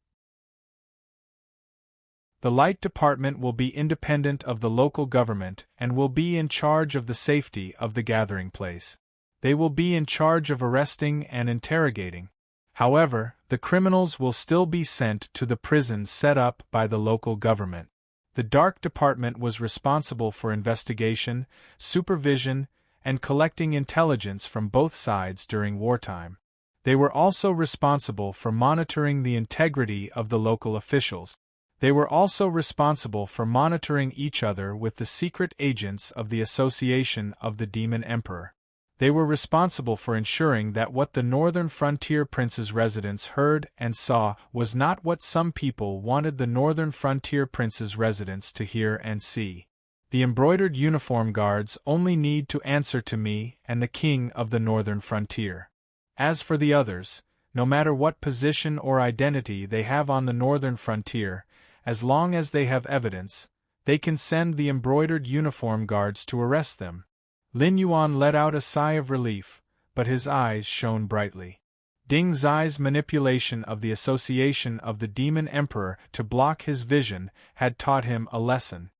The light department will be independent of the local government and will be in charge of the safety of the gathering place. They will be in charge of arresting and interrogating. However, the criminals will still be sent to the prisons set up by the local government. The dark department was responsible for investigation, supervision, and collecting intelligence from both sides during wartime. They were also responsible for monitoring the integrity of the local officials. They were also responsible for monitoring each other with the secret agents of the Association of the Demon Emperor. They were responsible for ensuring that what the northern frontier prince's residents heard and saw was not what some people wanted the northern frontier prince's residents to hear and see. The embroidered uniform guards only need to answer to me and the king of the northern frontier. As for the others, no matter what position or identity they have on the northern frontier, as long as they have evidence, they can send the embroidered uniform guards to arrest them. Lin Yuan let out a sigh of relief, but his eyes shone brightly. Ding Zai's manipulation of the Association of the Demon Emperor to block his vision had taught him a lesson.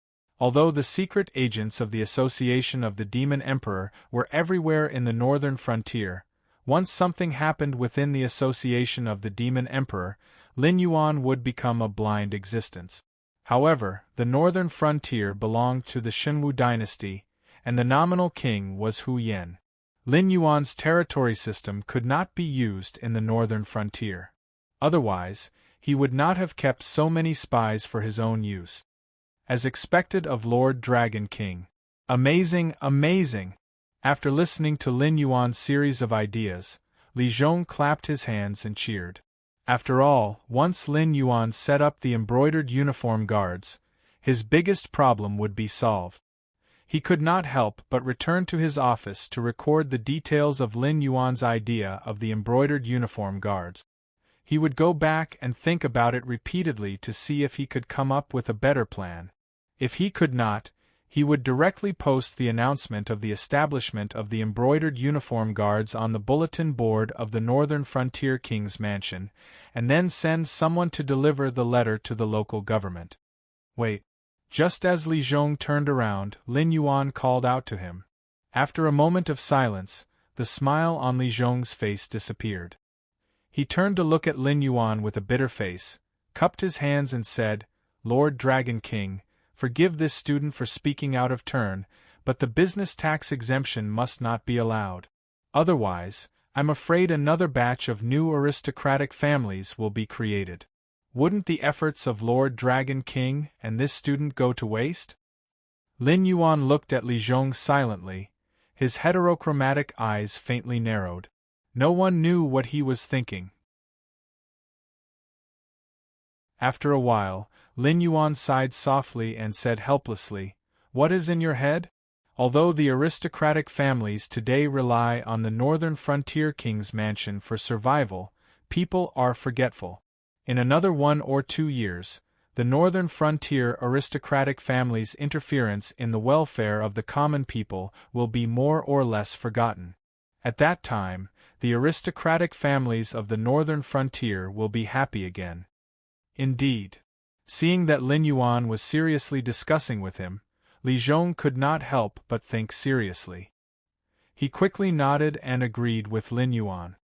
Although the secret agents of the Association of the Demon Emperor were everywhere in the northern frontier, once something happened within the Association of the Demon Emperor, Lin Yuan would become a blind existence. However, the northern frontier belonged to the Shenwu dynasty, and the nominal king was Hu Yen. Lin Yuan's territory system could not be used in the northern frontier. Otherwise, he would not have kept so many spies for his own use. As expected of Lord Dragon King. Amazing, amazing! After listening to Lin Yuan's series of ideas, Li Zhong clapped his hands and cheered. After all, once Lin Yuan set up the embroidered uniform guards, his biggest problem would be solved. He could not help but return to his office to record the details of Lin Yuan's idea of the embroidered uniform guards. He would go back and think about it repeatedly to see if he could come up with a better plan. If he could not, he would directly post the announcement of the establishment of the embroidered uniform guards on the bulletin board of the Northern Frontier King's mansion, and then send someone to deliver the letter to the local government. Wait. Just as Li Zhong turned around, Lin Yuan called out to him. After a moment of silence, the smile on Li Zhong's face disappeared. He turned to look at Lin Yuan with a bitter face, cupped his hands and said, "Lord Dragon King, forgive this student for speaking out of turn, but the business tax exemption must not be allowed. Otherwise, I'm afraid another batch of new aristocratic families will be created. Wouldn't the efforts of Lord Dragon King and this student go to waste?" Lin Yuan looked at Li Zhong silently, his heterochromatic eyes faintly narrowed. No one knew what he was thinking. After a while, Lin Yuan sighed softly and said helplessly, "What is in your head? Although the aristocratic families today rely on the Northern Frontier King's mansion for survival, people are forgetful. In another 1 or 2 years, the Northern Frontier aristocratic families' interference in the welfare of the common people will be more or less forgotten. At that time, the aristocratic families of the northern frontier will be happy again. Indeed. Seeing that Lin Yuan was seriously discussing with him, Li Zhong could not help but think seriously. He quickly nodded and agreed with Lin Yuan.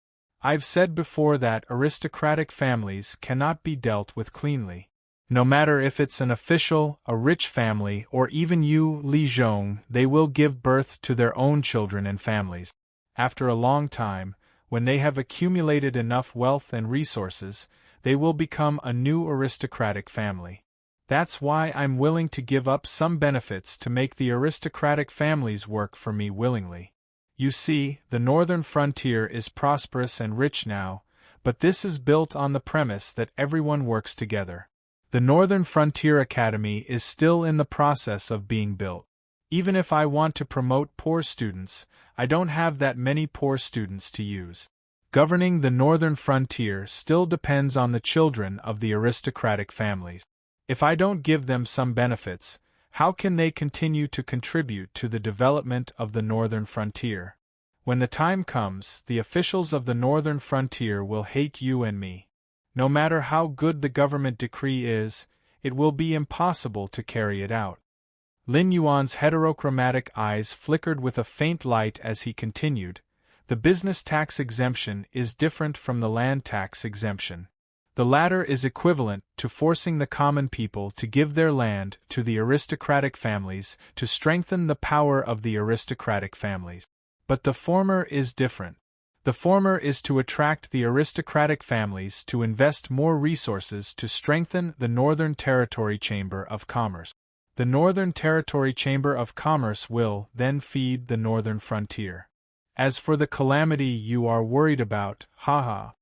I've said before that aristocratic families cannot be dealt with cleanly. No matter if it's an official, a rich family, or even you, Li Zhong, they will give birth to their own children and families. After a long time, when they have accumulated enough wealth and resources, they will become a new aristocratic family. That's why I'm willing to give up some benefits to make the aristocratic families work for me willingly. You see, the northern frontier is prosperous and rich now, but this is built on the premise that everyone works together. The Northern Frontier Academy is still in the process of being built. Even if I want to promote poor students, I don't have that many poor students to use. Governing the Northern Frontier still depends on the children of the aristocratic families. If I don't give them some benefits, how can they continue to contribute to the development of the Northern Frontier? When the time comes, the officials of the Northern Frontier will hate you and me. No matter how good the government decree is, it will be impossible to carry it out. Lin Yuan's heterochromatic eyes flickered with a faint light as he continued, the business tax exemption is different from the land tax exemption. The latter is equivalent to forcing the common people to give their land to the aristocratic families to strengthen the power of the aristocratic families. But the former is different. The former is to attract the aristocratic families to invest more resources to strengthen the Northern Territory Chamber of Commerce. The Northern Territory Chamber of Commerce will then feed the Northern Frontier. As for the calamity you are worried about, haha.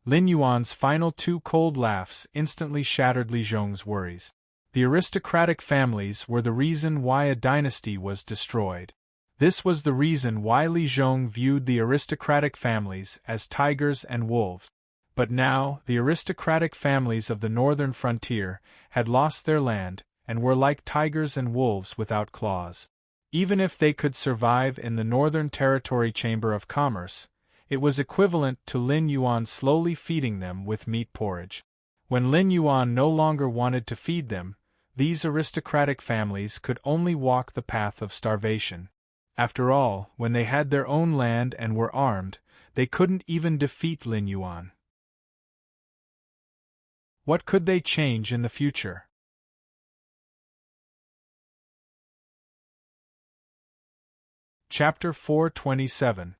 Lin Yuan's final two cold laughs instantly shattered Li Zhong's worries. The aristocratic families were the reason why a dynasty was destroyed. This was the reason why Li Zhong viewed the aristocratic families as tigers and wolves. But now, the aristocratic families of the northern frontier had lost their land and were like tigers and wolves without claws. Even if they could survive in the Northern Territory Chamber of Commerce, it was equivalent to Lin Yuan slowly feeding them with meat porridge. When Lin Yuan no longer wanted to feed them, these aristocratic families could only walk the path of starvation. After all, when they had their own land and were armed, they couldn't even defeat Lin Yuan. What could they change in the future? Chapter 427.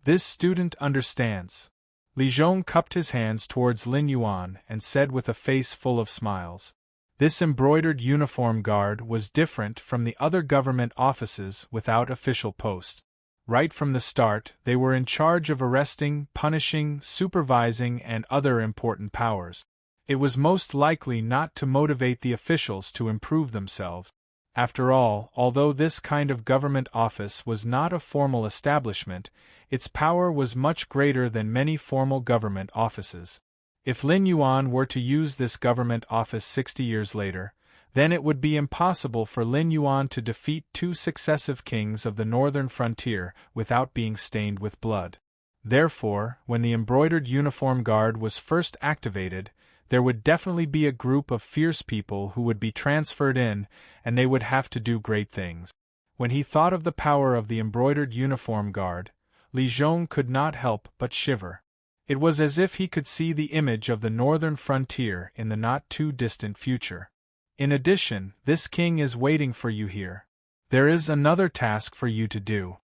This student understands. Li Zhong cupped his hands towards Lin Yuan and said with a face full of smiles. This embroidered uniform guard was different from the other government offices without official posts. Right from the start, they were in charge of arresting, punishing, supervising, and other important powers. It was most likely not to motivate the officials to improve themselves. After all, although this kind of government office was not a formal establishment, its power was much greater than many formal government offices. If Lin Yuan were to use this government office 60 years later, then it would be impossible for Lin Yuan to defeat two successive kings of the northern frontier without being stained with blood. Therefore, when the embroidered uniform guard was first activated, there would definitely be a group of fierce people who would be transferred in, and they would have to do great things. When he thought of the power of the embroidered uniform guard, Li Zhong could not help but shiver. It was as if he could see the image of the northern frontier in the not-too-distant future. In addition, this king is waiting for you here. There is another task for you to do.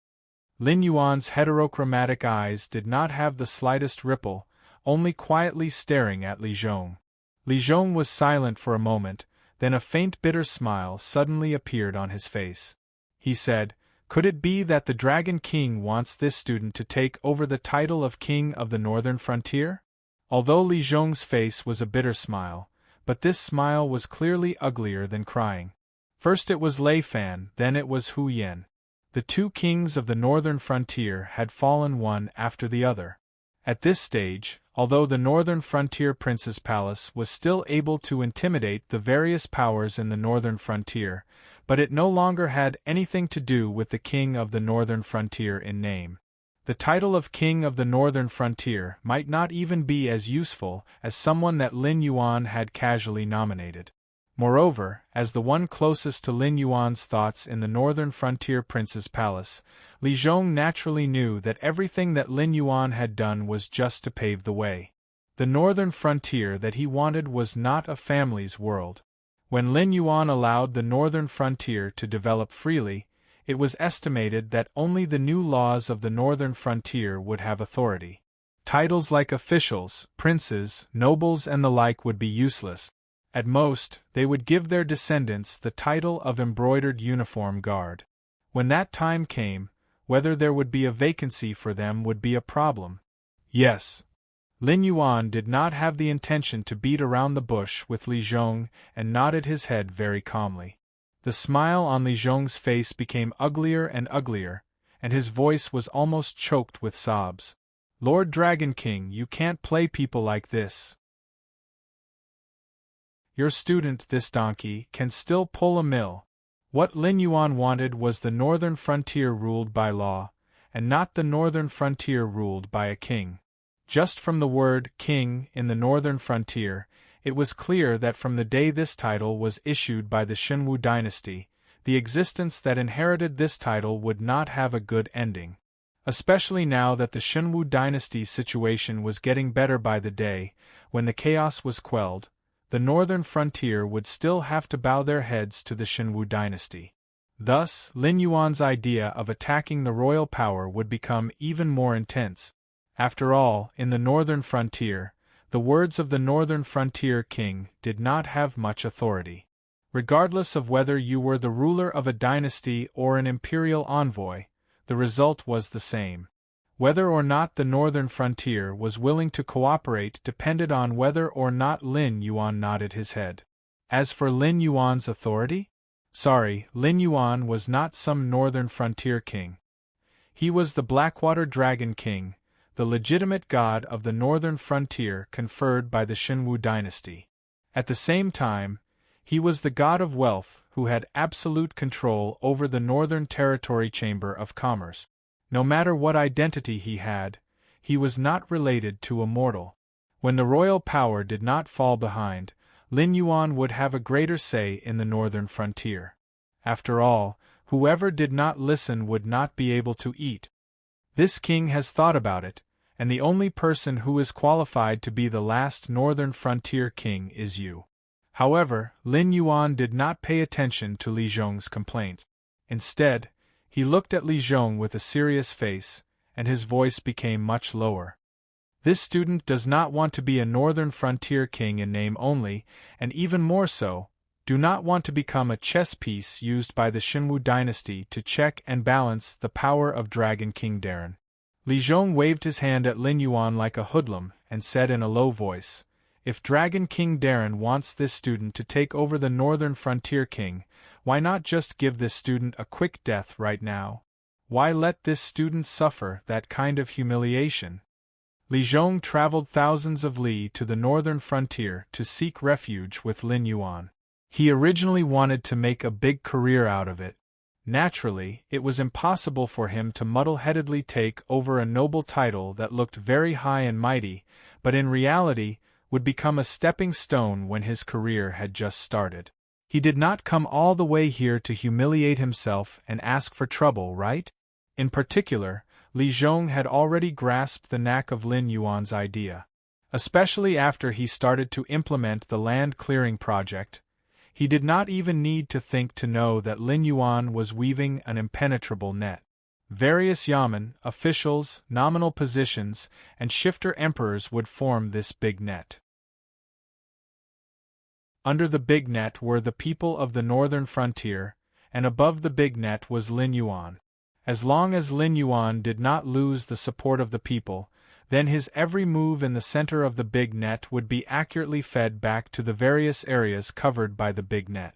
Lin Yuan's heterochromatic eyes did not have the slightest ripple, only quietly staring at Li Zhong. Li Zhong was silent for a moment, then a faint bitter smile suddenly appeared on his face. He said, "Could it be that the Dragon King wants this student to take over the title of King of the Northern Frontier?" Although Li Zhong's face was a bitter smile, but this smile was clearly uglier than crying. First it was Lei Fan, then it was Hu Yen. The two kings of the Northern Frontier had fallen one after the other. At this stage, although the Northern Frontier Prince's palace was still able to intimidate the various powers in the Northern Frontier, but it no longer had anything to do with the King of the Northern Frontier in name. The title of King of the Northern Frontier might not even be as useful as someone that Lin Yuan had casually nominated. Moreover, as the one closest to Lin Yuan's thoughts in the Northern Frontier Prince's palace, Li Zhong naturally knew that everything that Lin Yuan had done was just to pave the way. The Northern Frontier that he wanted was not a family's world. When Lin Yuan allowed the Northern Frontier to develop freely, it was estimated that only the new laws of the Northern Frontier would have authority. Titles like officials, princes, nobles and the like would be useless. At most, they would give their descendants the title of embroidered uniform guard. When that time came, whether there would be a vacancy for them would be a problem. Yes. Lin Yuan did not have the intention to beat around the bush with Li Zhong and nodded his head very calmly. The smile on Li Zhong's face became uglier and uglier, and his voice was almost choked with sobs. Lord Dragon King, you can't play people like this. Your student, this donkey, can still pull a mill. What Lin Yuan wanted was the Northern Frontier ruled by law, and not the Northern Frontier ruled by a king. Just from the word king in the Northern Frontier, it was clear that from the day this title was issued by the Shenwu dynasty, the existence that inherited this title would not have a good ending. Especially now that the Shenwu dynasty's situation was getting better by the day, when the chaos was quelled, the Northern Frontier would still have to bow their heads to the Shenwu dynasty. Thus, Lin Yuan's idea of attacking the royal power would become even more intense. After all, in the Northern Frontier, the words of the Northern Frontier king did not have much authority. Regardless of whether you were the ruler of a dynasty or an imperial envoy, the result was the same. Whether or not the Northern Frontier was willing to cooperate depended on whether or not Lin Yuan nodded his head. As for Lin Yuan's authority? Sorry, Lin Yuan was not some Northern Frontier king. He was the Blackwater Dragon King, the legitimate god of the Northern Frontier conferred by the Shenwu dynasty. At the same time, he was the god of wealth who had absolute control over the Northern Territory Chamber of Commerce. No matter what identity he had, he was not related to a mortal. When the royal power did not fall behind, Lin Yuan would have a greater say in the Northern Frontier. After all, whoever did not listen would not be able to eat. This king has thought about it, and the only person who is qualified to be the last Northern Frontier king is you. However, Lin Yuan did not pay attention to Li Zhong's complaint. Instead, he looked at Li Zhong with a serious face, and his voice became much lower. This student does not want to be a Northern Frontier king in name only, and even more so, do not want to become a chess piece used by the Shenwu dynasty to check and balance the power of Dragon King Darren. Li Zhong waved his hand at Lin Yuan like a hoodlum and said in a low voice, "If Dragon King Darren wants this student to take over the Northern Frontier King, why not just give this student a quick death right now? Why let this student suffer that kind of humiliation?" Li Zhong traveled thousands of li to the Northern Frontier to seek refuge with Lin Yuan. He originally wanted to make a big career out of it. Naturally, it was impossible for him to muddle-headedly take over a noble title that looked very high and mighty, but in reality would become a stepping stone when his career had just started. He did not come all the way here to humiliate himself and ask for trouble, right? In particular, Li Zhong had already grasped the knack of Lin Yuan's idea. Especially after he started to implement the land clearing project, he did not even need to think to know that Lin Yuan was weaving an impenetrable net. Various yamen, officials, nominal positions, and shifter emperors would form this big net. Under the big net were the people of the Northern Frontier, and above the big net was Lin Yuan. As long as Lin Yuan did not lose the support of the people, then his every move in the center of the big net would be accurately fed back to the various areas covered by the big net.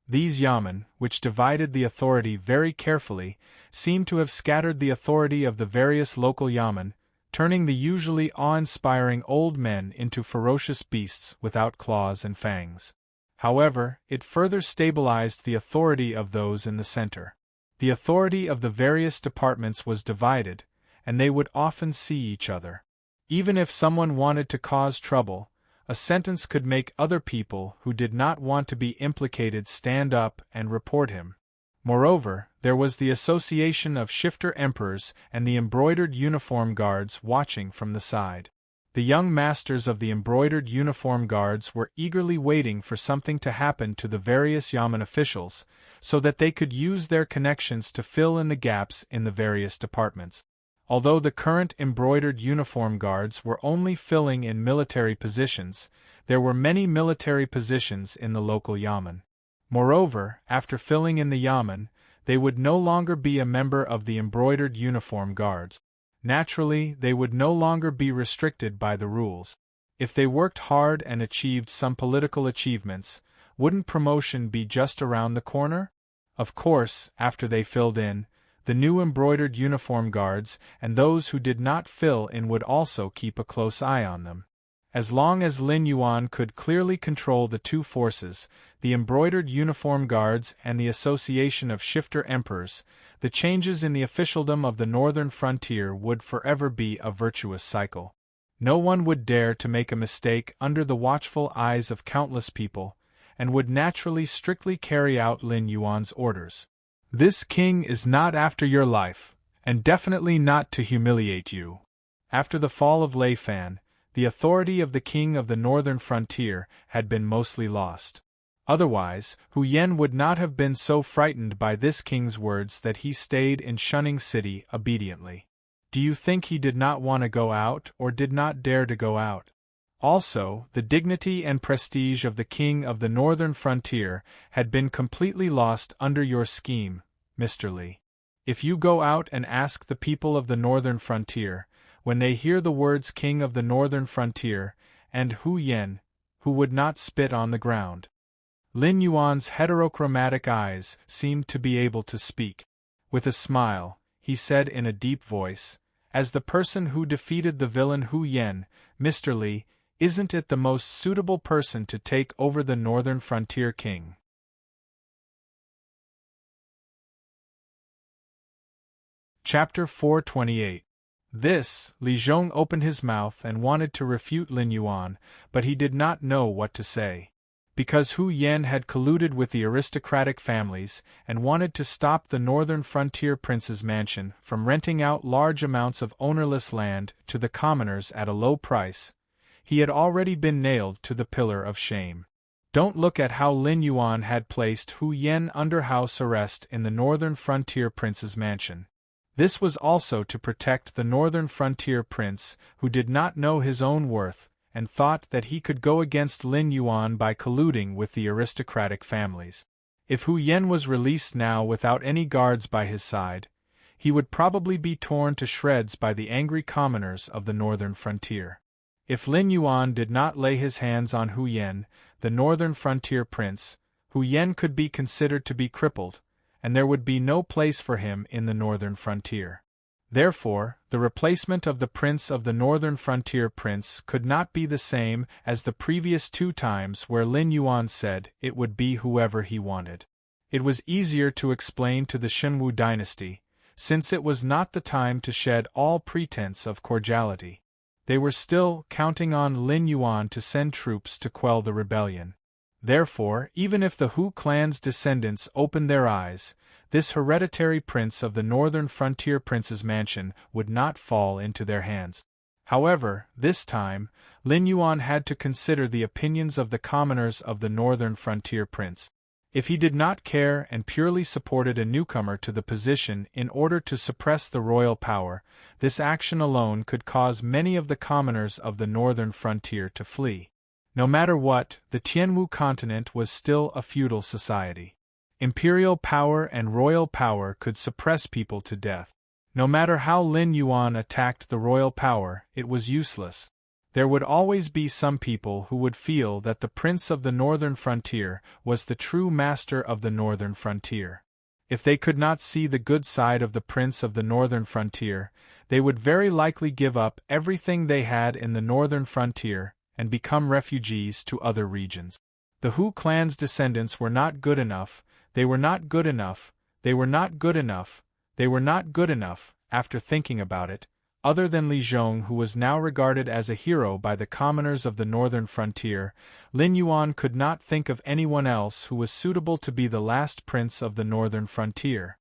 These yamen, which divided the authority very carefully, seemed to have scattered the authority of the various local yamen, turning the usually awe-inspiring old men into ferocious beasts without claws and fangs. However, it further stabilized the authority of those in the center. The authority of the various departments was divided, and they would often see each other. Even if someone wanted to cause trouble, a sentence could make other people who did not want to be implicated stand up and report him. Moreover, there was the association of shifter emperors and the embroidered uniform guards watching from the side. The young masters of the embroidered uniform guards were eagerly waiting for something to happen to the various yamen officials, so that they could use their connections to fill in the gaps in the various departments. Although the current embroidered uniform guards were only filling in military positions, there were many military positions in the local yamen. Moreover, after filling in the yamen, they would no longer be a member of the embroidered uniform guards. Naturally, they would no longer be restricted by the rules. If they worked hard and achieved some political achievements, wouldn't promotion be just around the corner? Of course, after they filled in, the new embroidered uniform guards and those who did not fill in would also keep a close eye on them. As long as Lin Yuan could clearly control the two forces, the embroidered uniform guards and the association of shifter emperors, the changes in the officialdom of the northern frontier would forever be a virtuous cycle. No one would dare to make a mistake under the watchful eyes of countless people, and would naturally strictly carry out Lin Yuan's orders. This king is not after your life, and definitely not to humiliate you. After the fall of Lei Fan, the authority of the king of the northern frontier had been mostly lost. Otherwise, Hu Yen would not have been so frightened by this king's words that he stayed in Shunning City obediently. Do you think he did not want to go out or did not dare to go out? Also, the dignity and prestige of the king of the northern frontier had been completely lost under your scheme, Mr. Li. If you go out and ask the people of the northern frontier, when they hear the words king of the northern frontier, and Hu Yen, who would not spit on the ground? Lin Yuan's heterochromatic eyes seemed to be able to speak. With a smile, he said in a deep voice, as the person who defeated the villain Hu Yen, Mr. Li, isn't it the most suitable person to take over the northern frontier king? Chapter 428. This, Li Zhong opened his mouth and wanted to refute Lin Yuan, but he did not know what to say. Because Hu Yen had colluded with the aristocratic families and wanted to stop the northern frontier prince's mansion from renting out large amounts of ownerless land to the commoners at a low price, he had already been nailed to the pillar of shame. Don't look at how Lin Yuan had placed Hu Yen under house arrest in the northern frontier prince's mansion. This was also to protect the northern frontier prince, who did not know his own worth, and thought that he could go against Lin Yuan by colluding with the aristocratic families. If Hu Yen was released now without any guards by his side, he would probably be torn to shreds by the angry commoners of the northern frontier. If Lin Yuan did not lay his hands on Hu Yen, the northern frontier prince, Hu Yen could be considered to be crippled, and there would be no place for him in the northern frontier. Therefore, the replacement of the prince of the northern frontier prince could not be the same as the previous two times where Lin Yuan said it would be whoever he wanted. It was easier to explain to the Shenwu dynasty, since it was not the time to shed all pretense of cordiality. They were still counting on Lin Yuan to send troops to quell the rebellion. Therefore, even if the Hu clan's descendants opened their eyes, this hereditary prince of the northern frontier prince's mansion would not fall into their hands. However, this time, Lin Yuan had to consider the opinions of the commoners of the northern frontier prince. If he did not care and purely supported a newcomer to the position in order to suppress the royal power, this action alone could cause many of the commoners of the northern frontier to flee. No matter what, the Tianwu continent was still a feudal society. Imperial power and royal power could suppress people to death. No matter how Lin Yuan attacked the royal power, it was useless. There would always be some people who would feel that the prince of the northern frontier was the true master of the northern frontier. If they could not see the good side of the prince of the northern frontier, they would very likely give up everything they had in the northern frontier and become refugees to other regions. The Hu clan's descendants were not good enough, they were not good enough, they were not good enough, they were not good enough. After thinking about it, Other than Li Zhong, who was now regarded as a hero by the commoners of the northern frontier, Lin Yuan could not think of anyone else who was suitable to be the last prince of the northern frontier.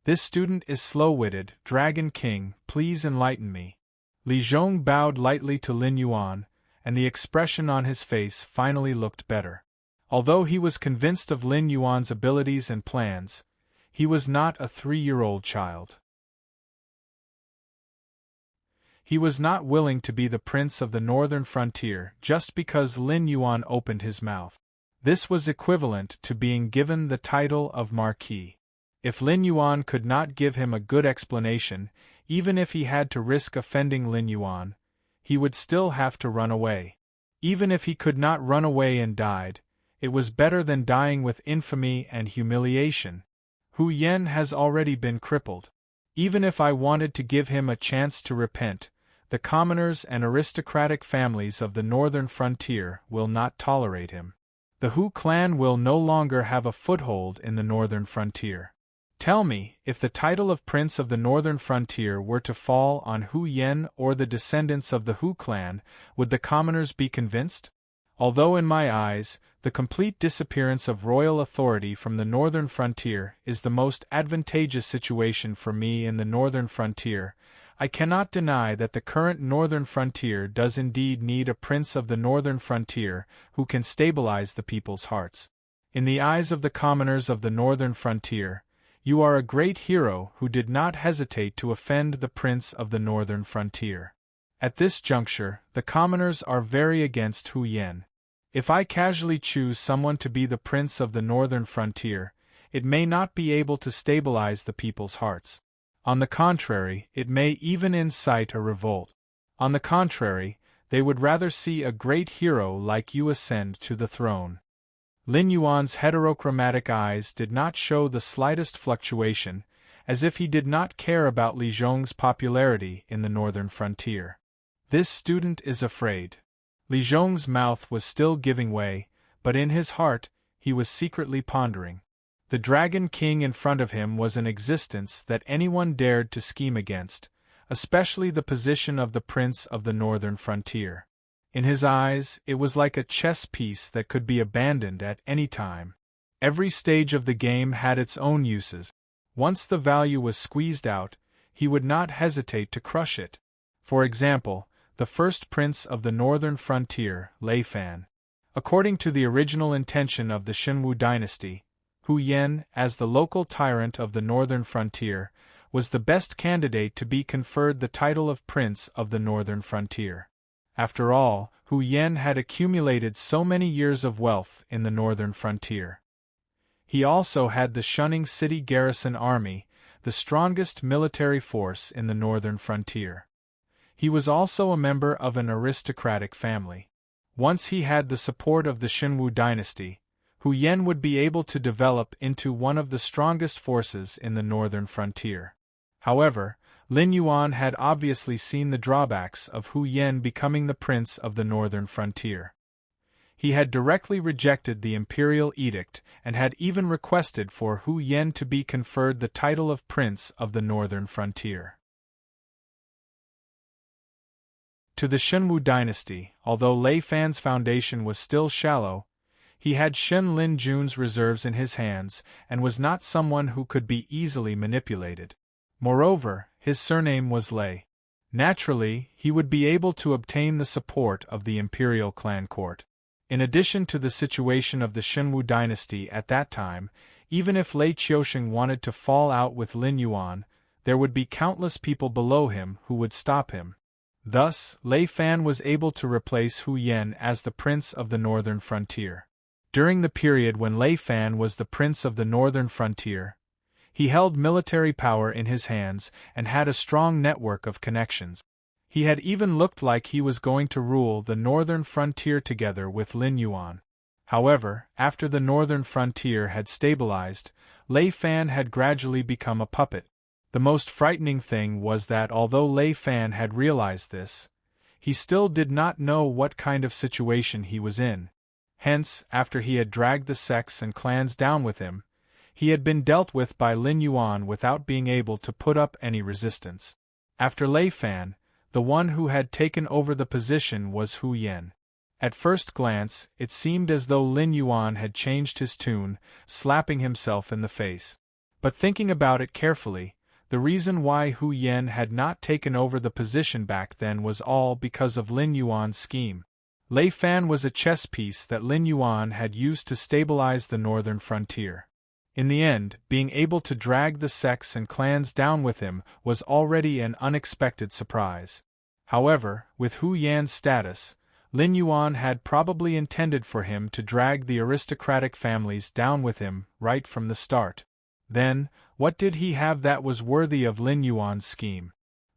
This student is slow-witted, Dragon King, please enlighten me. Li Zhong bowed lightly to Lin Yuan, and the expression on his face finally looked better. Although he was convinced of Lin Yuan's abilities and plans, he was not a 3-year-old child. He was not willing to be the prince of the northern frontier just because Lin Yuan opened his mouth. This was equivalent to being given the title of Marquis. If Lin Yuan could not give him a good explanation, even if he had to risk offending Lin Yuan, he would still have to run away. Even if he could not run away and died, it was better than dying with infamy and humiliation. Hu Yen has already been crippled. Even if I wanted to give him a chance to repent, the commoners and aristocratic families of the northern frontier will not tolerate him. The Hu clan will no longer have a foothold in the northern frontier. Tell me, if the title of Prince of the Northern Frontier were to fall on Hu Yen or the descendants of the Hu clan, would the commoners be convinced? Although in my eyes, the complete disappearance of royal authority from the northern frontier is the most advantageous situation for me in the northern frontier, I cannot deny that the current northern frontier does indeed need a prince of the northern frontier who can stabilize the people's hearts. In the eyes of the commoners of the northern frontier, you are a great hero who did not hesitate to offend the prince of the northern frontier. At this juncture, the commoners are very against Hu Yen. If I casually choose someone to be the prince of the northern frontier, it may not be able to stabilize the people's hearts. On the contrary, it may even incite a revolt. On the contrary, they would rather see a great hero like you ascend to the throne. Lin Yuan's heterochromatic eyes did not show the slightest fluctuation, as if he did not care about Li Zhong's popularity in the northern frontier. This student is afraid. Li Zhong's mouth was still giving way, but in his heart, he was secretly pondering. The Dragon King in front of him was an existence that anyone dared to scheme against, especially the position of the Prince of the Northern Frontier. In his eyes, it was like a chess piece that could be abandoned at any time. Every stage of the game had its own uses. Once the value was squeezed out, he would not hesitate to crush it. For example, the first prince of the northern frontier, Lei Fan. According to the original intention of the Shenwu dynasty, Hu Yen, as the local tyrant of the northern frontier, was the best candidate to be conferred the title of Prince of the Northern Frontier. After all, Hu Yen had accumulated so many years of wealth in the northern frontier. He also had the Shunning City Garrison Army, the strongest military force in the northern frontier. He was also a member of an aristocratic family. Once he had the support of the Shenwu dynasty, Hu Yen would be able to develop into one of the strongest forces in the northern frontier. However, Lin Yuan had obviously seen the drawbacks of Hu Yen becoming the prince of the northern frontier. He had directly rejected the imperial edict and had even requested for Hu Yen to be conferred the title of Prince of the Northern Frontier. To the Shenwu dynasty, although Lei Fan's foundation was still shallow, he had Shen Lin Jun's reserves in his hands and was not someone who could be easily manipulated. Moreover, his surname was Lei. Naturally, he would be able to obtain the support of the imperial clan court. In addition to the situation of the Shenwu dynasty at that time, even if Lei Qiusheng wanted to fall out with Lin Yuan, there would be countless people below him who would stop him. Thus, Lei Fan was able to replace Hu Yen as the prince of the northern frontier. During the period when Lei Fan was the prince of the northern frontier, he held military power in his hands and had a strong network of connections. He had even looked like he was going to rule the northern frontier together with Lin Yuan. However, after the northern frontier had stabilized, Lei Fan had gradually become a puppet. The most frightening thing was that although Lei Fan had realized this, he still did not know what kind of situation he was in. Hence, after he had dragged the sects and clans down with him, he had been dealt with by Lin Yuan without being able to put up any resistance. After Lei Fan, The one who had taken over the position was Hu Yan. At first glance, it seemed as though Lin Yuan had changed his tune, slapping himself in the face. But thinking about it carefully, the reason why Hu Yan had not taken over the position back then was all because of Lin Yuan's scheme. Lei Fan was a chess piece that Lin Yuan had used to stabilize the northern frontier. In the end, being able to drag the sects and clans down with him was already an unexpected surprise. However, with Hu Yan's status, Lin Yuan had probably intended for him to drag the aristocratic families down with him right from the start. Then, what did he have that was worthy of Lin Yuan's scheme?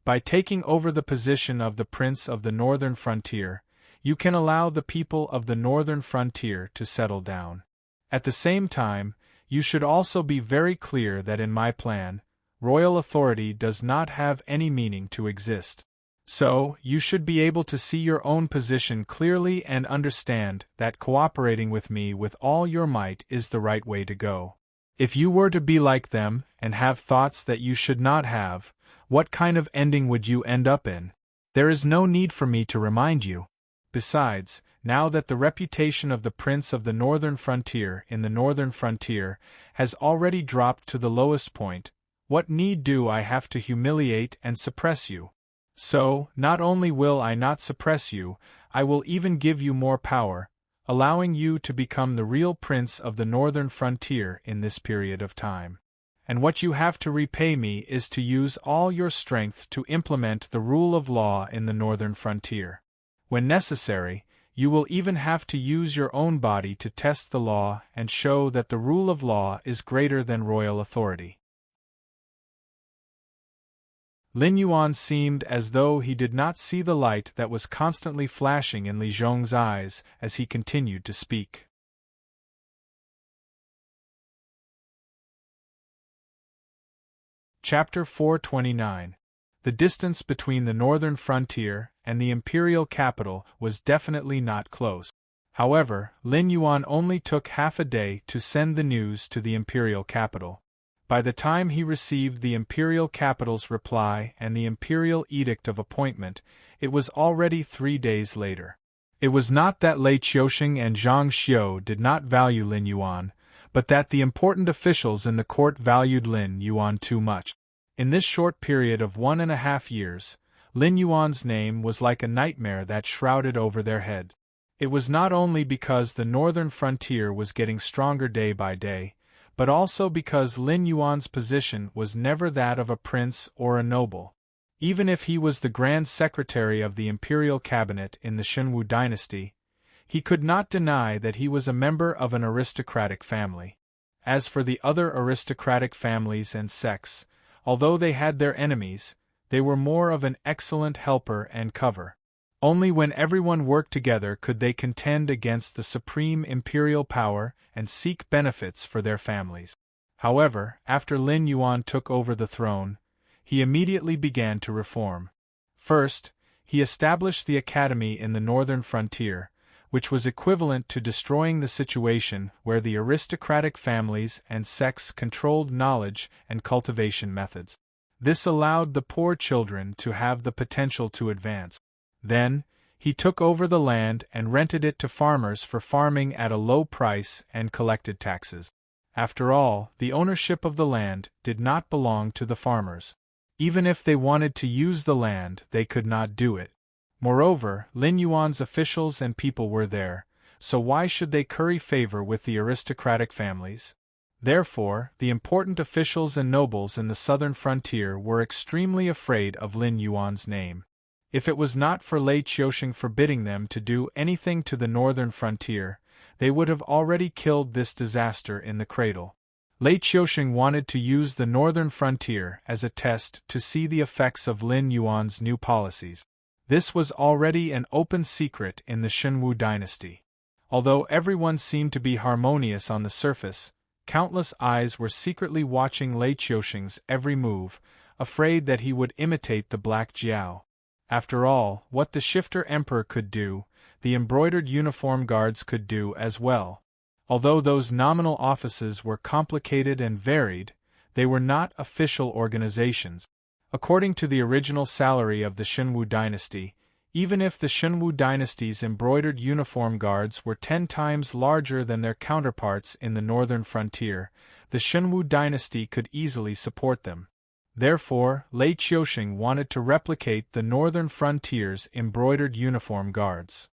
By taking over the position of the Prince of the Northern Frontier, you can allow the people of the Northern Frontier to settle down. At the same time, you should also be very clear that in my plan, royal authority does not have any meaning to exist. So, you should be able to see your own position clearly and understand that cooperating with me with all your might is the right way to go. If you were to be like them, and have thoughts that you should not have, what kind of ending would you end up in? There is no need for me to remind you. Besides, now that the reputation of the Prince of the Northern Frontier in the Northern Frontier has already dropped to the lowest point, what need do I have to humiliate and suppress you? So, not only will I not suppress you, I will even give you more power, allowing you to become the real Prince of the Northern Frontier in this period of time. And what you have to repay me is to use all your strength to implement the rule of law in the Northern Frontier. When necessary, you will even have to use your own body to test the law and show that the rule of law is greater than royal authority. Lin Yuan seemed as though he did not see the light that was constantly flashing in Li Zhong's eyes as he continued to speak. Chapter 429. The distance between the northern frontier and the imperial capital was definitely not close. However, Lin Yuan only took half a day to send the news to the imperial capital. By the time he received the imperial capital's reply and the imperial edict of appointment, it was already 3 days later. It was not that Lei Qiusheng and Zhang Xiu did not value Lin Yuan, but that the important officials in the court valued Lin Yuan too much. In this short period of 1.5 years, Lin Yuan's name was like a nightmare that shrouded over their head. It was not only because the northern frontier was getting stronger day by day, but also because Lin Yuan's position was never that of a prince or a noble. Even if he was the Grand Secretary of the Imperial Cabinet in the Shenwu dynasty, he could not deny that he was a member of an aristocratic family. As for the other aristocratic families and sects, although they had their enemies, they were more of an excellent helper and cover. Only when everyone worked together could they contend against the supreme imperial power and seek benefits for their families. However, after Lin Yuan took over the throne, he immediately began to reform. First, he established the academy in the northern frontier, which was equivalent to destroying the situation where the aristocratic families and sects controlled knowledge and cultivation methods. This allowed the poor children to have the potential to advance. Then, he took over the land and rented it to farmers for farming at a low price and collected taxes. After all, the ownership of the land did not belong to the farmers. Even if they wanted to use the land, they could not do it. Moreover, Lin Yuan's officials and people were there, so why should they curry favor with the aristocratic families? Therefore, the important officials and nobles in the southern frontier were extremely afraid of Lin Yuan's name. If it was not for Lei Qiusheng forbidding them to do anything to the northern frontier, they would have already killed this disaster in the cradle. Lei Qiusheng wanted to use the northern frontier as a test to see the effects of Lin Yuan's new policies. This was already an open secret in the Shenwu dynasty. Although everyone seemed to be harmonious on the surface, countless eyes were secretly watching Lei Qiusheng's every move, afraid that he would imitate the Black Jiao. After all, what the shifter emperor could do, the embroidered uniform guards could do as well. Although those nominal offices were complicated and varied, they were not official organizations. According to the original salary of the Xinwu dynasty, even if the Xinwu dynasty's embroidered uniform guards were 10 times larger than their counterparts in the northern frontier, the Xinwu dynasty could easily support them. Therefore, Lei Qiusheng wanted to replicate the northern frontier's embroidered uniform guards.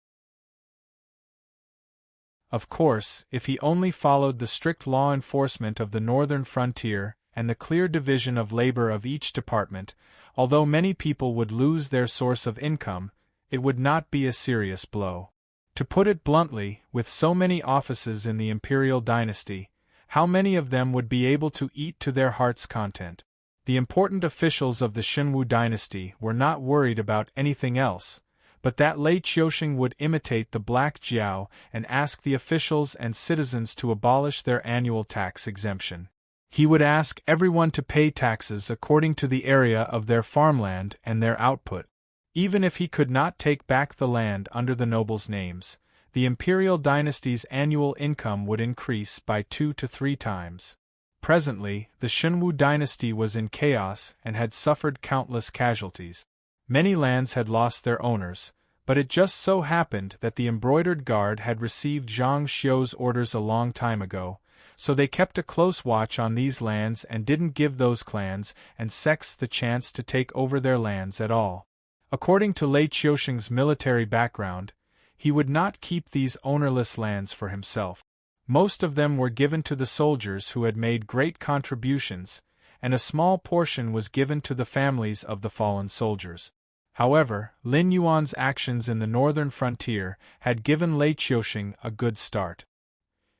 Of course, if he only followed the strict law enforcement of the northern frontier and the clear division of labor of each department, although many people would lose their source of income, it would not be a serious blow. To put it bluntly, with so many offices in the imperial dynasty, how many of them would be able to eat to their heart's content? The important officials of the Xinwu dynasty were not worried about anything else, but that Lei Qiusheng would imitate the Black Jiao and ask the officials and citizens to abolish their annual tax exemption. He would ask everyone to pay taxes according to the area of their farmland and their output. Even if he could not take back the land under the nobles' names, the imperial dynasty's annual income would increase by 2 to 3 times. Presently, the Xinwu dynasty was in chaos and had suffered countless casualties. Many lands had lost their owners, but it just so happened that the embroidered guard had received Zhang Xiu's orders a long time ago, so they kept a close watch on these lands and didn't give those clans and sects the chance to take over their lands at all. According to Lei Qiusheng's military background, he would not keep these ownerless lands for himself. Most of them were given to the soldiers who had made great contributions, and a small portion was given to the families of the fallen soldiers. However, Lin Yuan's actions in the northern frontier had given Lei Qiusheng a good start.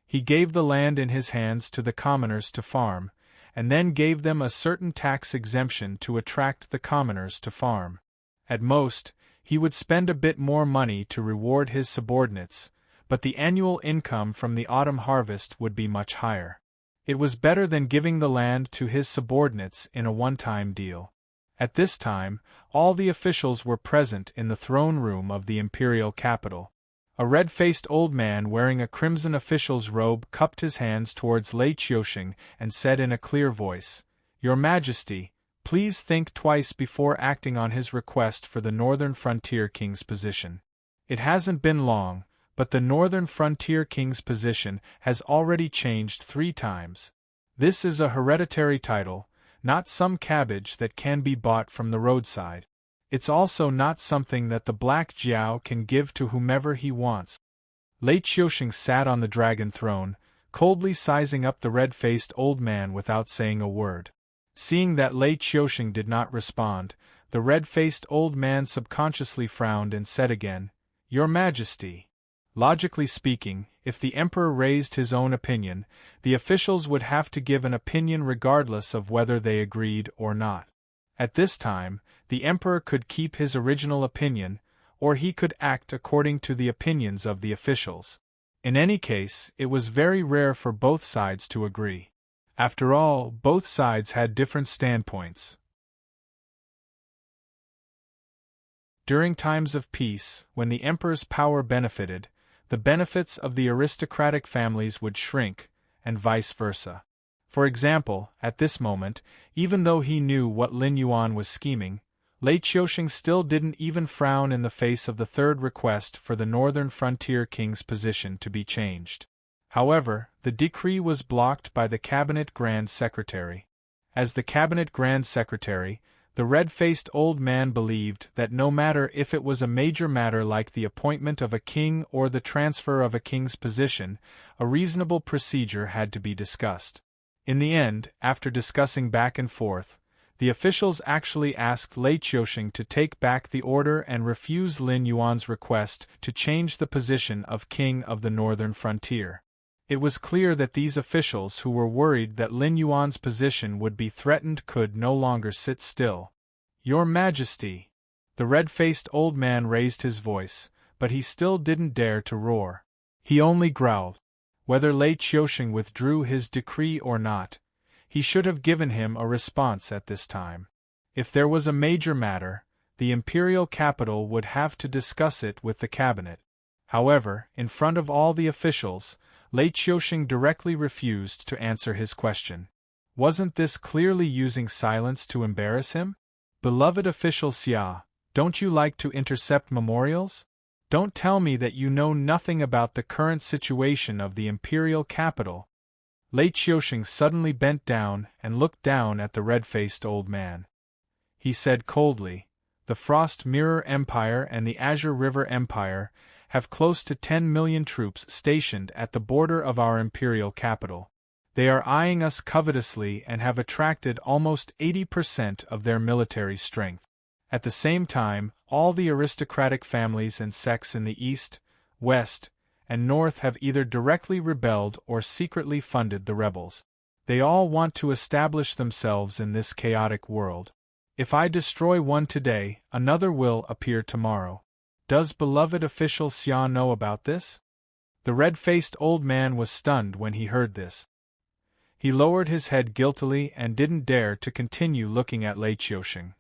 He gave the land in his hands to the commoners to farm, and then gave them a certain tax exemption to attract the commoners to farm. At most, he would spend a bit more money to reward his subordinates, but the annual income from the autumn harvest would be much higher. It was better than giving the land to his subordinates in a one-time deal. At this time, all the officials were present in the throne room of the imperial capital. A red-faced old man wearing a crimson official's robe cupped his hands towards Lei Qiusheng and said in a clear voice, "Your Majesty, please think twice before acting on his request for the northern frontier king's position. It hasn't been long, but the northern frontier king's position has already changed 3 times. This is a hereditary title, not some cabbage that can be bought from the roadside. It's also not something that the Black Jiao can give to whomever he wants." Lei Qiusheng sat on the dragon throne, coldly sizing up the red-faced old man without saying a word. Seeing that Lei Qiusheng did not respond, the red-faced old man subconsciously frowned and said again, "Your Majesty." Logically speaking, if the emperor raised his own opinion, the officials would have to give an opinion regardless of whether they agreed or not. At this time, the emperor could keep his original opinion, or he could act according to the opinions of the officials. In any case, it was very rare for both sides to agree. After all, both sides had different standpoints. During times of peace, when the emperor's power benefited, the benefits of the aristocratic families would shrink, and vice versa. For example, at this moment, even though he knew what Lin Yuan was scheming, Lei Qiusheng still didn't even frown in the face of the third request for the northern frontier king's position to be changed. However, the decree was blocked by the Cabinet Grand Secretary. As the Cabinet Grand Secretary, the red-faced old man believed that no matter if it was a major matter like the appointment of a king or the transfer of a king's position, a reasonable procedure had to be discussed. In the end, after discussing back and forth, the officials actually asked Lei Qiusheng to take back the order and refuse Lin Yuan's request to change the position of king of the northern frontier. It was clear that these officials who were worried that Lin Yuan's position would be threatened could no longer sit still. "Your Majesty!" The red-faced old man raised his voice, but he still didn't dare to roar. He only growled. Whether Lei Qiusheng withdrew his decree or not, he should have given him a response at this time. If there was a major matter, the imperial capital would have to discuss it with the cabinet. However, in front of all the officials, Lei Qiusheng directly refused to answer his question. Wasn't this clearly using silence to embarrass him? Beloved official Xia, don't you like to intercept memorials? Don't tell me that you know nothing about the current situation of the imperial capital. Lei Qiusheng suddenly bent down and looked down at the red-faced old man. He said coldly, "The Frost Mirror Empire and the Azure River Empire have close to 10 million troops stationed at the border of our imperial capital. They are eyeing us covetously and have attracted almost 80% of their military strength. At the same time, all the aristocratic families and sects in the east, west, and north have either directly rebelled or secretly funded the rebels. They all want to establish themselves in this chaotic world. If I destroy one today, another will appear tomorrow. Does beloved official Xia know about this?" The red-faced old man was stunned when he heard this. He lowered his head guiltily and didn't dare to continue looking at Lei Qiusheng.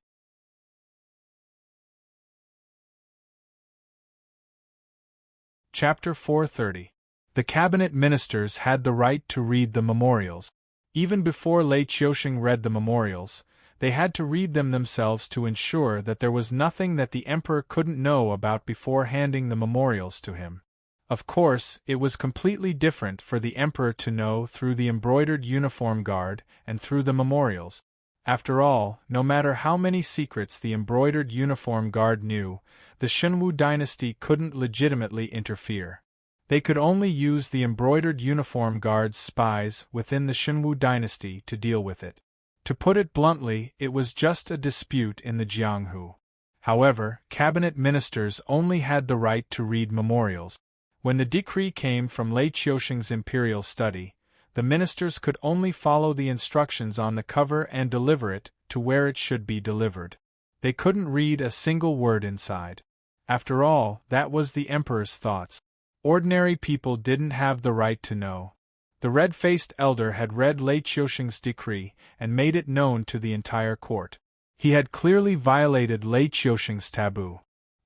Chapter 430. The cabinet ministers had the right to read the memorials. Even before Lei Qiusheng read the memorials, they had to read them themselves to ensure that there was nothing that the emperor couldn't know about before handing the memorials to him. Of course, it was completely different for the emperor to know through the embroidered uniform guard and through the memorials. After all, no matter how many secrets the embroidered uniform guard knew, the Shenwu dynasty couldn't legitimately interfere. They could only use the embroidered uniform guard's spies within the Shenwu dynasty to deal with it. To put it bluntly, it was just a dispute in the Jianghu. However, cabinet ministers only had the right to read memorials. When the decree came from Lei Qiusheng's imperial study, the ministers could only follow the instructions on the cover and deliver it to where it should be delivered. They couldn't read a single word inside. After all, that was the emperor's thoughts. Ordinary people didn't have the right to know. The red-faced elder had read Lei Qiusheng's decree and made it known to the entire court. He had clearly violated Lei Qiusheng's taboo.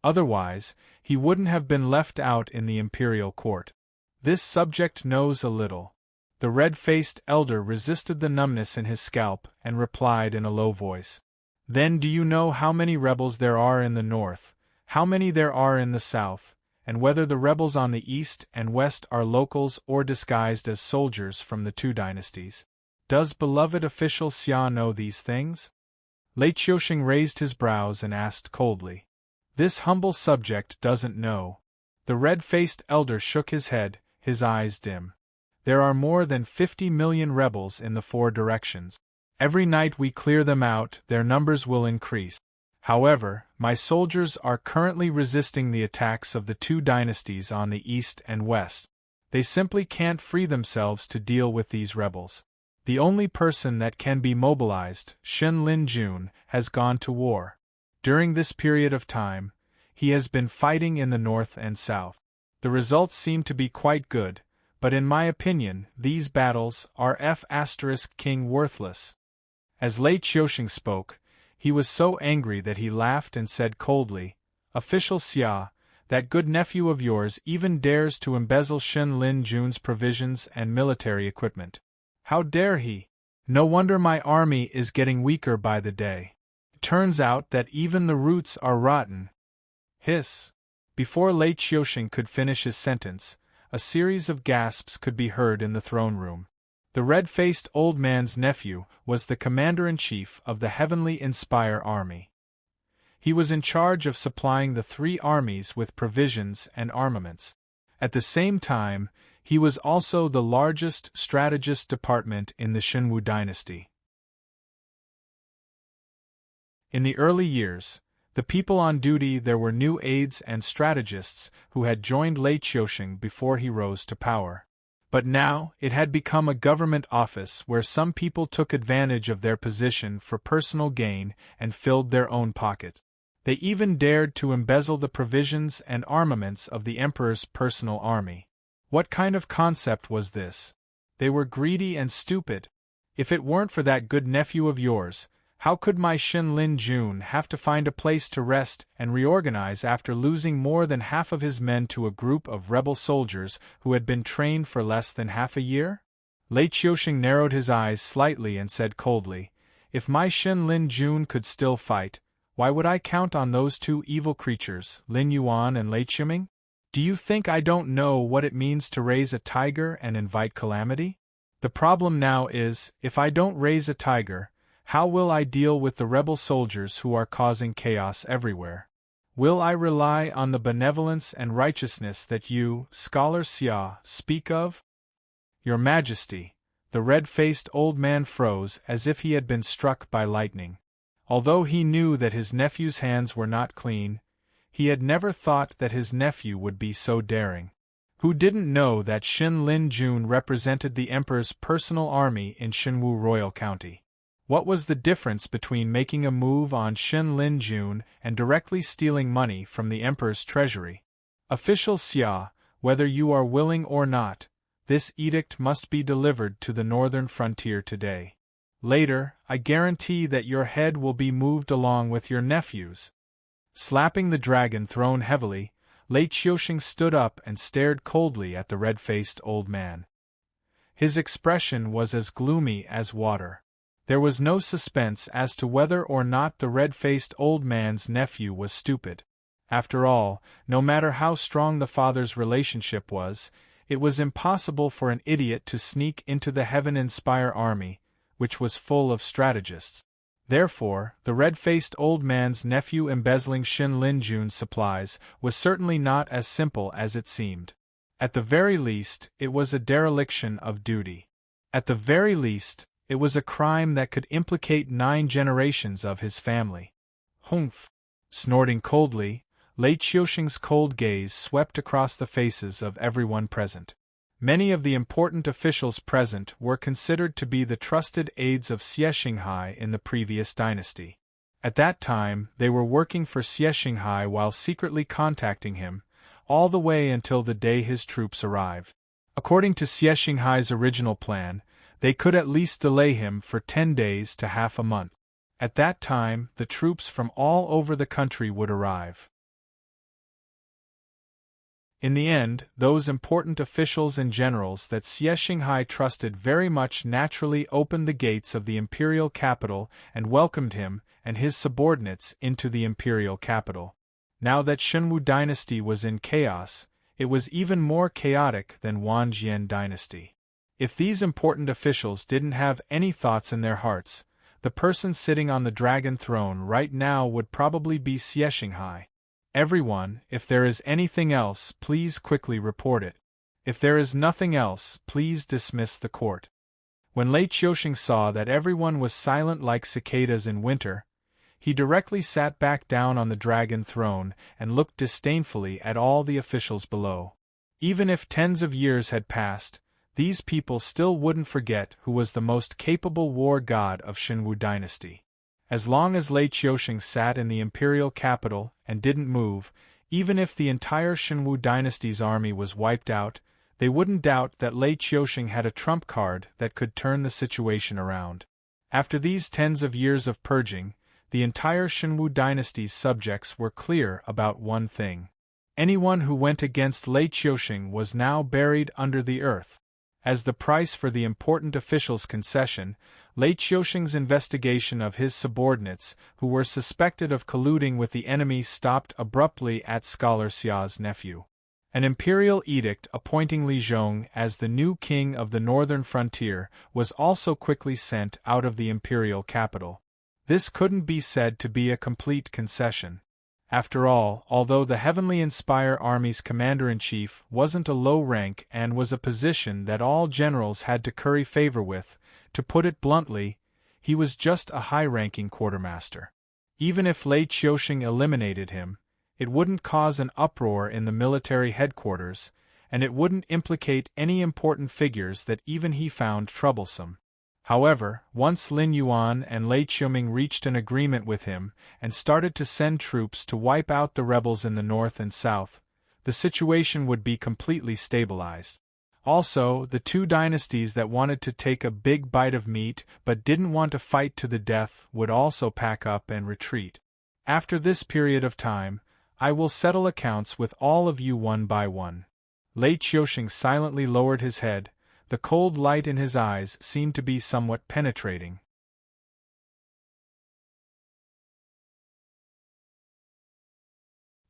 Otherwise, he wouldn't have been left out in the imperial court. This subject knows a little. The red-faced elder resisted the numbness in his scalp and replied in a low voice. "Then do you know how many rebels there are in the north, how many there are in the south, and whether the rebels on the east and west are locals or disguised as soldiers from the two dynasties? Does beloved official Xia know these things?" Lei Qiusheng raised his brows and asked coldly. "This humble subject doesn't know." The red-faced elder shook his head, his eyes dim. "There are more than 50 million rebels in the four directions. Every night we clear them out, their numbers will increase. However, my soldiers are currently resisting the attacks of the two dynasties on the east and west. They simply can't free themselves to deal with these rebels. The only person that can be mobilized, Shen Lin Jun, has gone to war. During this period of time, he has been fighting in the north and south. The results seem to be quite good, but in my opinion, these battles are King worthless." As Lei Qiusheng spoke, he was so angry that he laughed and said coldly, "Official Xia, that good nephew of yours even dares to embezzle Shen Lin Jun's provisions and military equipment. How dare he? No wonder my army is getting weaker by the day. It turns out that even the roots are rotten." Hiss! Before Lei Qiusheng could finish his sentence, a series of gasps could be heard in the throne room. The red-faced old man's nephew was the commander-in-chief of the Heavenly Inspire army. He was in charge of supplying the three armies with provisions and armaments. At the same time, he was also the largest strategist department in the Shenwu dynasty. In the early years, the people on duty there were new aides and strategists who had joined Lei Qiusheng before he rose to power. But now, it had become a government office where some people took advantage of their position for personal gain and filled their own pockets. They even dared to embezzle the provisions and armaments of the emperor's personal army. What kind of concept was this? They were greedy and stupid. If it weren't for that good nephew of yours, how could my Shen Lin Jun have to find a place to rest and reorganize after losing more than half of his men to a group of rebel soldiers who had been trained for less than half a year? Lei Qiusheng narrowed his eyes slightly and said coldly, "If my Shen Lin Jun could still fight, Why would I count on those two evil creatures, Lin Yuan and Lei Chiming? Do you think I don't know what it means to raise a tiger and invite calamity? The problem now is, if I don't raise a tiger, how will I deal with the rebel soldiers who are causing chaos everywhere? Will I rely on the benevolence and righteousness that you, Scholar Xia, speak of? Your Majesty, the red-faced old man froze as if he had been struck by lightning. Although he knew that his nephew's hands were not clean, he had never thought that his nephew would be so daring. Who didn't know that Xin Lin Jun represented the Emperor's personal army in Xinwu Royal County? What was the difference between making a move on Xin Lin Jun and directly stealing money from the Emperor's treasury? Official Xia, whether you are willing or not, this edict must be delivered to the northern frontier today. Later, I guarantee that your head will be moved along with your nephew's. Slapping the dragon throne heavily, Lei Qiusheng stood up and stared coldly at the red-faced old man. His expression was as gloomy as water. There was no suspense as to whether or not the red-faced old man's nephew was stupid. After all, no matter how strong the father's relationship was, it was impossible for an idiot to sneak into the Heaven-Inspire army, which was full of strategists. Therefore, the red-faced old man's nephew embezzling Xin Lin Jun's supplies was certainly not as simple as it seemed. At the very least, it was a dereliction of duty. At the very least, it was a crime that could implicate 9 generations of his family. Humph! Snorting coldly, Lei Qiusheng's cold gaze swept across the faces of everyone present. Many of the important officials present were considered to be the trusted aides of Xie Xinghai in the previous dynasty. At that time, they were working for Xie Xinghai while secretly contacting him, all the way until the day his troops arrived. According to Xie Xinghai's original plan, they could at least delay him for 10 days to half a month. At that time, the troops from all over the country would arrive. In the end, those important officials and generals that Xie Xinghai trusted very much naturally opened the gates of the imperial capital and welcomed him and his subordinates into the imperial capital. Now that Xinwu dynasty was in chaos, it was even more chaotic than Wanjian dynasty. If these important officials didn't have any thoughts in their hearts, the person sitting on the dragon throne right now would probably be Xie Xinghai. Everyone, if there is anything else, please quickly report it. If there is nothing else, please dismiss the court. When Lei Qiusheng saw that everyone was silent like cicadas in winter, he directly sat back down on the dragon throne and looked disdainfully at all the officials below. Even if tens of years had passed, these people still wouldn't forget who was the most capable war god of Xinwu dynasty. As long as Lei Qiusheng sat in the imperial capital and didn't move, even if the entire Xinwu dynasty's army was wiped out, they wouldn't doubt that Lei Qiusheng had a trump card that could turn the situation around. After these tens of years of purging, the entire Xinwu dynasty's subjects were clear about one thing. Anyone who went against Lei Qiusheng was now buried under the earth. As the price for the important official's concession, Lei Qiusheng's investigation of his subordinates who were suspected of colluding with the enemy stopped abruptly at Scholar Xia's nephew. An imperial edict appointing Li Zhong as the new king of the northern frontier was also quickly sent out of the imperial capital. This couldn't be said to be a complete concession. After all, although the Heavenly Inspire Army's commander-in-chief wasn't a low rank and was a position that all generals had to curry favor with, to put it bluntly, he was just a high-ranking quartermaster. Even if Lei Qiusheng eliminated him, it wouldn't cause an uproar in the military headquarters, and it wouldn't implicate any important figures that even he found troublesome. However, once Lin Yuan and Lei Qiuming reached an agreement with him and started to send troops to wipe out the rebels in the north and south, the situation would be completely stabilized. Also, the two dynasties that wanted to take a big bite of meat but didn't want to fight to the death would also pack up and retreat. After this period of time, I will settle accounts with all of you one by one. Lei Qiusheng silently lowered his head. The cold light in his eyes seemed to be somewhat penetrating.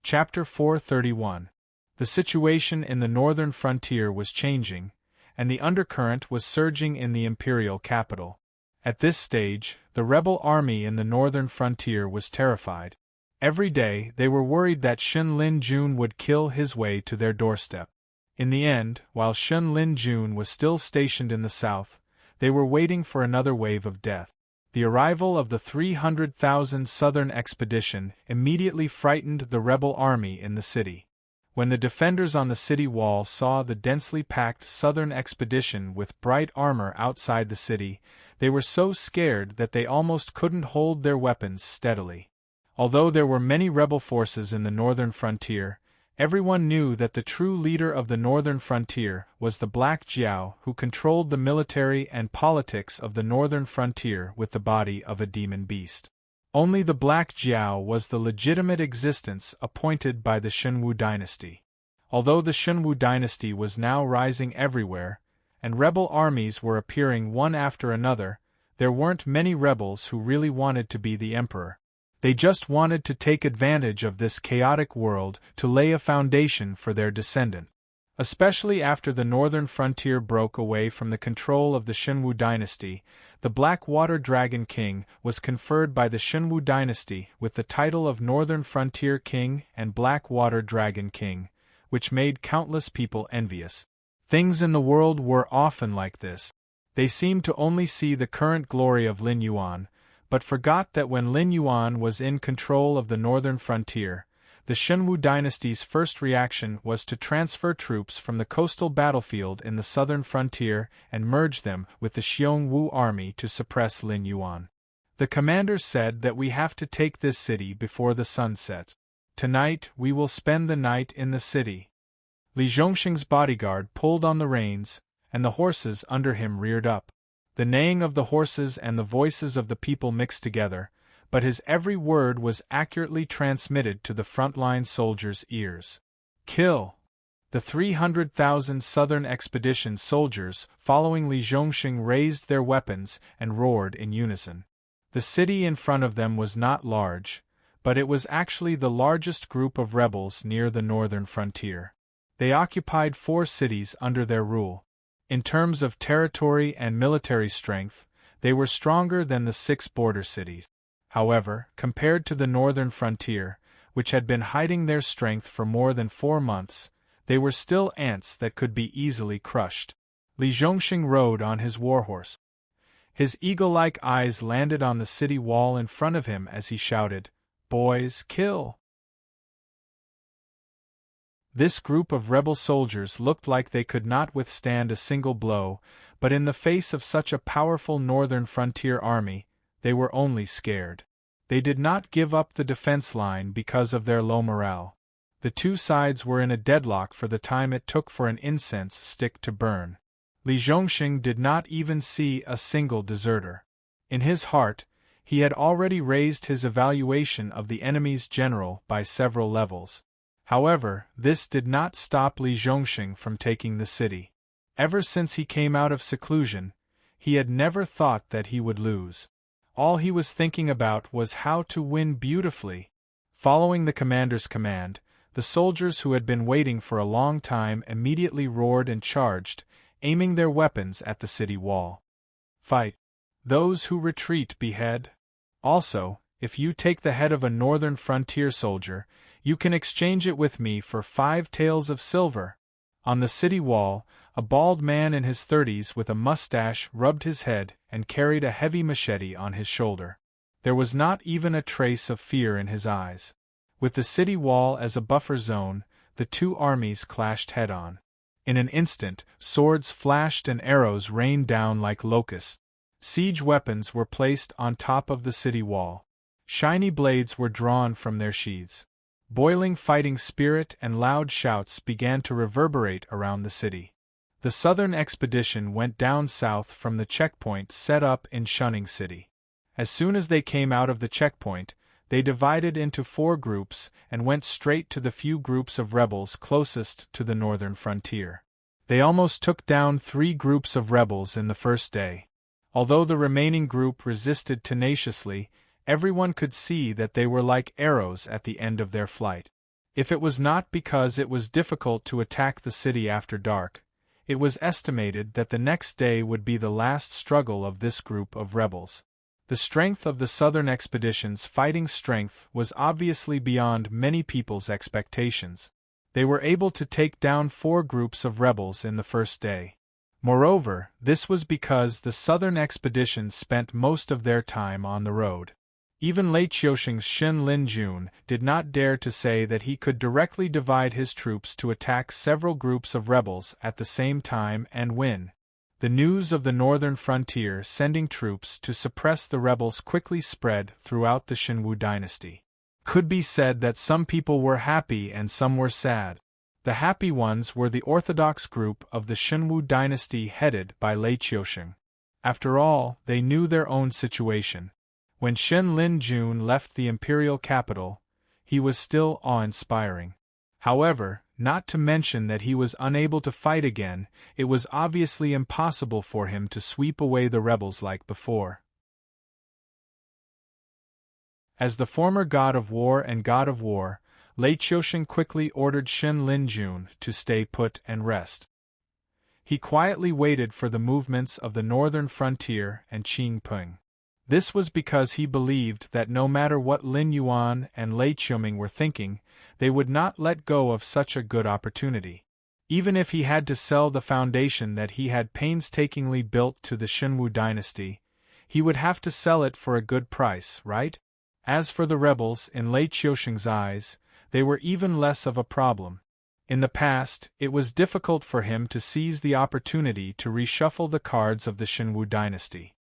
Chapter 431. The situation in the northern frontier was changing, and the undercurrent was surging in the imperial capital. At this stage, the rebel army in the northern frontier was terrified. Every day they were worried that Shun Lin Jun would kill his way to their doorstep. In the end, while Shun Lin Jun was still stationed in the south, they were waiting for another wave of death. The arrival of the 300,000 Southern expedition immediately frightened the rebel army in the city. When the defenders on the city wall saw the densely packed Southern expedition with bright armor outside the city, they were so scared that they almost couldn't hold their weapons steadily. Although there were many rebel forces in the northern frontier, everyone knew that the true leader of the northern frontier was the Black Jiao, who controlled the military and politics of the northern frontier with the body of a demon beast. Only the Black Jiao was the legitimate existence appointed by the Shunwu dynasty. Although the Shunwu dynasty was now rising everywhere, and rebel armies were appearing one after another, there weren't many rebels who really wanted to be the emperor. They just wanted to take advantage of this chaotic world to lay a foundation for their descendant. Especially after the northern frontier broke away from the control of the Shunwu dynasty, the Black Water Dragon King was conferred by the Shunwu dynasty with the title of Northern Frontier King and Black Water Dragon King, which made countless people envious. Things in the world were often like this. They seemed to only see the current glory of Lin Yuan, but forgot that when Lin Yuan was in control of the northern frontier, the Shunwu dynasty's first reaction was to transfer troops from the coastal battlefield in the southern frontier and merge them with the Xiongwu army to suppress Lin Yuan. The commander said that we have to take this city before the sun sets. Tonight we will spend the night in the city. Li Zhongxing's bodyguard pulled on the reins, and the horses under him reared up. The neighing of the horses and the voices of the people mixed together, but his every word was accurately transmitted to the frontline soldiers' ears. Kill! The 300,000 Southern Expedition soldiers following Li Zhongxing raised their weapons and roared in unison. The city in front of them was not large, but it was actually the largest group of rebels near the northern frontier. They occupied 4 cities under their rule. In terms of territory and military strength, they were stronger than the 6 border cities. However, compared to the northern frontier, which had been hiding their strength for more than 4 months, they were still ants that could be easily crushed. Li Zhongxing rode on his warhorse. His eagle-like eyes landed on the city wall in front of him as he shouted, "Boys, kill!" This group of rebel soldiers looked like they could not withstand a single blow, but in the face of such a powerful northern frontier army, they were only scared. They did not give up the defense line because of their low morale. The two sides were in a deadlock for the time it took for an incense stick to burn. Li Zhongxing did not even see a single deserter. In his heart, he had already raised his evaluation of the enemy's general by several levels. However, this did not stop Li Zhongxing from taking the city. Ever since he came out of seclusion, he had never thought that he would lose. All he was thinking about was how to win beautifully. Following the commander's command, the soldiers who had been waiting for a long time immediately roared and charged, aiming their weapons at the city wall. Fight! Those who retreat behead. Also, if you take the head of a northern frontier soldier, you can exchange it with me for 5 taels of silver. On the city wall, a bald man in his 30s with a mustache rubbed his head and carried a heavy machete on his shoulder. There was not even a trace of fear in his eyes. With the city wall as a buffer zone, the two armies clashed head-on. In an instant, swords flashed and arrows rained down like locusts. Siege weapons were placed on top of the city wall. Shiny blades were drawn from their sheaths. Boiling fighting spirit and loud shouts began to reverberate around the city. The Southern expedition went down south from the checkpoint set up in Shunning City. As soon as they came out of the checkpoint, they divided into 4 groups and went straight to the few groups of rebels closest to the northern frontier. They almost took down 3 groups of rebels in the first day. Although the remaining group resisted tenaciously, everyone could see that they were like arrows at the end of their flight. If it was not because it was difficult to attack the city after dark, it was estimated that the next day would be the last struggle of this group of rebels. The strength of the southern expedition's fighting strength was obviously beyond many people's expectations. They were able to take down 4 groups of rebels in the first day. Moreover, this was because the southern expedition spent most of their time on the road. Even Lei Qiusheng's Shen Linjun did not dare to say that he could directly divide his troops to attack several groups of rebels at the same time and win. The news of the northern frontier sending troops to suppress the rebels quickly spread throughout the Xinwu dynasty. Could be said that some people were happy and some were sad. The happy ones were the orthodox group of the Xinwu dynasty headed by Lei Qiusheng. After all, they knew their own situation. When Shen Linjun left the imperial capital, he was still awe-inspiring. However, not to mention that he was unable to fight again, it was obviously impossible for him to sweep away the rebels like before. As the former god of war and god of war, Lei Qiusheng quickly ordered Shen Linjun to stay put and rest. He quietly waited for the movements of the northern frontier and Qingping. This was because he believed that no matter what Lin Yuan and Lei Qiuming were thinking, they would not let go of such a good opportunity. Even if he had to sell the foundation that he had painstakingly built to the Xinwu dynasty, he would have to sell it for a good price, right? As for the rebels, in Lei Qiusheng's eyes, they were even less of a problem. In the past, it was difficult for him to seize the opportunity to reshuffle the cards of the Xinwu dynasty.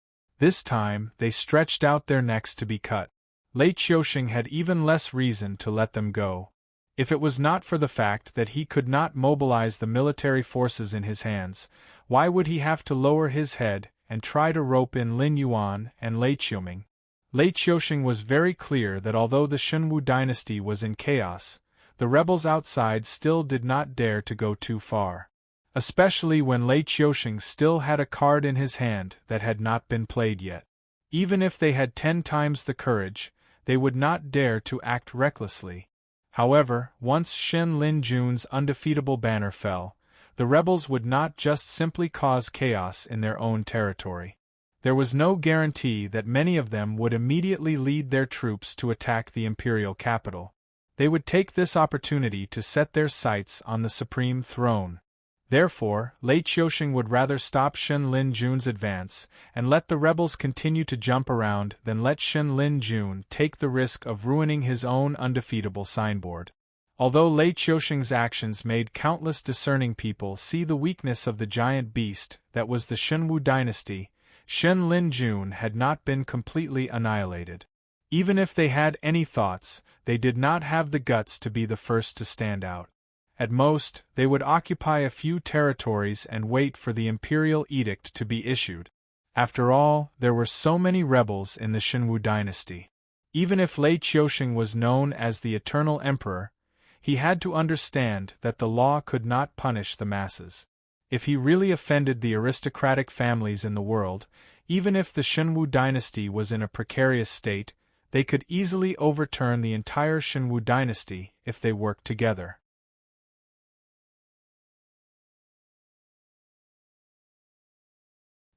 This time, they stretched out their necks to be cut. Lei Qiusheng had even less reason to let them go. If it was not for the fact that he could not mobilize the military forces in his hands, why would he have to lower his head and try to rope in Lin Yuan and Lei Qiuming? Lei Qiusheng was very clear that although the Xinwu dynasty was in chaos, the rebels outside still did not dare to go too far. Especially when Lei Qiusheng still had a card in his hand that had not been played yet. Even if they had 10 times the courage, they would not dare to act recklessly. However, once Shen Linjun's undefeatable banner fell, the rebels would not just simply cause chaos in their own territory. There was no guarantee that many of them would immediately lead their troops to attack the imperial capital. They would take this opportunity to set their sights on the supreme throne. Therefore, Lei Qiusheng would rather stop Shen Linjun's advance and let the rebels continue to jump around than let Shen Linjun take the risk of ruining his own undefeatable signboard. Although Lei Qiusheng's actions made countless discerning people see the weakness of the giant beast that was the Xinwu dynasty, Shen Linjun had not been completely annihilated. Even if they had any thoughts, they did not have the guts to be the first to stand out. At most, they would occupy a few territories and wait for the imperial edict to be issued. After all, there were so many rebels in the Xinwu dynasty. Even if Lei Qiusheng was known as the Eternal Emperor, he had to understand that the law could not punish the masses. If he really offended the aristocratic families in the world, even if the Xinwu dynasty was in a precarious state, they could easily overturn the entire Xinwu dynasty if they worked together.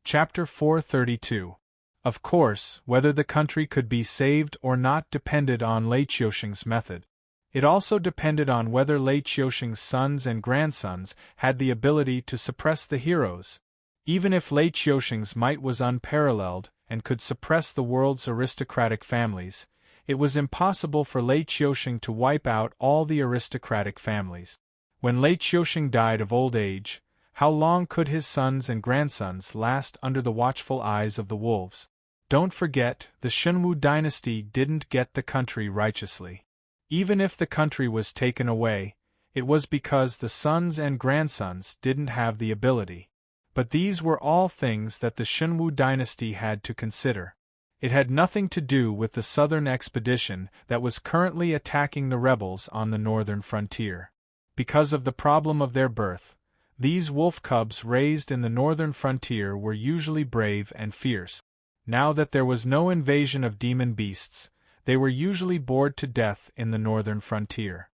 Chapter 432. Of course, whether the country could be saved or not depended on Lei Qiusheng's method. It also depended on whether Lei Qiusheng's sons and grandsons had the ability to suppress the heroes. Even if Lei Qiusheng's might was unparalleled and could suppress the world's aristocratic families, it was impossible for Lei Qiusheng to wipe out all the aristocratic families. When Lei Qiusheng died of old age, how long could his sons and grandsons last under the watchful eyes of the wolves? Don't forget, the Xinwu dynasty didn't get the country righteously. Even if the country was taken away, it was because the sons and grandsons didn't have the ability. But these were all things that the Xinwu dynasty had to consider. It had nothing to do with the southern expedition that was currently attacking the rebels on the northern frontier. Because of the problem of their birth, these wolf cubs raised in the northern frontier were usually brave and fierce. Now that there was no invasion of demon beasts, they were usually bored to death in the northern frontier.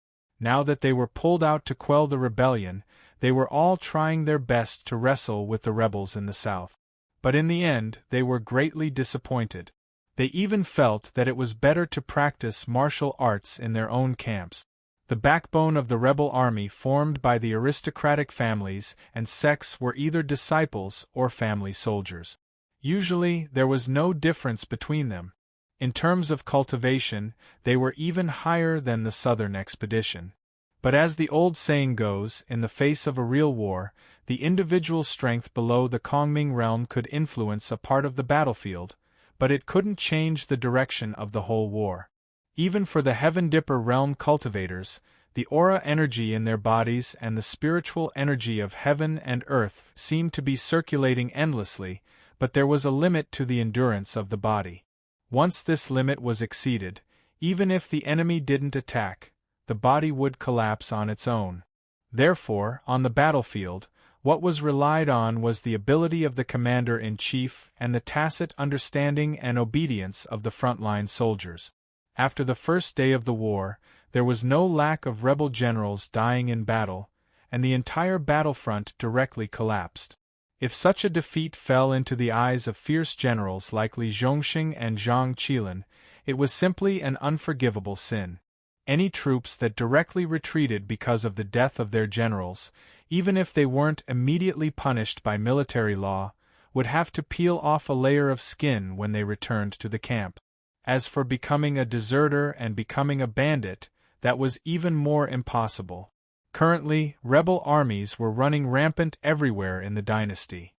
Now that they were pulled out to quell the rebellion, they were all trying their best to wrestle with the rebels in the south. But in the end, they were greatly disappointed. They even felt that it was better to practice martial arts in their own camps. The backbone of the rebel army formed by the aristocratic families and sects were either disciples or family soldiers. Usually, there was no difference between them. In terms of cultivation, they were even higher than the southern expedition. But as the old saying goes, in the face of a real war, the individual strength below the Kongming realm could influence a part of the battlefield, but it couldn't change the direction of the whole war. Even for the Heaven Dipper realm cultivators, the aura energy in their bodies and the spiritual energy of heaven and earth seemed to be circulating endlessly, but there was a limit to the endurance of the body. Once this limit was exceeded, even if the enemy didn't attack, the body would collapse on its own. Therefore, on the battlefield, what was relied on was the ability of the commander-in-chief and the tacit understanding and obedience of the frontline soldiers. After the first day of the war, there was no lack of rebel generals dying in battle, and the entire battlefront directly collapsed. If such a defeat fell into the eyes of fierce generals like Li Zhongxing and Zhang Qilin, it was simply an unforgivable sin. Any troops that directly retreated because of the death of their generals, even if they weren't immediately punished by military law, would have to peel off a layer of skin when they returned to the camp. As for becoming a deserter and becoming a bandit, that was even more impossible. Currently, rebel armies were running rampant everywhere in the dynasty.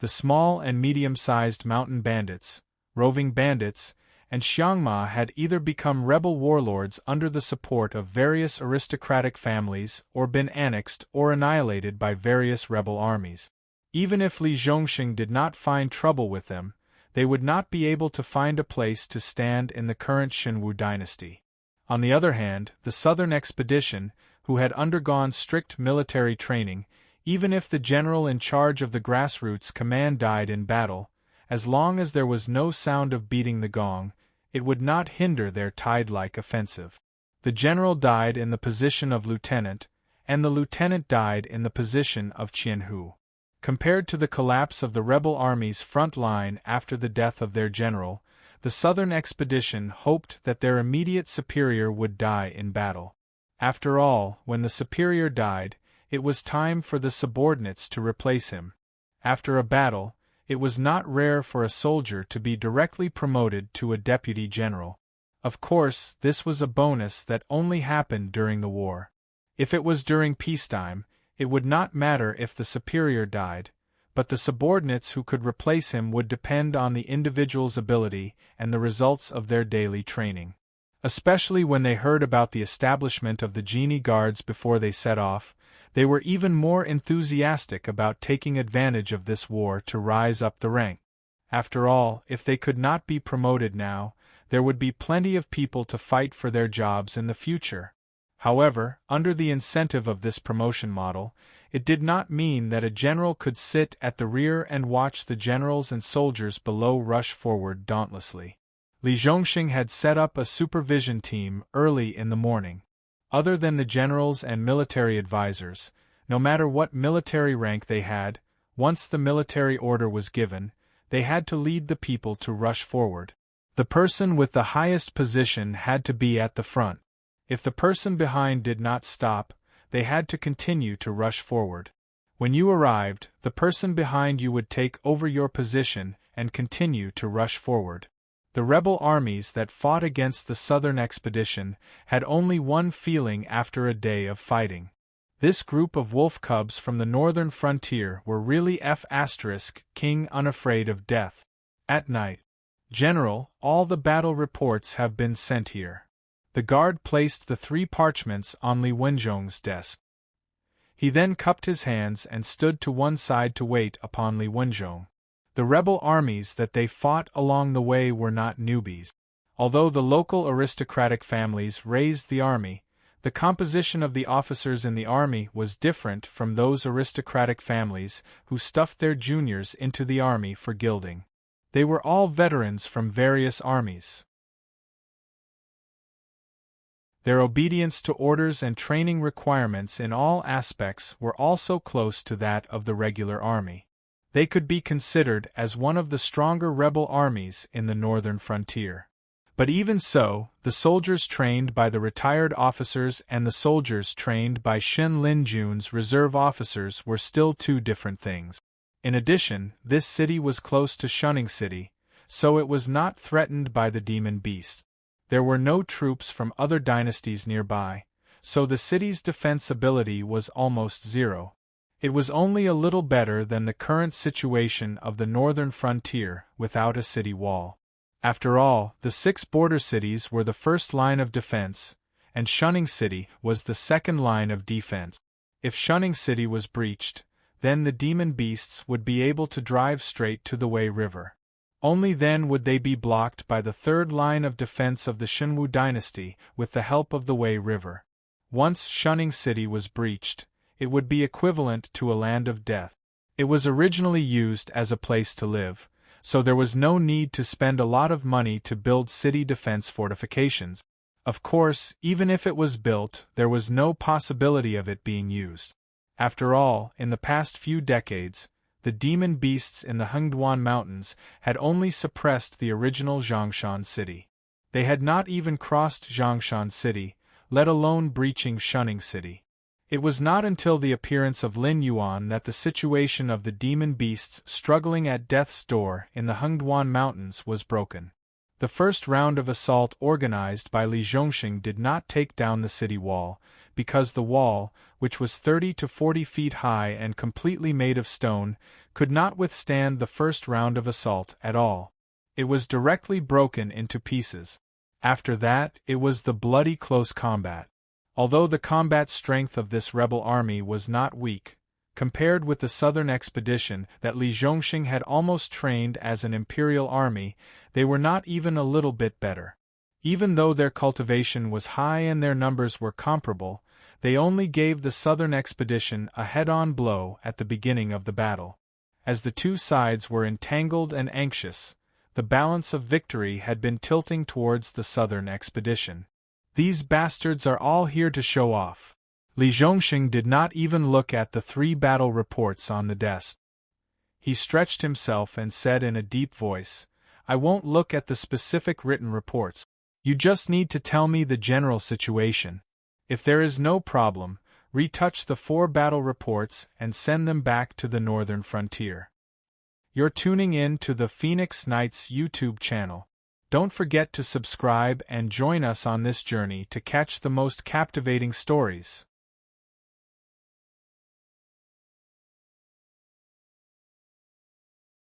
The small and medium-sized mountain bandits, roving bandits, and Xiangma had either become rebel warlords under the support of various aristocratic families or been annexed or annihilated by various rebel armies. Even if Li Zhongxing did not find trouble with them, they would not be able to find a place to stand in the current Xinwu dynasty. On the other hand, the southern expedition, who had undergone strict military training, even if the general in charge of the grassroots command died in battle, as long as there was no sound of beating the gong, it would not hinder their tide-like offensive. The general died in the position of lieutenant, and the lieutenant died in the position of Qianhu. Compared to the collapse of the rebel army's front line after the death of their general, the southern expedition hoped that their immediate superior would die in battle. After all, when the superior died, it was time for the subordinates to replace him. After a battle, it was not rare for a soldier to be directly promoted to a deputy general. Of course, this was a bonus that only happened during the war. If it was during peacetime, it would not matter if the superior died, but the subordinates who could replace him would depend on the individual's ability and the results of their daily training. Especially when they heard about the establishment of the genie guards before they set off, they were even more enthusiastic about taking advantage of this war to rise up the rank. After all, if they could not be promoted now, there would be plenty of people to fight for their jobs in the future. However, under the incentive of this promotion model, it did not mean that a general could sit at the rear and watch the generals and soldiers below rush forward dauntlessly. Li Zhongxing had set up a supervision team early in the morning. Other than the generals and military advisors, no matter what military rank they had, once the military order was given, they had to lead the people to rush forward. The person with the highest position had to be at the front. If the person behind did not stop, they had to continue to rush forward. When you arrived, the person behind you would take over your position and continue to rush forward. The rebel armies that fought against the southern expedition had only one feeling after a day of fighting. This group of wolf cubs from the northern frontier were really King unafraid of death. At night, General, all the battle reports have been sent here. The guard placed the 3 parchments on Li Wenzhong's desk. He then cupped his hands and stood to one side to wait upon Li Wenzhong. The rebel armies that they fought along the way were not newbies. Although the local aristocratic families raised the army, the composition of the officers in the army was different from those aristocratic families who stuffed their juniors into the army for gilding. They were all veterans from various armies. Their obedience to orders and training requirements in all aspects were also close to that of the regular army. They could be considered as one of the stronger rebel armies in the northern frontier. But even so, the soldiers trained by the retired officers and the soldiers trained by Shin Lin-jun's reserve officers were still two different things. In addition, this city was close to Shunning City, so it was not threatened by the demon beast. There were no troops from other dynasties nearby, so the city's defense ability was almost zero. It was only a little better than the current situation of the northern frontier without a city wall. After all, the 6 border cities were the first line of defense, and Shunning City was the second line of defense. If Shunning City was breached, then the demon beasts would be able to drive straight to the Wei River. Only then would they be blocked by the third line of defense of the Shenwu dynasty with the help of the Wei River. Once Shunning City was breached, it would be equivalent to a land of death. It was originally used as a place to live, so there was no need to spend a lot of money to build city defense fortifications. Of course, even if it was built, there was no possibility of it being used. After all, in the past few decades, the demon beasts in the Hengduan Mountains had only suppressed the original Zhongshan City. They had not even crossed Zhongshan City, let alone breaching Shunning City. It was not until the appearance of Lin Yuan that the situation of the demon beasts struggling at death's door in the Hengduan Mountains was broken. The first round of assault organized by Li Zhongxing did not take down the city wall, because the wall, which was 30 to 40 feet high and completely made of stone, could not withstand the first round of assault at all. It was directly broken into pieces. After that, it was the bloody close combat. Although the combat strength of this rebel army was not weak, compared with the southern expedition that Li Zhongxing had almost trained as an imperial army, they were not even a little bit better. Even though their cultivation was high and their numbers were comparable, they only gave the southern expedition a head-on blow at the beginning of the battle. As the two sides were entangled and anxious, the balance of victory had been tilting towards the southern expedition. These bastards are all here to show off. Li Zhongxing did not even look at the 3 battle reports on the desk. He stretched himself and said in a deep voice, "I won't look at the specific written reports. You just need to tell me the general situation. If there is no problem, retouch the 4 battle reports and send them back to the northern frontier." You're tuning in to the Phoenix Knights YouTube channel. Don't forget to subscribe and join us on this journey to catch the most captivating stories.